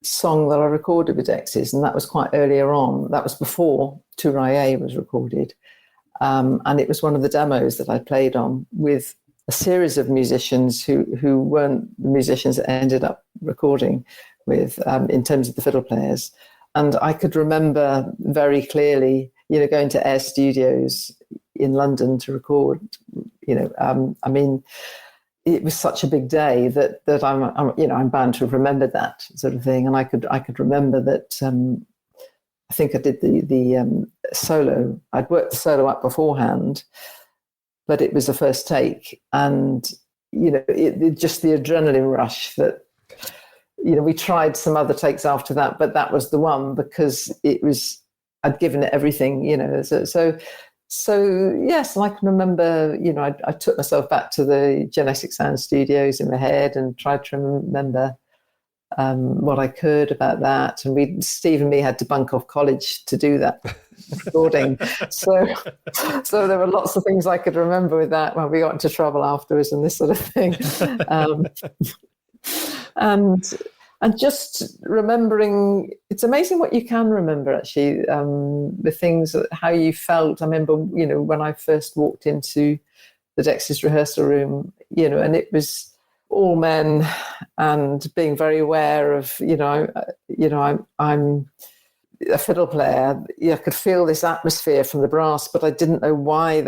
song that I recorded with Dexys, and that was quite earlier on. That was before 2RAE was recorded. And it was one of the demos that I played on with a series of musicians who weren't the musicians that ended up recording with, in terms of the fiddle players. And I could remember very clearly, going to Air Studios in London to record. I mean, it was such a big day that I'm bound to have remembered that sort of thing. And I could remember that. I think I did the solo. I'd worked the solo up beforehand, but it was the first take, and just the adrenaline rush that we tried some other takes after that, but that was the one because I'd given it everything, So yes, and I can remember, I took myself back to the Genetic Sound Studios in my head and tried to remember what I could about that. And Steve and me had to bunk off college to do that recording. So there were lots of things I could remember with that when we got into trouble afterwards and this sort of thing. And just remembering, it's amazing what you can remember, actually, the things, how you felt. I remember, when I first walked into the Dexys rehearsal room, and it was all men and being very aware of, I'm a fiddle player. I could feel this atmosphere from the brass, but I didn't know why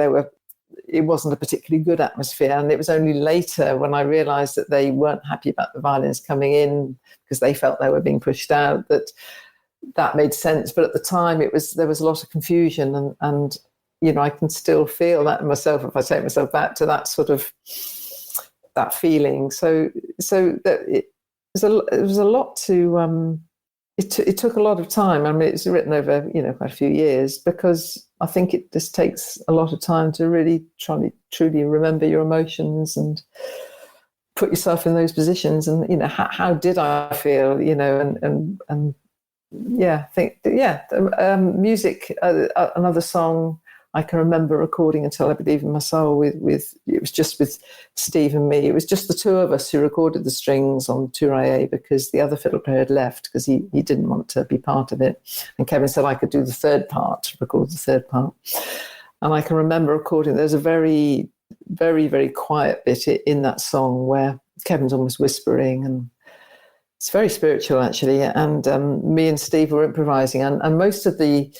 it wasn't a particularly good atmosphere. And it was only later when I realized that they weren't happy about the violins coming in because they felt they were being pushed out, that made sense. But at the time there was a lot of confusion and I can still feel that in myself if I take myself back to that sort of, that feeling. So that it was a lot to, it took a lot of time. I mean, it's written over, quite a few years, because I think it just takes a lot of time to really truly remember your emotions and put yourself in those positions. And, how did I feel, and music, another song I can remember recording Until I Believe in My Soul with it was just with Steve and me. It was just the two of us who recorded the strings on 2RAE because the other fiddle player had left because he didn't want to be part of it. And Kevin said I could do the third part, record the third part. And I can remember recording, there's a very, very, very quiet bit in that song where Kevin's almost whispering, and it's very spiritual, actually. And me and Steve were improvising, and most of the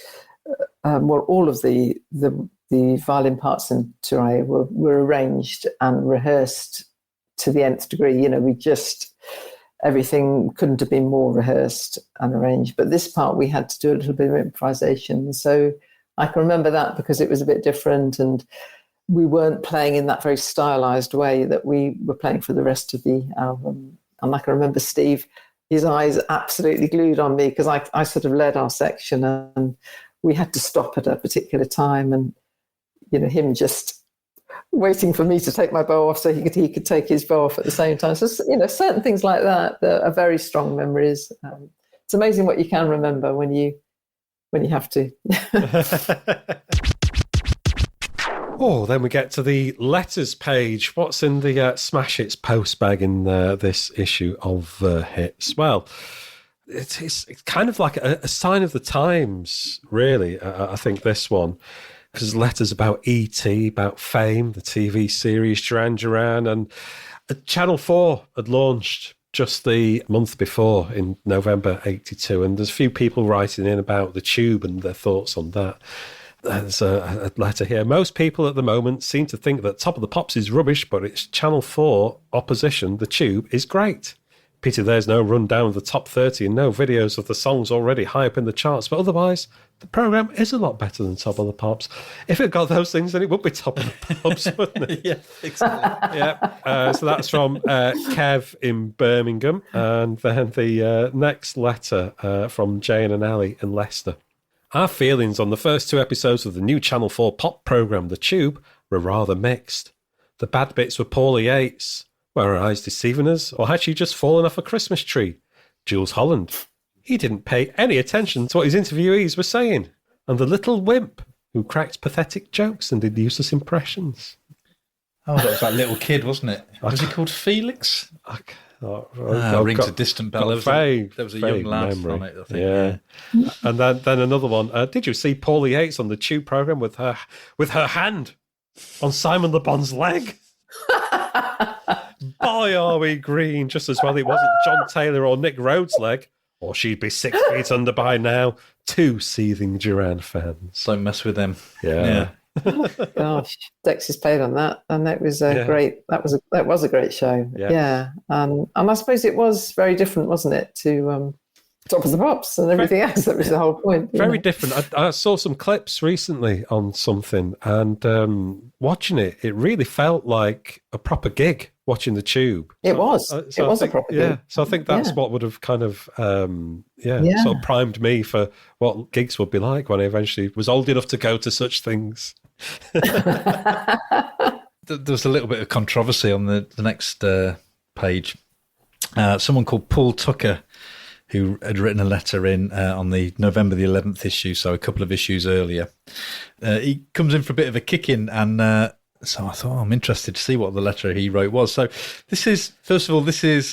all of the violin parts in 2RAE were arranged and rehearsed to the nth degree. Everything couldn't have been more rehearsed and arranged. But this part, we had to do a little bit of improvisation. So I can remember that because it was a bit different, and we weren't playing in that very stylized way that we were playing for the rest of the album. And I can remember Steve, his eyes absolutely glued on me because I sort of led our section, and we had to stop at a particular time, and him just waiting for me to take my bow off so he could take his bow off at the same time. So certain things like that are very strong memories. It's amazing what you can remember when you have to. Oh, then we get to the letters page. What's in the Smash Hits postbag in this issue of Hits? Well, it's kind of like a sign of the times, really, I think, this one. Because letters about E.T., about Fame, the TV series Duran Duran, and Channel 4 had launched just the month before in November 82. And there's a few people writing in about the Tube and their thoughts on that. There's a letter here. Most people at the moment seem to think that Top of the Pops is rubbish, but it's Channel 4 opposition, the Tube, is great. Pity there's no rundown of the top 30 and no videos of the songs already high up in the charts, but otherwise, the programme is a lot better than Top of the Pops. If it got those things, then it would be Top of the Pops, wouldn't it? Yeah, exactly. Yeah. So that's from Kev in Birmingham. And then the next letter from Jane and Ali in Leicester. Our feelings on the first 2 episodes of the new Channel 4 pop programme, The Tube, were rather mixed. The bad bits were Paulie Yates. Were her eyes deceiving us, or had she just fallen off a Christmas tree? Jules Holland. He didn't pay any attention to what his interviewees were saying. And the little wimp who cracked pathetic jokes and did useless impressions. Oh, that was that little kid, wasn't it? Was he called Felix? Rings a distant bell. There was a young lad memory. on it, I think. Yeah. And then another one. Did you see Paulie Yates on the Tube programme with her hand on Simon Le Bon's leg? Boy, are we green, just as well it wasn't John Taylor or Nick Rhodes' leg, or she'd be 6 feet under by now. 2 seething Duran fans. Don't mess with them. Yeah. Gosh, Dexys played on that, and it was great. That was a great show. Yeah. And I suppose it was very different, wasn't it, to Top of the Pops and everything else. That was the whole point. Very different. I saw some clips recently on something, and watching it really felt like a proper gig. Watching the Tube, it was a proper gig. Yeah, so I think that's what would have kind of sort of primed me for what gigs would be like when I eventually was old enough to go to such things. There was a little bit of controversy on the next page. Someone called Paul Tucker, who had written a letter in on the November the 11th issue, so a couple of issues earlier. He comes in for a bit of a kick-in, and so I thought, I'm interested to see what the letter he wrote was. So this is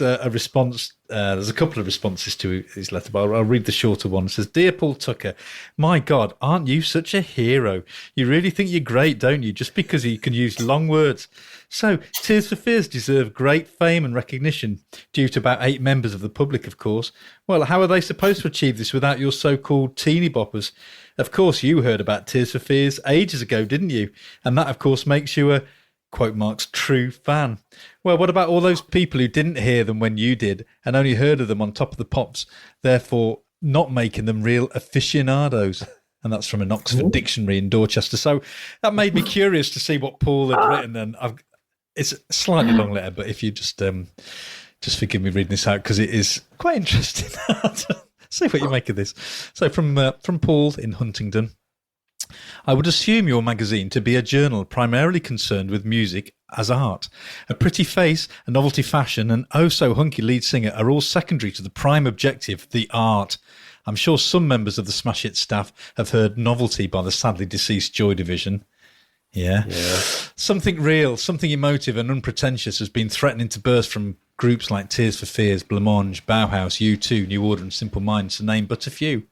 a response. There's a couple of responses to his letter, but I'll read the shorter one. It says, Dear Paul Tucker, my God, aren't you such a hero? You really think you're great, don't you? Just because you can use long words. So Tears for Fears deserve great fame and recognition, due to about 8 members of the public, of course. Well, how are they supposed to achieve this without your so-called teeny boppers? Of course, you heard about Tears for Fears ages ago, didn't you? And that, of course, makes you a, quote marks, true fan. Well, what about all those people who didn't hear them when you did and only heard of them on Top of the Pops, therefore not making them real aficionados? And that's from an Oxford Dictionary in Dorchester. So that made me curious to see what Paul had written. And it's a slightly long letter, but if you just forgive me reading this out, because it is quite interesting. See what you make of this. So from Paul in Huntingdon. I would assume your magazine to be a journal primarily concerned with music as art. A pretty face, a novelty fashion, and oh-so-hunky lead singer are all secondary to the prime objective, the art. I'm sure some members of the Smash Hits staff have heard Novelty by the sadly deceased Joy Division. Yeah. Something real, something emotive and unpretentious has been threatening to burst from groups like Tears for Fears, Blancmange, Bauhaus, U2, New Order and Simple Minds, to name but a few.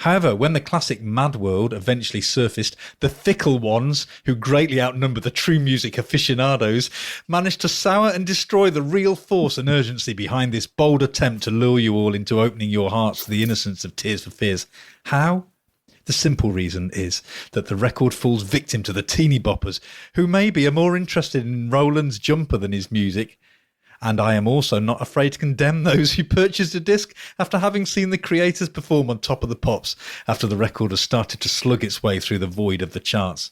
However, when the classic Mad World eventually surfaced, the fickle ones, who greatly outnumber the true music aficionados, managed to sour and destroy the real force and urgency behind this bold attempt to lure you all into opening your hearts to the innocence of Tears for Fears. How? The simple reason is that the record falls victim to the teeny boppers, who maybe are more interested in Roland's jumper than his music. And I am also not afraid to condemn those who purchased a disc after having seen the creators perform on Top of the Pops after the record has started to slug its way through the void of the charts.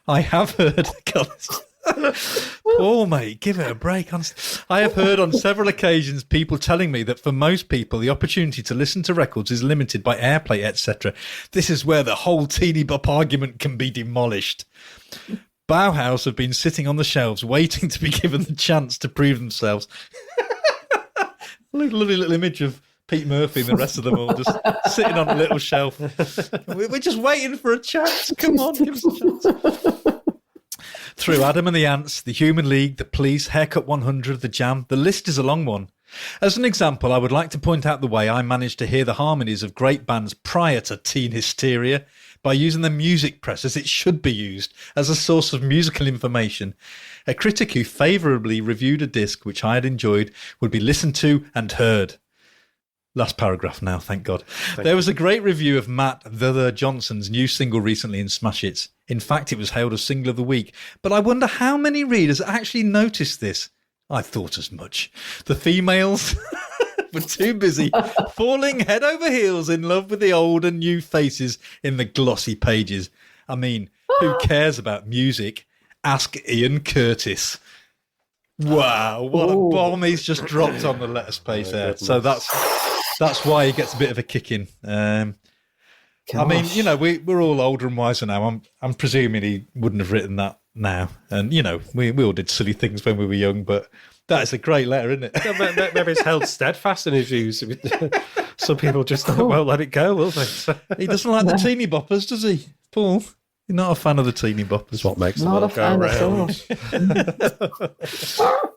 I have heard... Paul, mate, give it a break. I have heard on several occasions people telling me that for most people the opportunity to listen to records is limited by airplay, etc. This is where the whole teeny bop argument can be demolished. Bauhaus have been sitting on the shelves waiting to be given the chance to prove themselves. Lovely little image of Pete Murphy and the rest of them all just sitting on a little shelf. We're just waiting for a chance. Come on, give us a chance. Through Adam and the Ants, the Human League, the Police, Haircut 100, the Jam, the list is a long one. As an example, I would like to point out the way I managed to hear the harmonies of great bands prior to teen hysteria by using the music press as it should be used, as a source of musical information. A critic who favourably reviewed a disc which I had enjoyed would be listened to and heard. Last paragraph now, thank God. There was a great review of Matt "The Johnson's new single recently in Smash Hits. In fact, it was hailed as Single of the Week. But I wonder how many readers actually noticed this. I thought as much. The females were too busy falling head over heels in love with the old and new faces in the glossy pages. I mean, who cares about music? Ask Ian Curtis. Wow, what a bomb he's just dropped on the letters page there. So that's why he gets a bit of a kick in. I mean, you know, we're all older and wiser now. I'm presuming he wouldn't have written that now. And, you know, we all did silly things when we were young, but that's a great letter, isn't it? Maybe it's held steadfast in his views. Some people just won't let it go, will they? He doesn't like the teeny boppers, does he, Paul? You're not a fan of the teeny boppers. What makes not the world go round.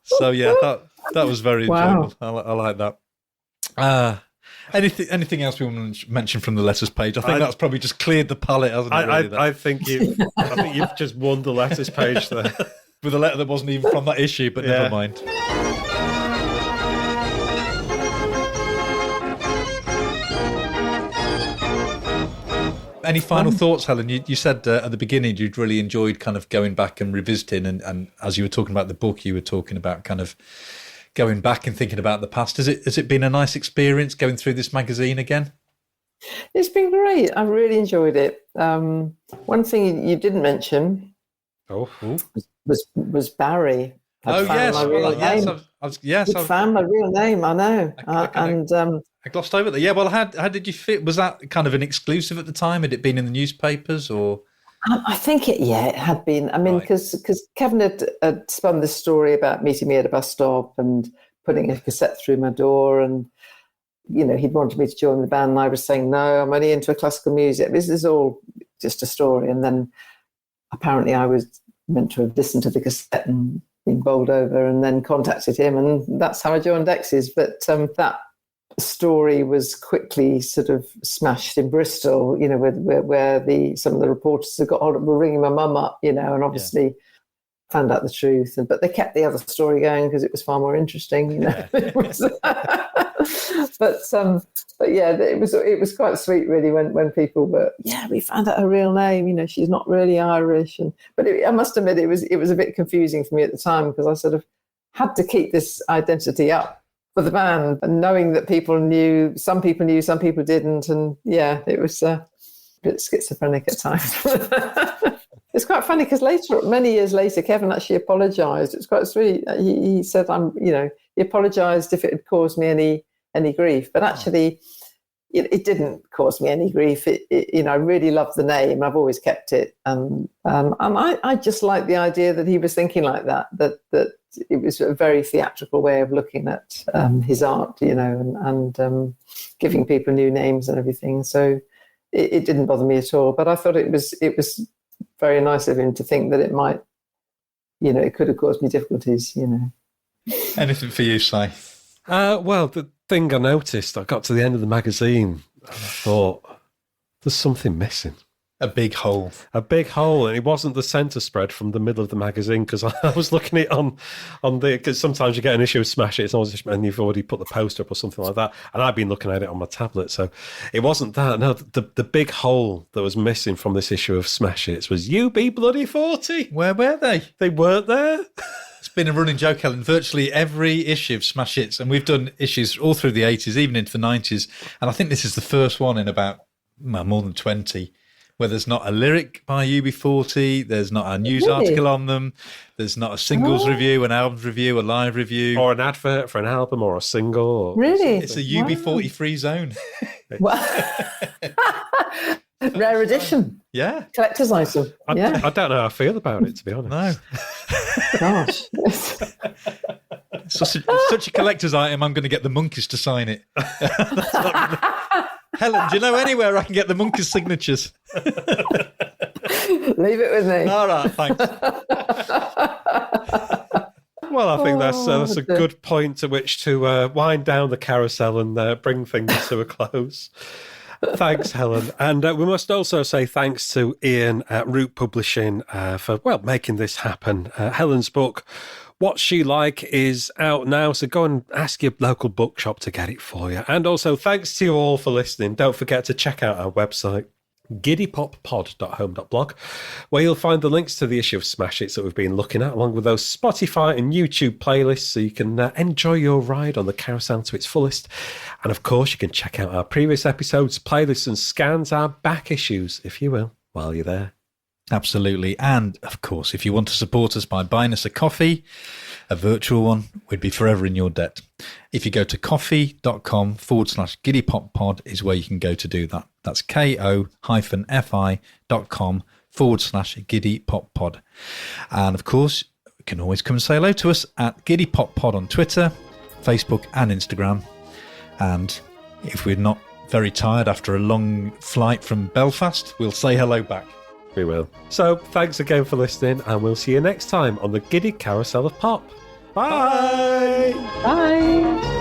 So, yeah, that was very enjoyable. I like that. Anything else we want to mention from the letters page? I think that's probably just cleared the palette, hasn't it? I think you've just won the letters page there. With a letter that wasn't even from that issue, but never mind. Any final thoughts, Helen? You said at the beginning you'd really enjoyed kind of going back and revisiting, and as you were talking about the book, you were talking about kind of going back and thinking about the past. Has it been a nice experience going through this magazine again? It's been great. I really enjoyed it. One thing you didn't mention was Barry. I found my real name. I know. I glossed over that. Yeah. Well, how did you feel? Was that kind of an exclusive at the time? Had it been in the newspapers or? I think it had been. I mean, because Kevin had spun this story about meeting me at a bus stop and putting a cassette through my door, and you know, he'd wanted me to join the band, and I was saying no, I'm only into classical music. This is all just a story. And then apparently I was meant to have listened to the cassette and been bowled over, and then contacted him, and that's how I joined Dexys. But that story was quickly sort of smashed in Bristol, you know, where some of the reporters who got hold of were ringing my mum up, you know, and obviously found out the truth. But they kept the other story going because it was far more interesting, you know. But yeah, it was quite sweet really when people were, we found out her real name, you know, she's not really Irish. But I must admit it was a bit confusing for me at the time because I sort of had to keep this identity up for the band, and knowing that some people knew, some people didn't, and it was a bit schizophrenic at times. It's quite funny because many years later, Kevin actually apologised. It's quite sweet. He said, he apologised if it had caused me any grief, but actually, it didn't cause me any grief. I really love the name. I've always kept it, and I just like the idea that he was thinking like that. That it was a very theatrical way of looking at his art, you know, and giving people new names and everything. So it didn't bother me at all. But I thought it was very nice of him to think that it might, you know, it could have caused me difficulties, you know. Anything for you, Si? Well, the thing I noticed, I got to the end of the magazine and I thought, there's something missing. A big hole. And it wasn't the centre spread from the middle of the magazine, because I was looking at it on because sometimes you get an issue of Smash It, and you've already put the poster up or something like that, and I've been looking at it on my tablet, so it wasn't that. No, the big hole that was missing from this issue of Smash It was UB40. Where were they? They weren't there. It's been a running joke, Helen. Virtually every issue of Smash Hits, and we've done issues all through the 80s, even into the 90s, and I think this is the first one in about more than 20 where there's not a lyric by UB40, there's not a news article on them, there's not a singles review, an album review, a live review. Or an advert for an album or a single. Or really? It's a UB40 free zone. Rare edition. Yeah. Collector's item. I don't know how I feel about it, to be honest. No. Gosh. It's such a collector's item, I'm going to get the monkeys to sign it. Helen, do you know anywhere I can get the monkeys' signatures? Leave it with me. All right, thanks. Well, I think that's a good point at which to wind down the carousel and bring things to a close. Thanks, Helen. And we must also say thanks to Ian at Root Publishing for, making this happen. Helen's book, What's She Like, is out now, so go and ask your local bookshop to get it for you. And also, thanks to you all for listening. Don't forget to check out our website, giddypoppod.home.blog, where you'll find the links to the issue of Smash Hits that we've been looking at, along with those Spotify and YouTube playlists, so you can enjoy your ride on the carousel to its fullest. And of course, you can check out our previous episodes, playlists and scans, our back issues, if you will, while you're there. Absolutely. And of course, if you want to support us by buying us a coffee, a virtual one, we'd be forever in your debt. If you go to coffee.com/giddypoppod is where you can go to do that. That's ko-fi.com/giddypoppod. And of course, you can always come and say hello to us at giddypoppod on Twitter, Facebook and Instagram. And if we're not very tired after a long flight from Belfast, we'll say hello back. We will. So thanks again for listening, and we'll see you next time on the Giddy Carousel of Pop. Bye! Bye!